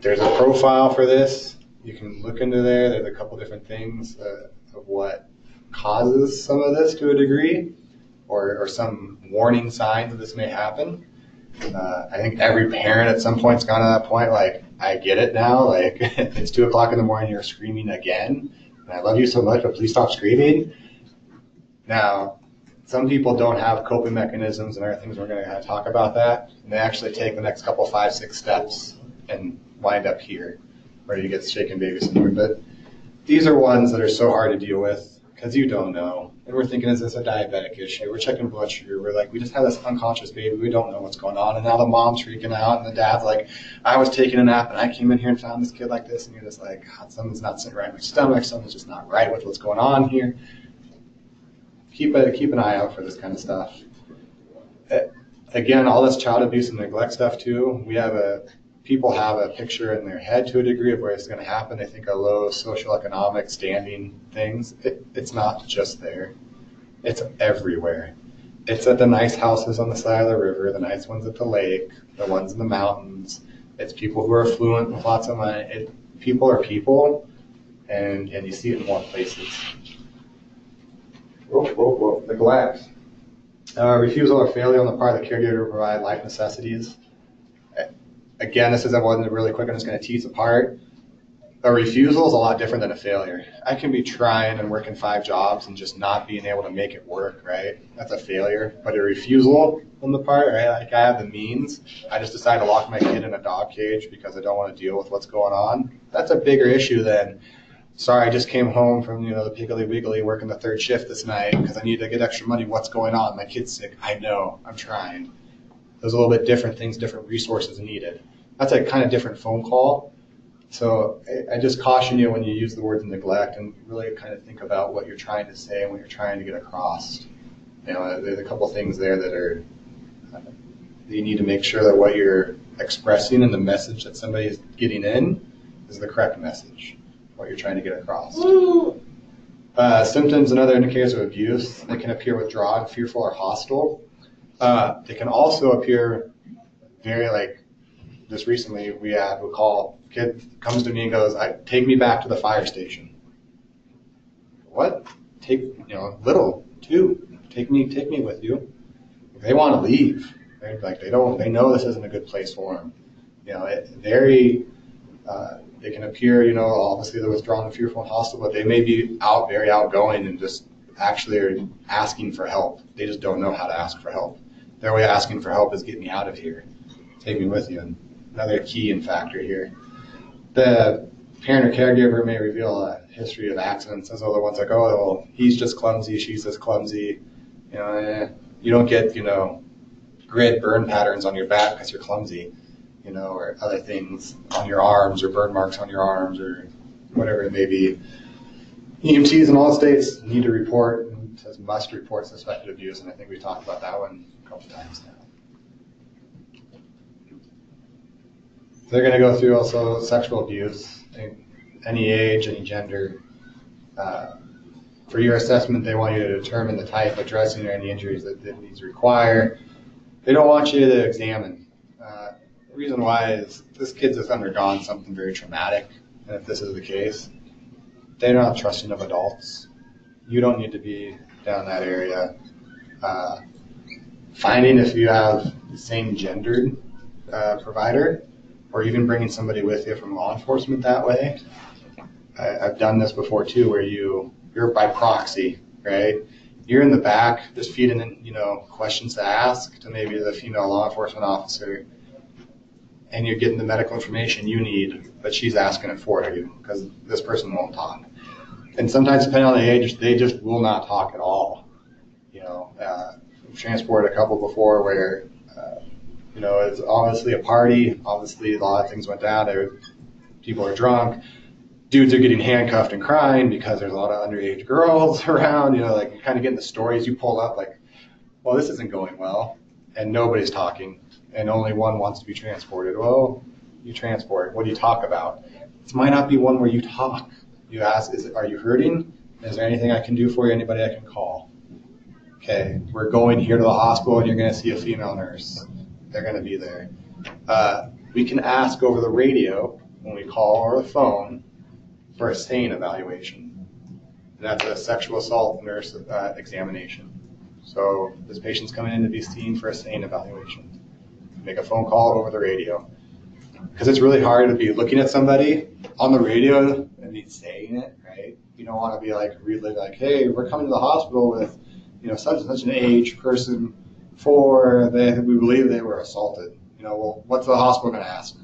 There's a profile for this. You can look into there. There's a couple different things of what causes some of this to a degree, or some warning signs that this may happen. I think every parent at some point's gone to that point, like, I get it now. Like, it's 2 o'clock in the morning, you're screaming again. And I love you so much, but please stop screaming. Now, some people don't have coping mechanisms and other things. We're going to talk about that. And they actually take the next couple, 5, 6 steps and wind up here, where you get shaken baby syndrome. But these are ones that are so hard to deal with because you don't know. And we're thinking, is this a diabetic issue? We're checking blood sugar. We're like, we just had this unconscious baby. We don't know what's going on. And now the mom's freaking out and the dad's like, I was taking a nap and I came in here and found this kid like this. And you're just like, God, something's not sitting right in my stomach. Something's just not right with what's going on here. Keep an eye out for this kind of stuff. Again, all this child abuse and neglect stuff too. People have a picture in their head to a degree of where it's going to happen. They think of low socioeconomic standing things. It's not just there. It's everywhere. It's at the nice houses on the side of the river, the nice ones at the lake, the ones in the mountains. It's people who are affluent with lots of money. People are people, and you see it in more places. Neglect. Refusal or failure on the part of the caregiver to provide life necessities. Again, this is one really quick. I'm just going to tease apart. A refusal is a lot different than a failure. I can be trying and working 5 jobs and just not being able to make it work, right? That's a failure. But a refusal on the part, right? Like, I have the means. I just decide to lock my kid in a dog cage because I don't want to deal with what's going on. That's a bigger issue than, sorry, I just came home from, the Piggly Wiggly working the 3rd shift this night because I need to get extra money. What's going on? My kid's sick. I know. I'm trying. There's a little bit different things, different resources needed. That's a kind of different phone call. So I just caution you when you use the words neglect and really kind of think about what you're trying to say and what you're trying to get across. There's a couple things there that you need to make sure that what you're expressing and the message that somebody's getting in is the correct message, what you're trying to get across. Symptoms and other indicators of abuse. They can appear withdrawn, fearful, or hostile. They can also appear very just recently we had a call. Kid comes to me and goes, take me back to the fire station. What? Little, too. Take me with you. They want to leave. They know this isn't a good place for them. They can appear, obviously they're withdrawn and fearful and hostile, but they may be very outgoing and just actually are asking for help. They just don't know how to ask for help. Their way of asking for help is get me out of here. Take me with you. And another key and factor here. The parent or caregiver may reveal a history of accidents. Those are the ones like, oh, well, he's just clumsy, she's just clumsy. You don't get, grit burn patterns on your back because you're clumsy, or other things on your arms or burn marks on your arms or whatever it may be. EMTs in all states need to report, and says must report suspected abuse, and I think we talked about that one a couple times now. They're going to go through also sexual abuse, any age, any gender. For your assessment, they want you to determine the type of dressing or any injuries that these require. They don't want you to examine. The reason why is this kid's just undergone something very traumatic, and if this is the case, they're not trusting of adults. You don't need to be down that area. Finding if you have the same gendered provider, or even bringing somebody with you from law enforcement that way. I've done this before too, where you're by proxy, right? You're in the back, just feeding in, questions to ask to maybe the female law enforcement officer, and you're getting the medical information you need, but she's asking it for you because this person won't talk. And sometimes, depending on the age, they just will not talk at all. We've transported a couple before where it's obviously a party. Obviously, a lot of things went down. People are drunk. Dudes are getting handcuffed and crying because there's a lot of underage girls around. You kind of getting the stories you pull up well, this isn't going well. And nobody's talking. And only one wants to be transported. Well, you transport. What do you talk about? This might not be one where you talk. You ask, are you hurting? Is there anything I can do for you? Anybody I can call? Okay, we're going here to the hospital and you're going to see a female nurse. They're going to be there. We can ask over the radio when we call or the phone for a SANE evaluation. That's a sexual assault nurse examination. So this patient's coming in to be seen for a SANE evaluation. Make a phone call over the radio. because it's really hard to be looking at somebody on the radio and be saying it, right? You don't want to be like really like, hey, we're coming to the hospital with, such and such an age, person 4, we believe they were assaulted. Well, what's the hospital going to ask?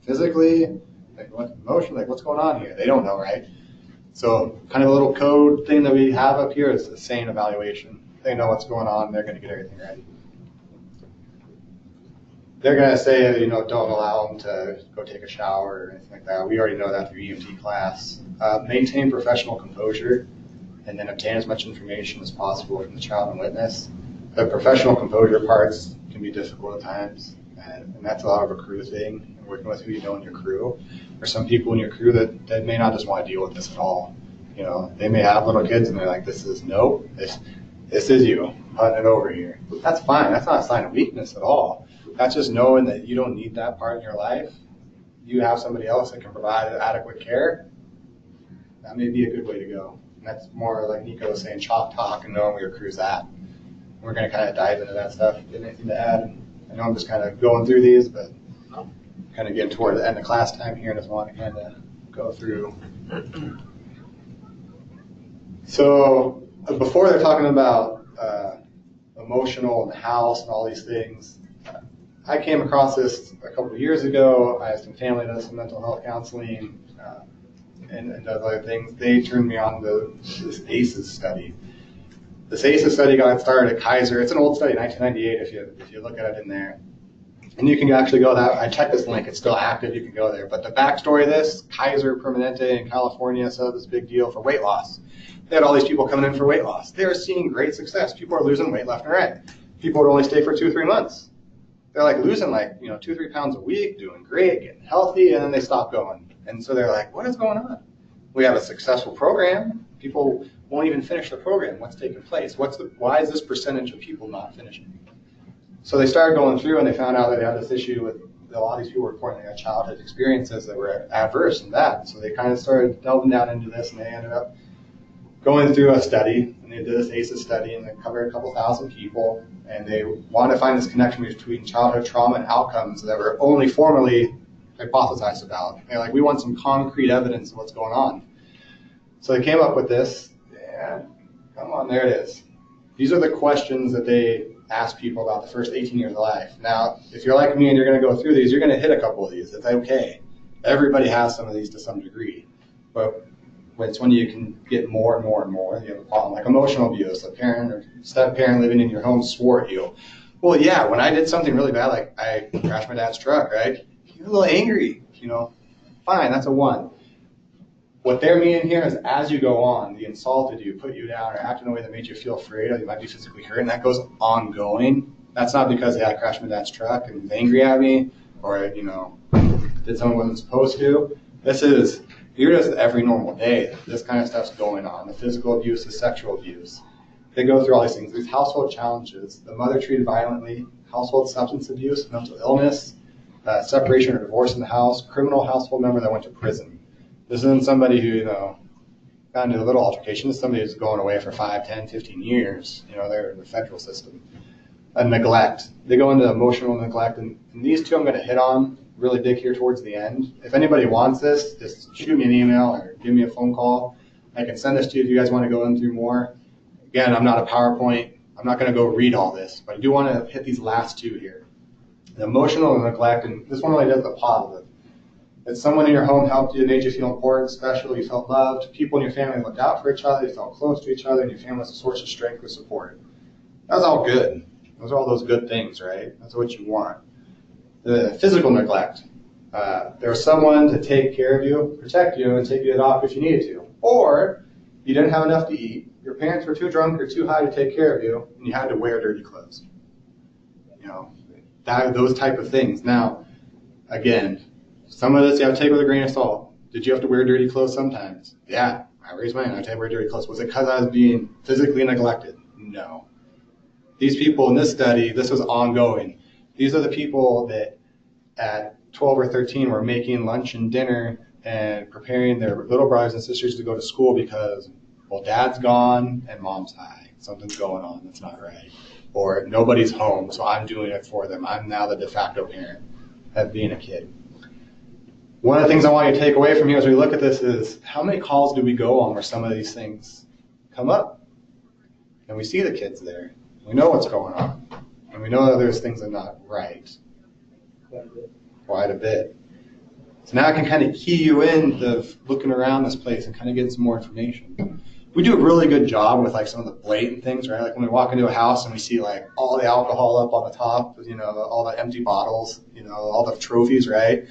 Physically? Like, what, emotionally? Like, what's going on here? They don't know, right? So kind of a little code thing that we have up here is a SANE evaluation. They know what's going on. They're going to get everything ready. They're going to say, don't allow them to go take a shower or anything like that. We already know that through EMT class. Maintain professional composure and then obtain as much information as possible from the child and witness. The professional composure parts can be difficult at times, and that's a lot of a crew thing, working with who you know in your crew. There's some people in your crew that may not just want to deal with this at all. They may have little kids and they're like, this is you, putting it over here. That's fine. That's not a sign of weakness at all. That's just knowing that you don't need that part in your life. You have somebody else that can provide adequate care. That may be a good way to go. And that's more like Nico was saying, chalk talk and knowing where your crew's at. We're going to kind of dive into that stuff. Anything to add? I know I'm just kind of going through these, but kind of getting toward the end of class time here and just want to kind of go through. So before they're talking about emotional and the house and all these things, I came across this a couple of years ago. I had some family that does some mental health counseling and does other things. They turned me on to this ACEs study. This ACEs study got started at Kaiser. It's an old study, 1998, if you look at it in there. And you can actually go that. I checked this link. It's still active. You can go there. But the backstory of this, Kaiser Permanente in California set up this big deal for weight loss. They had all these people coming in for weight loss. They were seeing great success. People are losing weight left and right. People would only stay for 2 or 3 months. They're like losing 2-3 pounds a week, doing great, getting healthy, and then they stop going. And so they're like, what is going on? We have a successful program. People won't even finish the program. What's taking place? Why is this percentage of people not finishing? So they started going through and they found out that they had this issue with a lot of these people were reporting they had childhood experiences that were adverse and bad. So they kind of started delving down into this and they ended up going through a study, and they did this ACEs study, and they covered a couple thousand people, and they wanted to find this connection between childhood trauma and outcomes that were only formally hypothesized about. They're like, we want some concrete evidence of what's going on. So they came up with this, and come on, there it is. These are the questions that they ask people about the first 18 years of life. Now, if you're like me and you're going to go through these, you're going to hit a couple of these. It's okay. Everybody has some of these to some degree. But it's when you can get more and more and more, you have a problem. Like emotional abuse, a parent or step-parent living in your home swore at you. Well, yeah, when I did something really bad, like I crashed my dad's truck, right? You're a little angry, Fine, that's a 1. What they're meaning here is as you go on, they insulted you, put you down, or acted in a way that made you feel afraid, or you might be physically hurt, and that goes ongoing. That's not because, I crashed my dad's truck and he's angry at me, or, did something wasn't supposed to. This is, you're just every normal day. This kind of stuff's going on. The physical abuse, the sexual abuse. They go through all these things. These household challenges, the mother treated violently, household substance abuse, mental illness, separation or divorce in the house, criminal household member that went to prison. This isn't somebody who, got into a little altercation. This is somebody who's going away for 5, 10, 15 years. They're in the federal system. Neglect. They go into emotional neglect. And these two I'm going to hit on, really dig here towards the end. If anybody wants this, just shoot me an email or give me a phone call. I can send this to you if you guys want to go in through more. Again, I'm not a PowerPoint. I'm not going to go read all this. But I do want to hit these last 2 here. The emotional neglect, and this one really does the positive. That someone in your home helped you, made you feel important, special, you felt loved. People in your family looked out for each other, you felt close to each other, and your family was a source of strength and support. That was all good. Those are all those good things, right? That's what you want. The physical neglect. There was someone to take care of you, protect you, and take you to the doctor if you needed to. Or you didn't have enough to eat, your parents were too drunk or too high to take care of you, and you had to wear dirty clothes. Those type of things. Now, again, some of this you have to take with a grain of salt. Did you have to wear dirty clothes sometimes? Yeah, I raised my hand. I had to wear dirty clothes. Was it because I was being physically neglected? No. These people in this study, this was ongoing. These are the people that at 12 or 13 were making lunch and dinner and preparing their little brothers and sisters to go to school because, well, dad's gone and mom's high. Something's going on that's not right. Or nobody's home, so I'm doing it for them. I'm now the de facto parent of being a kid. One of the things I want you to take away from here as we look at this is how many calls do we go on where some of these things come up? And we see the kids there. We know what's going on. And we know that there's things that are not right. Quite a bit. So now I can kind of key you in to looking around this place and kind of getting some more information. We do a really good job with like some of the blatant things, right? Like when we walk into a house and we see like all the alcohol up on the top, you know, all the empty bottles, you know, all the trophies, right?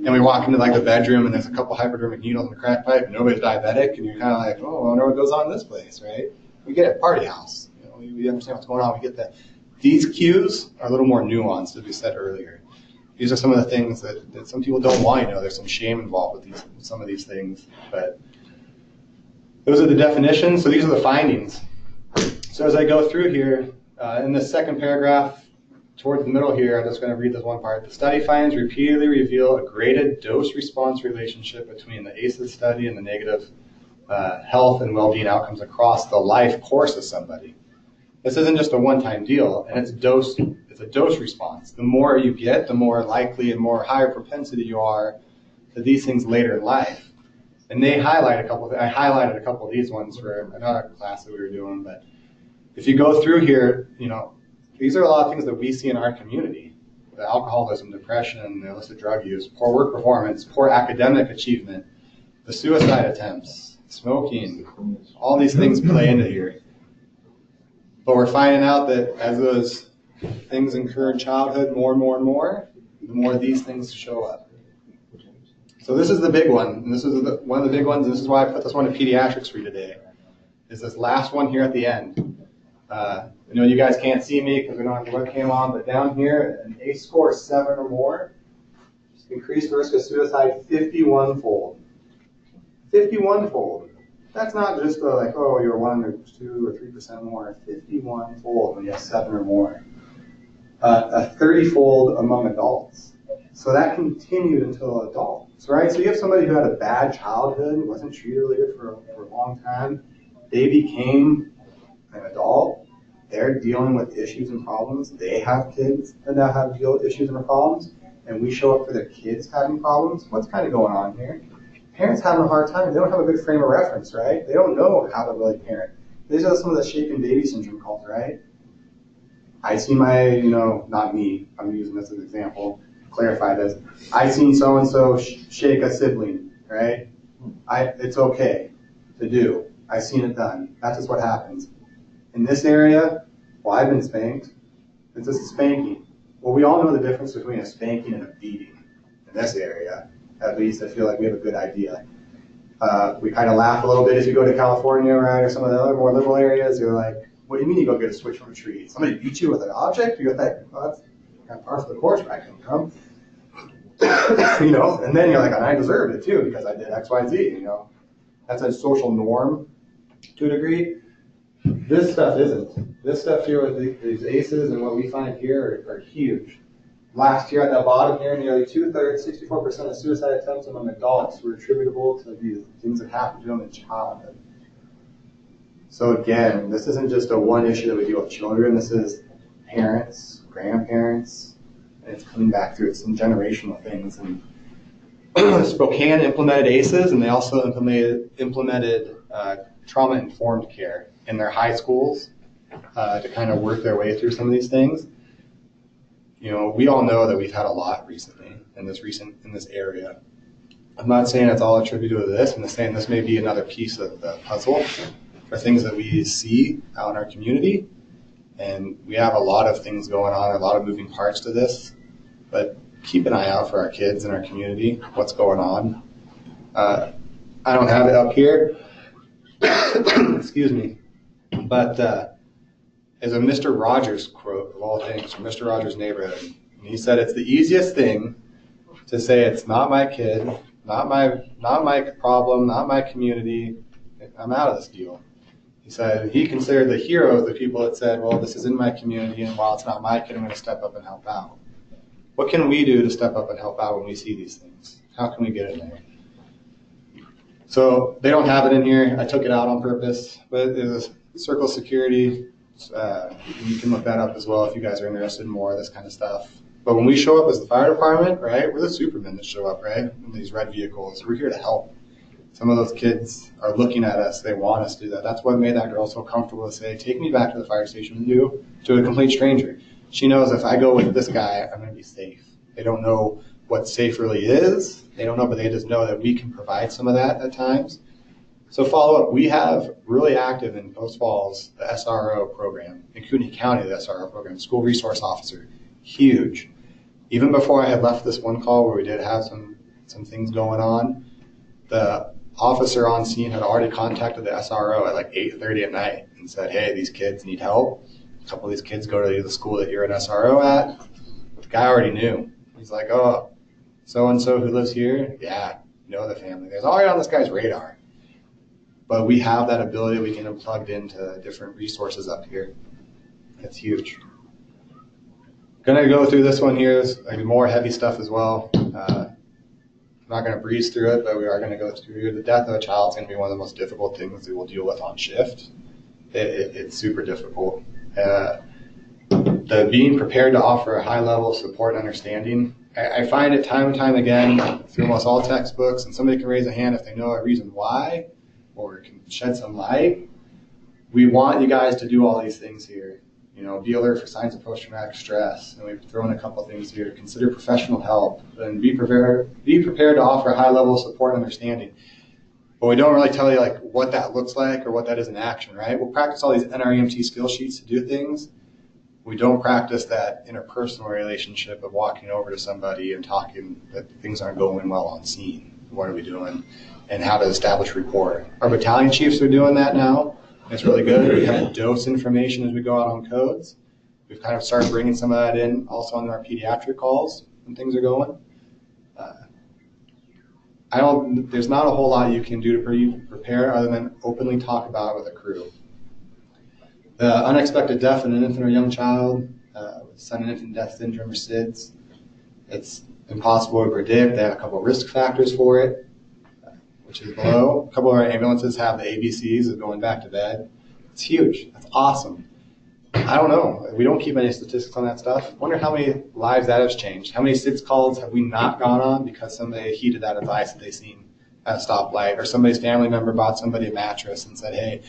And we walk into like the bedroom and there's a couple hypodermic needles in the crack pipe and nobody's diabetic and you're kind of like, oh, I wonder what goes on in this place, right? We get it, party house. You know, we understand what's going on. We get that. These cues are a little more nuanced, as we said earlier. These are some of the things that some people don't want to know. There's some shame involved with some of these things, but those are the definitions. So these are the findings. So as I go through here, in the second paragraph, towards the middle here, I'm just going to read this one part. The study findings repeatedly reveal a graded dose-response relationship between the ACEs study and the negative health and well-being outcomes across the life course of somebody. This isn't just a one-time deal, and it's a dose response. The more you get, the more likely and more higher propensity you are to these things later in life. And they highlight I highlighted a couple of these ones for another class that we were doing, but if you go through here, you know, these are a lot of things that we see in our community. The alcoholism, depression, the illicit drug use, poor work performance, poor academic achievement, the suicide attempts, smoking, all these things play into here. But we're finding out that as those things occur in childhood more and more and more, the more these things show up. So this is the big one, and this is one of the big ones, and this is why I put this one in pediatrics for you today, is this last one here at the end. I know you guys can't see me because we don't have the webcam on, but down here, an ACE score of 7 or more, increased risk of suicide 51-fold. 51-fold. That's not just like, oh, you're 1 or 2 or 3% more. 51-fold when you have 7 or more. A 30-fold among adults. So that continued until adults, right? So you have somebody who had a bad childhood, wasn't treated really good for a long time. They became an adult. They're dealing with issues and problems. They have kids that now have to deal with issues and problems. And we show up for their kids having problems. What's kind of going on here? Parents having a hard time. They don't have a good frame of reference, right? They don't know how to really parent. These are some of the shaken baby syndrome calls, right? I see my, not me, I'm using this as an example, clarify this. I seen so-and-so shake a sibling, right? It's okay to do. I've seen it done. That's just what happens. In this area, well, I've been spanked. It's just a spanking. Well, we all know the difference between a spanking and a beating. In this area, at least, I feel like we have a good idea. We kind of laugh a little bit as you go to California, right, or some of the other more liberal areas. You're like, what do you mean you go get a switch from a tree? Somebody beat you with an object? You're like, oh, that's kind of par for the course where I come from. And then you're like, and I deserved it too because I did X, Y, Z, That's a social norm to a degree. This stuff isn't. This stuff here with these ACEs and what we find here are huge. Last year at the bottom here, nearly 2/3, 64% of suicide attempts among adults were attributable to these things that happened to them in childhood. So again, this isn't just a one issue that we deal with children. This is parents, grandparents, and it's coming back through some generational things. And Spokane implemented ACEs, and they also implemented trauma-informed care in their high schools to kind of work their way through some of these things. We all know that we've had a lot recently in this area. I'm not saying it's all attributed to this. I'm just saying this may be another piece of the puzzle for things that we see out in our community. And we have a lot of things going on, a lot of moving parts to this. But keep an eye out for our kids in our community, what's going on. I don't have it up here. Excuse me. But is a Mr. Rogers quote of all things from Mr. Rogers' Neighborhood. And he said, it's the easiest thing to say it's not my kid, not my problem, not my community. I'm out of this deal. He said he considered the heroes the people that said, well, this is in my community, and while it's not my kid, I'm going to step up and help out. What can we do to step up and help out when we see these things? How can we get in there? So they don't have it in here. I took it out on purpose, but there's a circle security. You can look that up as well if you guys are interested in more of this kind of stuff. But when we show up as the fire department, right, we're the supermen that show up, right, in these red vehicles. We're here to help. Some of those kids are looking at us. They want us to do that. That's what made that girl so comfortable to say, take me back to the fire station with you, to a complete stranger. She knows if I go with this guy, I'm going to be safe. They don't know what safe really is. They don't know, but they just know that we can provide some of that at times. So follow up. We have really active in Post Falls, the SRO program. In Kootenai County, the SRO program, School Resource Officer. Huge. Even before I had left this one call where we did have some things going on, the officer on scene had already contacted the SRO at like 8:30 at night and said, hey, these kids need help. A couple of these kids go to the school that you're an SRO at. The guy already knew. He's like, oh, so-and-so who lives here? Yeah, you know the family. There's already on this guy's radar. But we have that ability. We can get plugged into different resources up here. That's huge. Going to go through this one here. There's like more heavy stuff as well. I'm not going to breeze through it, but we are going to go through. The death of a child is going to be one of the most difficult things we will deal with on shift. It's super difficult. The being prepared to offer a high level of support and understanding. I find it time and time again through almost all textbooks, and somebody can raise a hand if they know a reason why or can shed some light. We want you guys to do all these things here. You know, be alert for signs of post-traumatic stress. And we've thrown a couple things here. Consider professional help and be prepared to offer a high level of support and understanding. But we don't really tell you like what that looks like or what that is in action, right? We'll practice all these NREMT skill sheets to do things. We don't practice that interpersonal relationship of walking over to somebody and talking that things aren't going well on scene. What are we doing? And how to establish rapport. Our battalion chiefs are doing that now. It's really good. We kind of dose information as we go out on codes. We've kind of started bringing some of that in also on our pediatric calls when things are going. There's not a whole lot you can do to prepare other than openly talk about it with a crew. The unexpected death in an infant or young child, with sudden infant death syndrome or SIDS, it's impossible to predict. They have a couple of risk factors for it, which is below. A couple of our ambulances have the ABCs of going back to bed. It's huge. That's awesome. I don't know. We don't keep any statistics on that stuff. Wonder how many lives that has changed. How many SIDS calls have we not gone on because somebody heeded that advice that they seen at a stoplight, or somebody's family member bought somebody a mattress and said, hey,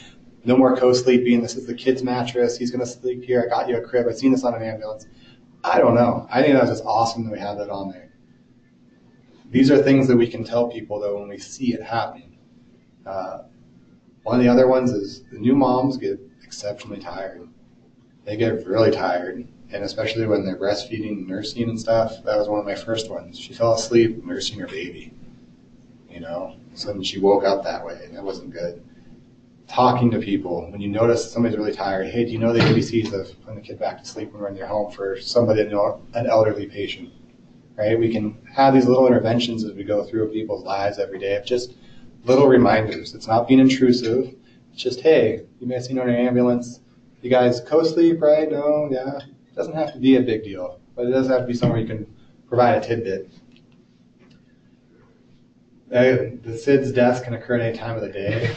no more co-sleeping. This is the kid's mattress. He's going to sleep here. I got you a crib. I've seen this on an ambulance. I don't know. I think that's just awesome that we have that on there. These are things that we can tell people, though, when we see it happening. One of the other ones is the new moms get exceptionally tired. They get really tired, and especially when they're breastfeeding and nursing and stuff. That was one of my first ones. She fell asleep nursing her baby, you know. So then she woke up that way, and that wasn't good. Talking to people, when you notice somebody's really tired, hey, do you know the ABCs of putting the kid back to sleep when we're in their home for somebody, an elderly patient, right? We can have these little interventions as we go through people's lives every day of just little reminders. It's not being intrusive. It's just, hey, you may have seen on an ambulance, you guys co-sleep, right? No, yeah. It doesn't have to be a big deal, but it does have to be somewhere you can provide a tidbit. The SIDS deaths can occur at any time of the day.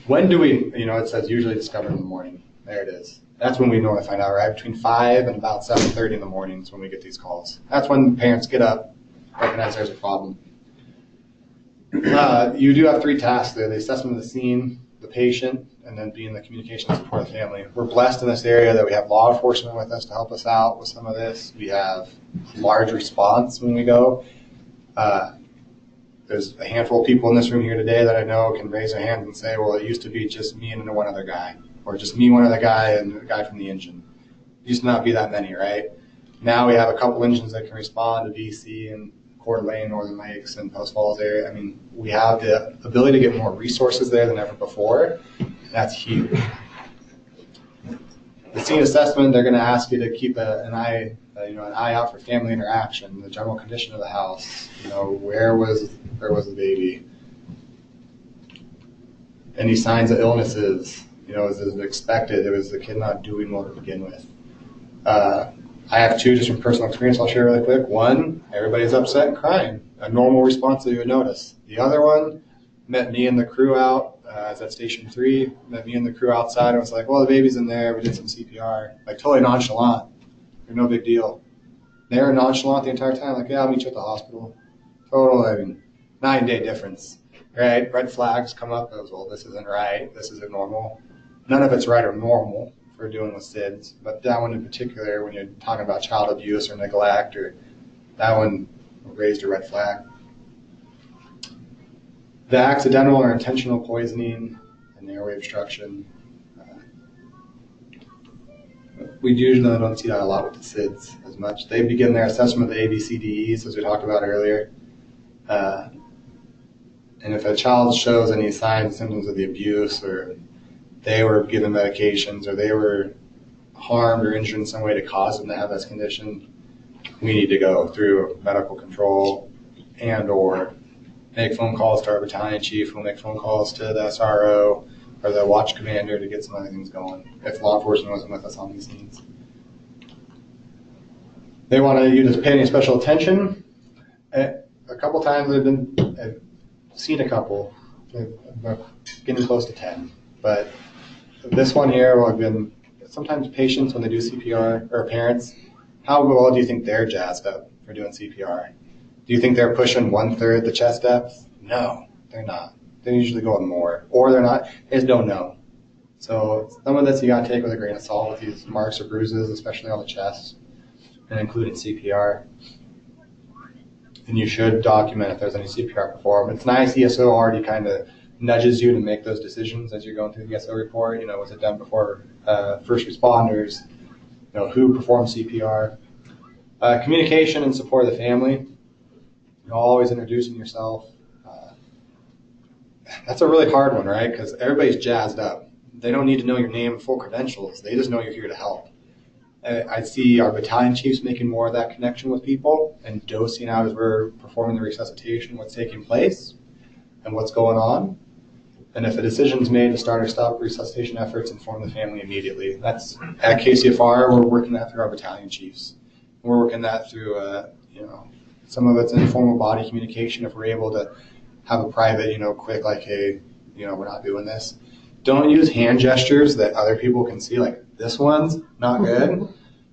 When do we, it says usually discovered in the morning. There it is. That's when we normally find out, right? Between 5 and about 7:30 in the morning is when we get these calls. That's when parents get up, recognize there's a problem. You do have 3 tasks there: the assessment of the scene, the patient, and then being the communication support of the family. We're blessed in this area that we have law enforcement with us to help us out with some of this. We have large response when we go. There's a handful of people in this room here today that I know can raise their hands and say, well, it used to be just me and one other guy, or just me, one other guy, and the guy from the engine. It used to not be that many, right? Now we have a couple engines that can respond to VC and Coeur d'Alene, Northern Lakes, and Post Falls area. I mean, we have the ability to get more resources there than ever before. That's huge. The scene assessment, they're going to ask you to keep an eye out for family interaction, the general condition of the house. Where was the baby? Any signs of illnesses? As expected, was the kid not doing well to begin with? I have 2 just from personal experience I'll share really quick. One, everybody's upset and crying. A normal response that you would notice. The other one, met me and the crew out. I was at Station 3, met me and the crew outside. I was like, well, the baby's in there. We did some CPR. Like, totally nonchalant. No big deal. They were nonchalant the entire time, like, yeah, I'll meet you at the hospital. Total, 9-day difference, right? Red flags come up as, well, this isn't right, this isn't normal. None of it's right or normal for dealing with SIDS, but that one in particular, when you're talking about child abuse or neglect, or that one raised a red flag. The accidental or intentional poisoning and airway obstruction, we usually don't see that a lot with the SIDS as much. They begin their assessment of the ABCDEs, as we talked about earlier. And if a child shows any signs and symptoms of the abuse, or they were given medications, or they were harmed or injured in some way to cause them to have this condition, we need to go through medical control and or make phone calls to our battalion chief. We'll make phone calls to the SRO or the watch commander to get some other things going if law enforcement wasn't with us on these scenes. They want you to pay any special attention. A couple times I've seen a couple, getting close to 10, but this one here, well, I've been sometimes patients when they do CPR, or parents, how well do you think they're jazzed up for doing CPR? Do you think they're pushing 1/3 the chest depth? No, they're not. They usually go with more, or they're not. They just don't know. So some of this you gotta take with a grain of salt with these marks or bruises, especially on the chest, and including CPR. And you should document if there's any CPR performed. It's nice, ESO already kind of nudges you to make those decisions as you're going through the ESO report. You know, was it done before first responders? You know, who performed CPR? Communication and support of the family. You're always introducing yourself. That's a really hard one, right? Because everybody's jazzed up. They don't need to know your name and full credentials. They just know you're here to help. I see our battalion chiefs making more of that connection with people and dosing out as we're performing the resuscitation, what's taking place and what's going on. And if a decision's made to start or stop resuscitation efforts, inform the family immediately. That's at KCFR, we're working that through our battalion chiefs. We're working that through, some of it's informal body communication. If we're able to have a private, quick, like, hey, we're not doing this. Don't use hand gestures that other people can see, like, this one's not good.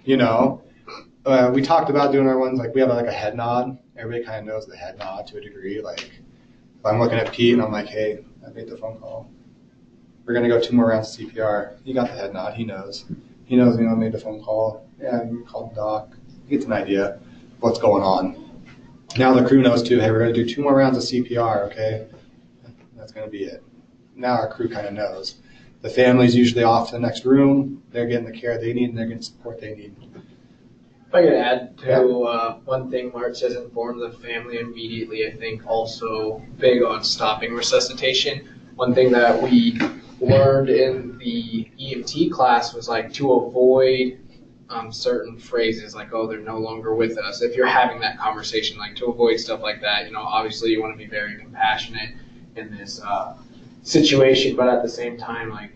We talked about doing our ones, like, we have like a head nod. Everybody kind of knows the head nod to a degree. Like, if I'm looking at Pete and I'm like, hey, I made the phone call. We're going to go 2 more rounds of CPR. He got the head nod. He knows. I made the phone call. Yeah, you called the doc. He gets an idea of what's going on. Now the crew knows too, hey, we're going to do 2 more rounds of CPR, okay? That's going to be it. Now our crew kind of knows. The family's usually off to the next room. They're getting the care they need and they're getting support they need. If I could add to one thing Mark says, inform the family immediately. I think also big on stopping resuscitation. One thing that we learned in the EMT class was like to avoid certain phrases like, oh, they're no longer with us. If you're having that conversation, like to avoid stuff like that, obviously you want to be very compassionate in this situation, but at the same time, like,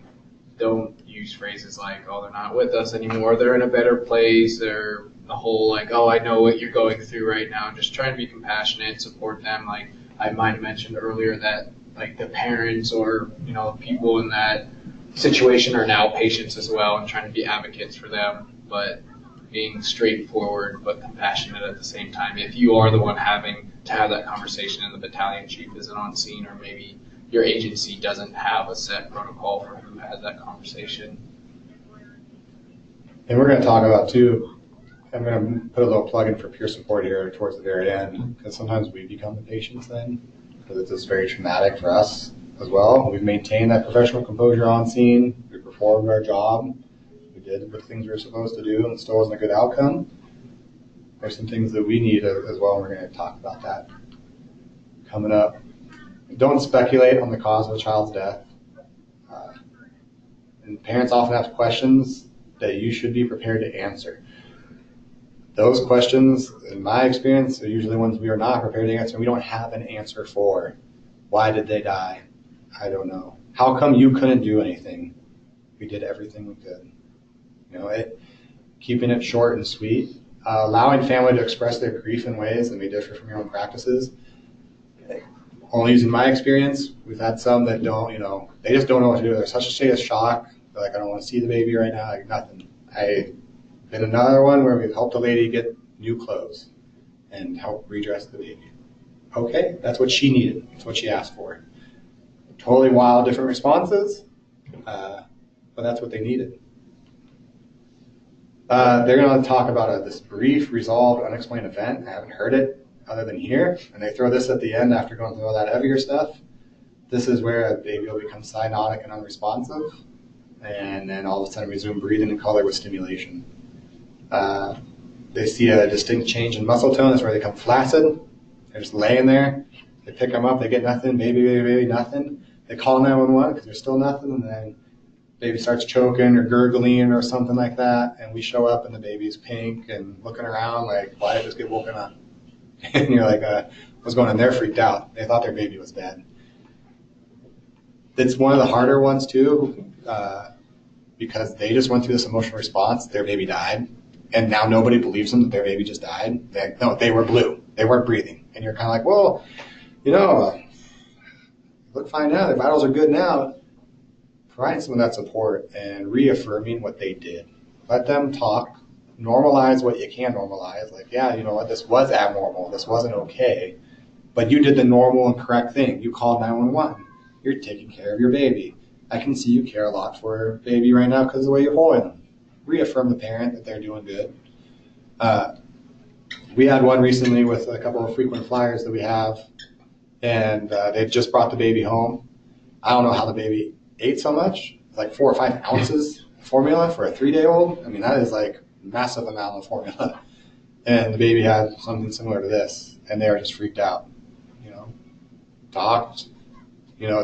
don't use phrases like, oh, they're not with us anymore, they're in a better place, they're the whole like, oh, I know what you're going through right now. Just try and be compassionate, support them. Like I might have mentioned earlier that like the parents or people in that situation are now patients as well, and trying to be advocates for them, but being straightforward but compassionate at the same time. If you are the one having to have that conversation and the battalion chief isn't on scene, or maybe your agency doesn't have a set protocol for who has that conversation. And we're going to talk about too, I'm going to put a little plug in for peer support here towards the very end, because sometimes we become the patients then, because it's just very traumatic for us as well. We've maintained that professional composure on scene. We performed our job. We did the things we were supposed to do, and it still wasn't a good outcome. There's some things that we need as well, and we're going to talk about that coming up. Don't speculate on the cause of a child's death. And parents often ask questions that you should be prepared to answer. Those questions, in my experience, are usually ones we are not prepared to answer. We don't have an answer for. Why did they die? I don't know. How come you couldn't do anything? We did everything we could. Keeping it short and sweet. Allowing family to express their grief in ways that may differ from your own practices. Only using my experience, we've had some that don't, they just don't know what to do. They're such a state of shock. They're like, I don't want to see the baby right now, like nothing. I've been another one where we've helped a lady get new clothes and help redress the baby. Okay, that's what she needed. That's what she asked for. Totally wild, different responses, but that's what they needed. They're going to talk about this brief, resolved, unexplained event. I haven't heard it other than here. And they throw this at the end after going through all that heavier stuff. This is where a baby will become cyanotic and unresponsive, and then all of a sudden resume breathing and color with stimulation. They see a distinct change in muscle tone. That's where they become flaccid. They're just laying there. They pick them up. They get nothing. Baby, nothing. They call 911 because there's still nothing, and then baby starts choking or gurgling or something like that, and we show up and the baby's pink and looking around like, why did I just get woken up? And you're like, what's going on? They're freaked out. They thought their baby was dead. It's one of the harder ones too, because they just went through this emotional response. Their baby died, and now nobody believes them that their baby just died. No, they were blue. They weren't breathing. And you're kind of like, well, look fine now. Their vitals are good now. Provide some of that support and reaffirming what they did. Let them talk. Normalize what you can normalize. Like, yeah, you know what, this was abnormal. This wasn't okay. But you did the normal and correct thing. You called 911. You're taking care of your baby. I can see you care a lot for your baby right now because of the way you're holding them. Reaffirm the parent that they're doing good. We had one recently with a couple of frequent flyers that we have, and they just brought the baby home. I don't know how the baby ate so much, like 4 or 5 ounces of formula for a 3-day-old. I mean, that is like massive amount of formula. And the baby had something similar to this, and they were just freaked out.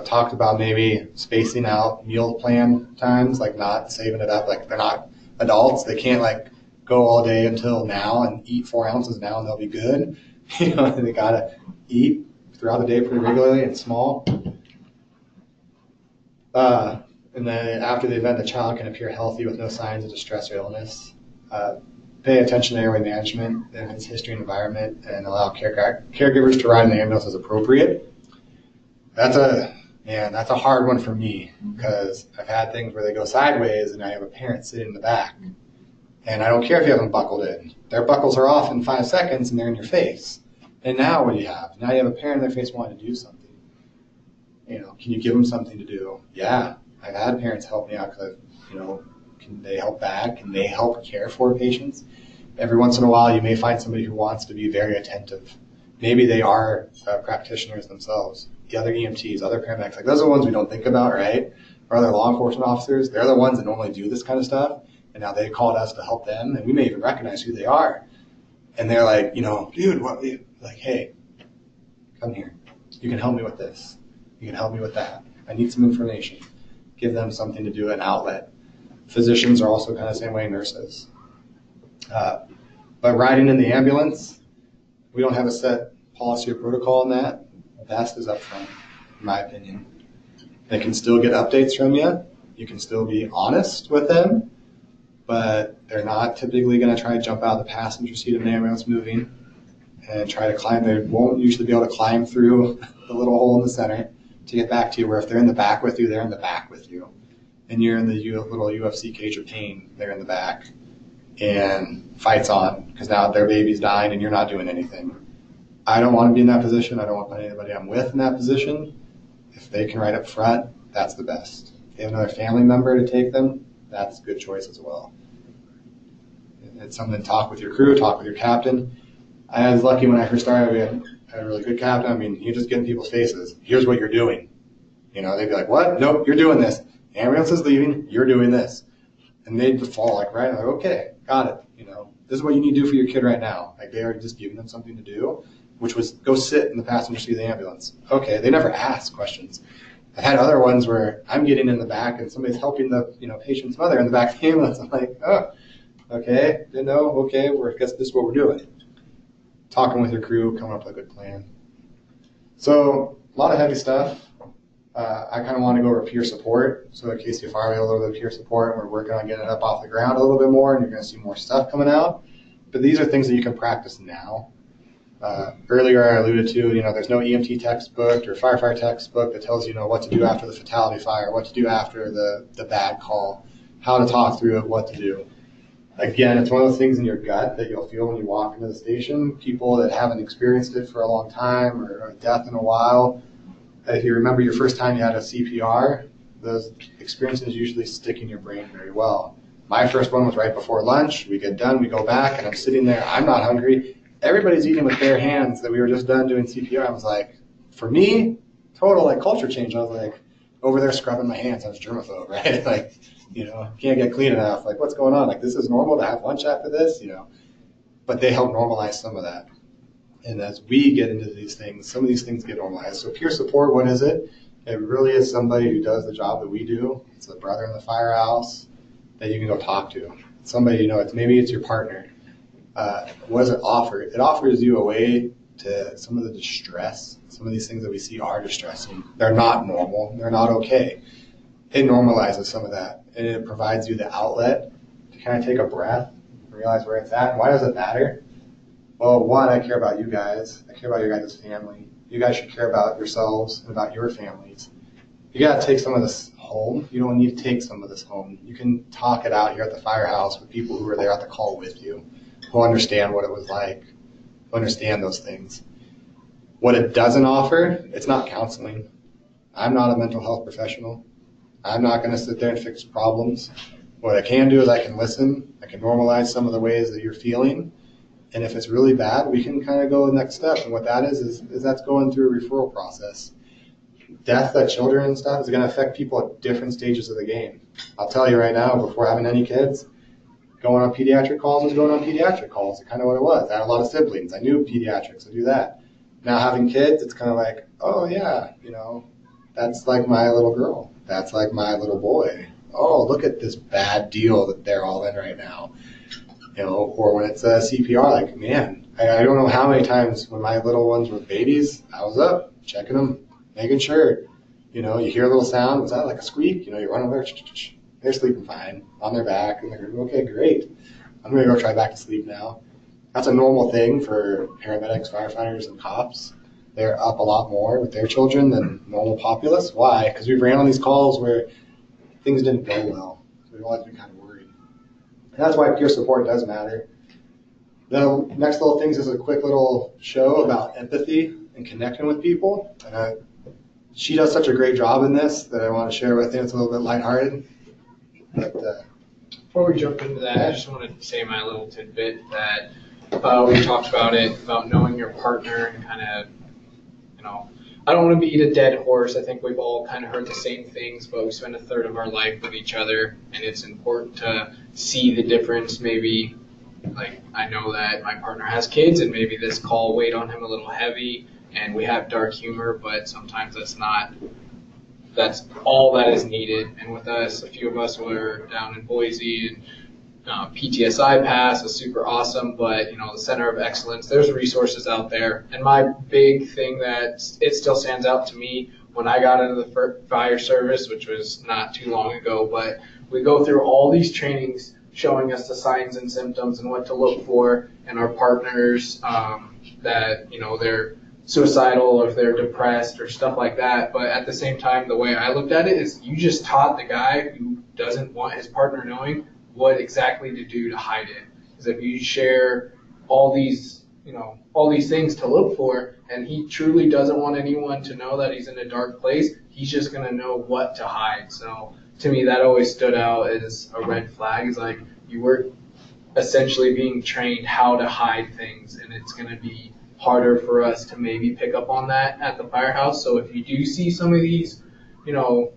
Talked about maybe spacing out meal plan times, like not saving it up. Like they're not adults. They can't like go all day until now and eat 4 ounces now and they'll be good. They gotta eat throughout the day pretty regularly and small. And then after the event, the child can appear healthy with no signs of distress or illness. Pay attention to airway management and its history and environment, and allow caregivers to ride in the ambulance as appropriate. That's a hard one for me because I've had things where they go sideways and I have a parent sitting in the back. And I don't care if you haven't buckled in. Their buckles are off in 5 seconds and they're in your face. And now what do you have? Now you have a parent in their face wanting to do something. Can you give them something to do? Yeah. I've had parents help me out because, can they help back? Can they help care for patients? Every once in a while you may find somebody who wants to be very attentive. Maybe they are practitioners themselves. The other EMTs, other paramedics, like those are the ones we don't think about, right? Or other law enforcement officers, they're the ones that normally do this kind of stuff. And now they called us to help them, and we may even recognize who they are. And they're like, dude, what? Like, hey, come here. You can help me with this. You can help me with that. I need some information. Give them something to do, an outlet. Physicians are also kind of the same way, nurses. But riding in the ambulance, we don't have a set policy or protocol on that. Best is up front, in my opinion. They can still get updates from you. You can still be honest with them, but they're not typically going to try to jump out of the passenger seat of an ambulance moving and try to climb. They won't usually be able to climb through the little hole in the center to get back to you, where if they're in the back with you, they're in the back with you. And you're in the little UFC cage of pain, they're in the back. And fight's on, because now their baby's dying and you're not doing anything. I don't want to be in that position. I don't want to put anybody I'm with in that position. If they can ride up front, that's the best. If they have another family member to take them, that's a good choice as well. It's something to talk with your crew, talk with your captain. I was lucky when I first started. We had a really good captain. I mean, he just get in people's faces. Here's what you're doing. They'd be like, what? Nope, you're doing this. Ambulance is leaving. You're doing this. And they'd fall like, right? I'm like, okay, got it. This is what you need to do for your kid right now. Like they already just giving them something to do, which was go sit in the passenger seat of the ambulance. Okay, they never ask questions. I've had other ones where I'm getting in the back and somebody's helping the patient's mother in the back of the ambulance. I'm like, oh, okay, didn't know. Okay, I guess this is what we're doing. Talking with your crew, coming up with a good plan. So a lot of heavy stuff. I kind of want to go over peer support. So in case you fire a little bit of peer support, and we're working on getting it up off the ground a little bit more, and you're going to see more stuff coming out. But these are things that you can practice now. Earlier I alluded to, there's no EMT textbook or firefighter textbook that tells you, what to do after the fatality fire, what to do after the bad call, how to talk through it, what to do. Again, it's one of those things in your gut that you'll feel when you walk into the station. People that haven't experienced it for a long time or a death in a while, if you remember your first time you had a CPR, those experiences usually stick in your brain very well. My first one was right before lunch. We get done, we go back, and I'm sitting there. I'm not hungry. Everybody's eating with bare hands that we were just done doing CPR. I was like, for me, total like culture change. I was like, over there scrubbing my hands. I was germaphobe, right? Like, you know, can't get clean enough. Like, what's going on? Like, this is normal to have lunch after this, you know? But they help normalize some of that. And as we get into these things, some of these things get normalized. So peer support, what is it? It really is somebody who does the job that we do. It's a brother in the firehouse that you can go talk to. Somebody, you know, maybe it's your partner. What does it offer? It offers you a way to some of the distress. Some of these things that we see are distressing. They're not normal. They're not okay. It normalizes some of that, and it provides you the outlet to kind of take a breath and realize where it's at. And why does it matter? Well, one, I care about you guys. I care about your guys' family. You guys should care about yourselves and about your families. You got to take some of this home. You don't need to take some of this home. You can talk it out here at the firehouse with people who are there at the call with you, who understand what it was like, who understand those things. What it doesn't offer, it's not counseling. I'm not a mental health professional. I'm not going to sit there and fix problems. What I can do is I can listen. I can normalize some of the ways that you're feeling. And if it's really bad, we can kind of go the next step. And what that is that's going through a referral process. Death of children and stuff is going to affect people at different stages of the game. I'll tell you right now, before having any kids, going on pediatric calls was going on pediatric calls. It's kind of what it was. I had a lot of siblings. I knew pediatrics. I do that. Now having kids, it's kind of like, oh yeah, you know, that's like my little girl. That's like my little boy. Oh, look at this bad deal that they're all in right now. You know, or when it's a CPR, like, man, I don't know how many times when my little ones were babies, I was up, checking them, making sure, you know, you hear a little sound, was that like a squeak? You know, you run over, they're sleeping fine, on their back, and they're, okay, great. I'm going to go try back to sleep now. That's a normal thing for paramedics, firefighters, and cops. They're up a lot more with their children than normal populace. Why? Because we ran on these calls where things didn't go well. So we've always been kind of worried. And that's why peer support does matter. The next little things is a quick little show about empathy and connecting with people. And she does such a great job in this that I want to share with you. It's a little bit lighthearted. But, before we jump into that, I just want to say my little tidbit that we talked about it, about knowing your partner and kind of, you know, I don't want to beat a dead horse. I think we've all kind of heard the same things, but we spend a third of our life with each other, and it's important to see the difference. Maybe, like, I know that my partner has kids, and maybe this call weighed on him a little heavy, and we have dark humor, but sometimes that's all that is needed. And with us, a few of us were down in Boise, and PTSI pass is super awesome, but, you know, the Center of Excellence, there's resources out there. And my big thing that it still stands out to me when I got into the fire service, which was not too long ago, but we go through all these trainings showing us the signs and symptoms and what to look for, and our partners that, you know, they're suicidal or if they're depressed or stuff like that. But at the same time, the way I looked at it is you just taught the guy who doesn't want his partner knowing what exactly to do to hide it. Because if you share all these, you know, all these things to look for, and he truly doesn't want anyone to know that he's in a dark place, he's just going to know what to hide. So to me, that always stood out as a red flag. Is like, you were essentially being trained how to hide things, and it's going to be harder for us to maybe pick up on that at the firehouse. So if you do see some of these, you know,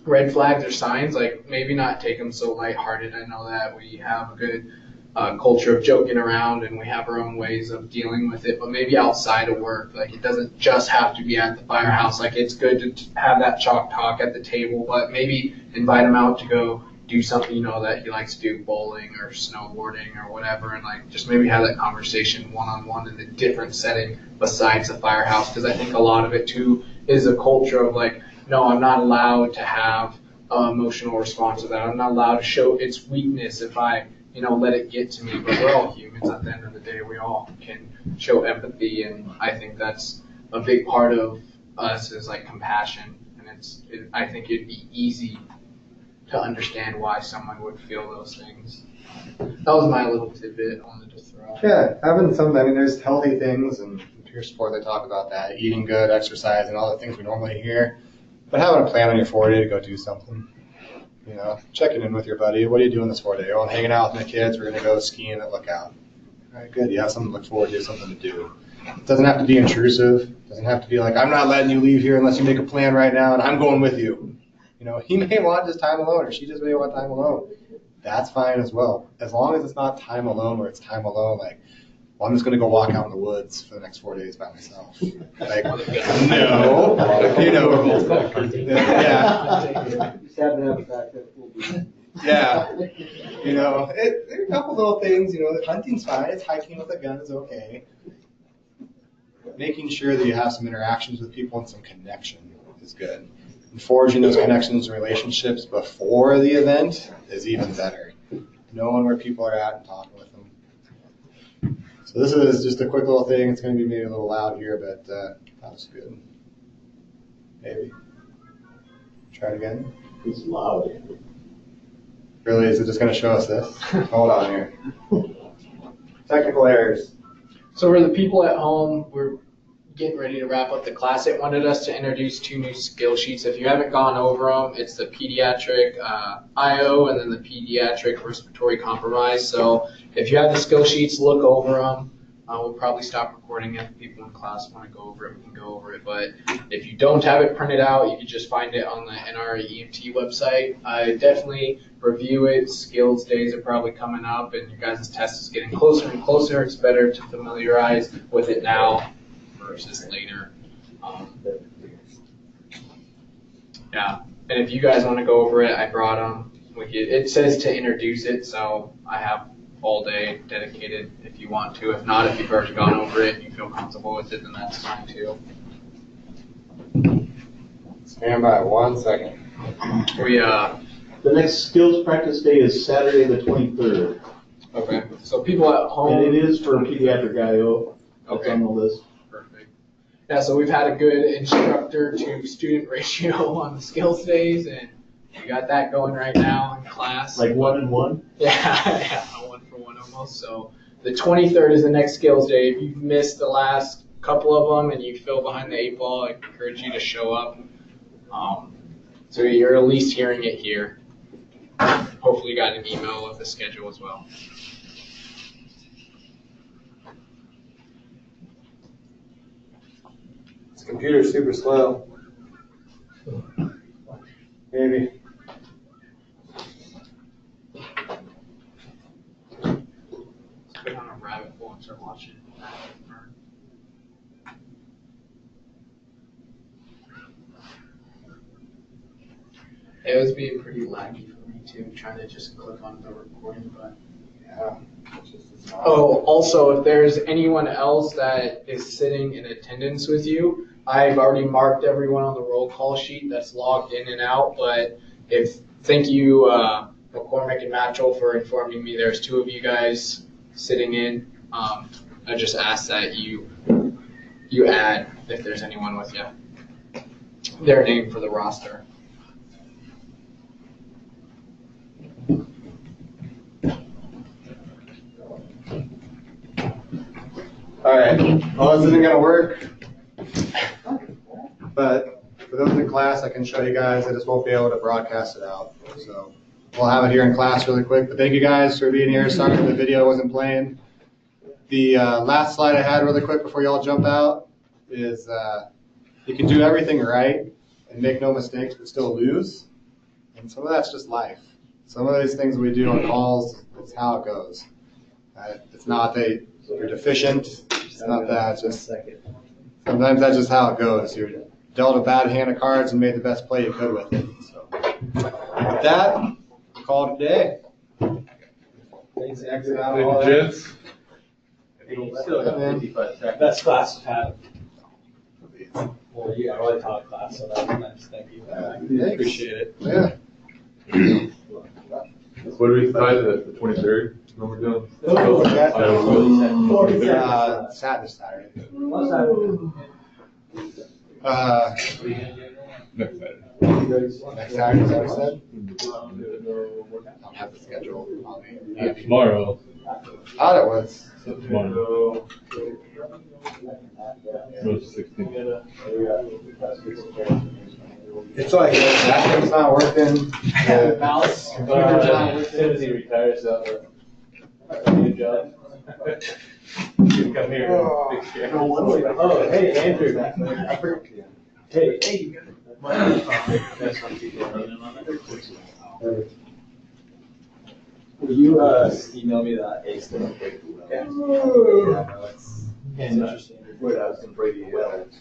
red flags or signs, like, maybe not take them so lighthearted. I know that we have a good culture of joking around, and we have our own ways of dealing with it, but maybe outside of work, like, it doesn't just have to be at the firehouse. Like, it's good to have that chalk talk at the table, but maybe invite him out to go do something, you know, that he likes to do, bowling or snowboarding or whatever, and, like, just maybe have that conversation one-on-one in a different setting besides the firehouse. Because I think a lot of it too is a culture of, like, no, I'm not allowed to have an emotional response to that. I'm not allowed to show its weakness if I, you know, let it get to me. But we're all humans at the end of the day. We all can show empathy, and I think that's a big part of us is, like, compassion. And I think it'd be easy to understand why someone would feel those things. That was my little tidbit I wanted to throw. Yeah, having some, I mean, there's healthy things, and in peer support they talk about that, eating good, exercise, and all the things we normally hear. But having a plan on your 4-day to go do something, you know, checking in with your buddy. What are you doing this 4-day? Oh, I'm hanging out with my kids. We're going to go skiing at Lookout. All right, good. You have something to look forward to, something to do. It doesn't have to be intrusive. It doesn't have to be like, I'm not letting you leave here unless you make a plan right now, and I'm going with you. You know, he may want just time alone, or she just may want time alone. That's fine as well. As long as it's not time alone where it's time alone, like, well, I'm just going to go walk out in the woods for the next 4 days by myself. Like, no. You know. Yeah. Yeah. You know, there are a couple little things, you know, hunting's fine. It's hiking with a gun is okay. Making sure that you have some interactions with people and some connection is good. And forging those connections and relationships before the event is even better. Knowing where people are at and talking with them. So this is just a quick little thing. It's going to be maybe a little loud here, but that was good. Maybe. Try it again. It's loud. Really, is it just going to show us this? Hold on here. Technical errors. So for the people at home, we're getting ready to wrap up the class. It wanted us to introduce 2 new skill sheets. If you haven't gone over them, it's the pediatric IO and then the pediatric respiratory compromise. So if you have the skill sheets, look over them. We'll probably stop recording if people in class want to go over it. We can go over it. But if you don't have it printed out, you can just find it on the NREMT website. Definitely review it. Skills days are probably coming up, and your guys' test is getting closer and closer. It's better to familiarize with it now versus later. Yeah, and if you guys want to go over it, I brought them. It says to introduce it, so I have all day dedicated if you want to. If not, if you've already gone over it and you feel comfortable with it, then that's fine too. Stand by 1 second. The next skills practice day is Saturday the 23rd. Okay, so people at home. And it is for pediatric IO. That's on the list. Perfect. Yeah, so we've had a good instructor to student ratio on the skills days, and we got that going right now in class. Like 1 and 1? Yeah, 1 for 1 almost. So the 23rd is the next skills day. If you've missed the last couple of them and you feel behind the 8 ball, I encourage you to show up. So you're at least hearing it here. Hopefully you got an email of the schedule as well. This computer's super slow. Maybe. Let's go down a rabbit hole and start watching. It was being pretty laggy for me too, trying to just click on the recording button. Yeah. Oh, also, if there's anyone else that is sitting in attendance with you, I've already marked everyone on the roll call sheet that's logged in and out, but thank you, McCormick and Matchell, for informing me there's 2 of you guys sitting in. I just ask that you add, if there's anyone with you, their name for the roster. All right. Well, this isn't going to work. But for those in class, I can show you guys. I just won't be able to broadcast it out. So we'll have it here in class really quick. But thank you guys for being here. Sorry the video wasn't playing. The last slide I had really quick before y'all jump out is you can do everything right and make no mistakes but still lose. And some of that's just life. Some of these things we do on calls, it's how it goes. It's not that you're deficient. It's not that. It's just sometimes that's just how it goes. You're dealt a bad hand of cards and made the best play you could with it. So with that, call it a day. Thanks, exit out. Thank you, gents. You still got 55 seconds. Best class we've had. Well, yeah, I really taught a class, so that was nice. Thank you. Appreciate it. Yeah. What do we decide the 23rd? When we're done? Saturday. Next Saturday. Next Saturday, is that what you said? don't have the schedule on me. Tomorrow. Thought it was. So tomorrow. Tomorrow's 16th. It's like that thing's not working. The Mouse. computer's not As working. soon as he retires, that'll a new job. You come here and fix your. Oh, hey, Andrew. Hey, hey. Will you email me that ace that I'm breaking? Yeah. And interesting. What I was going to break it.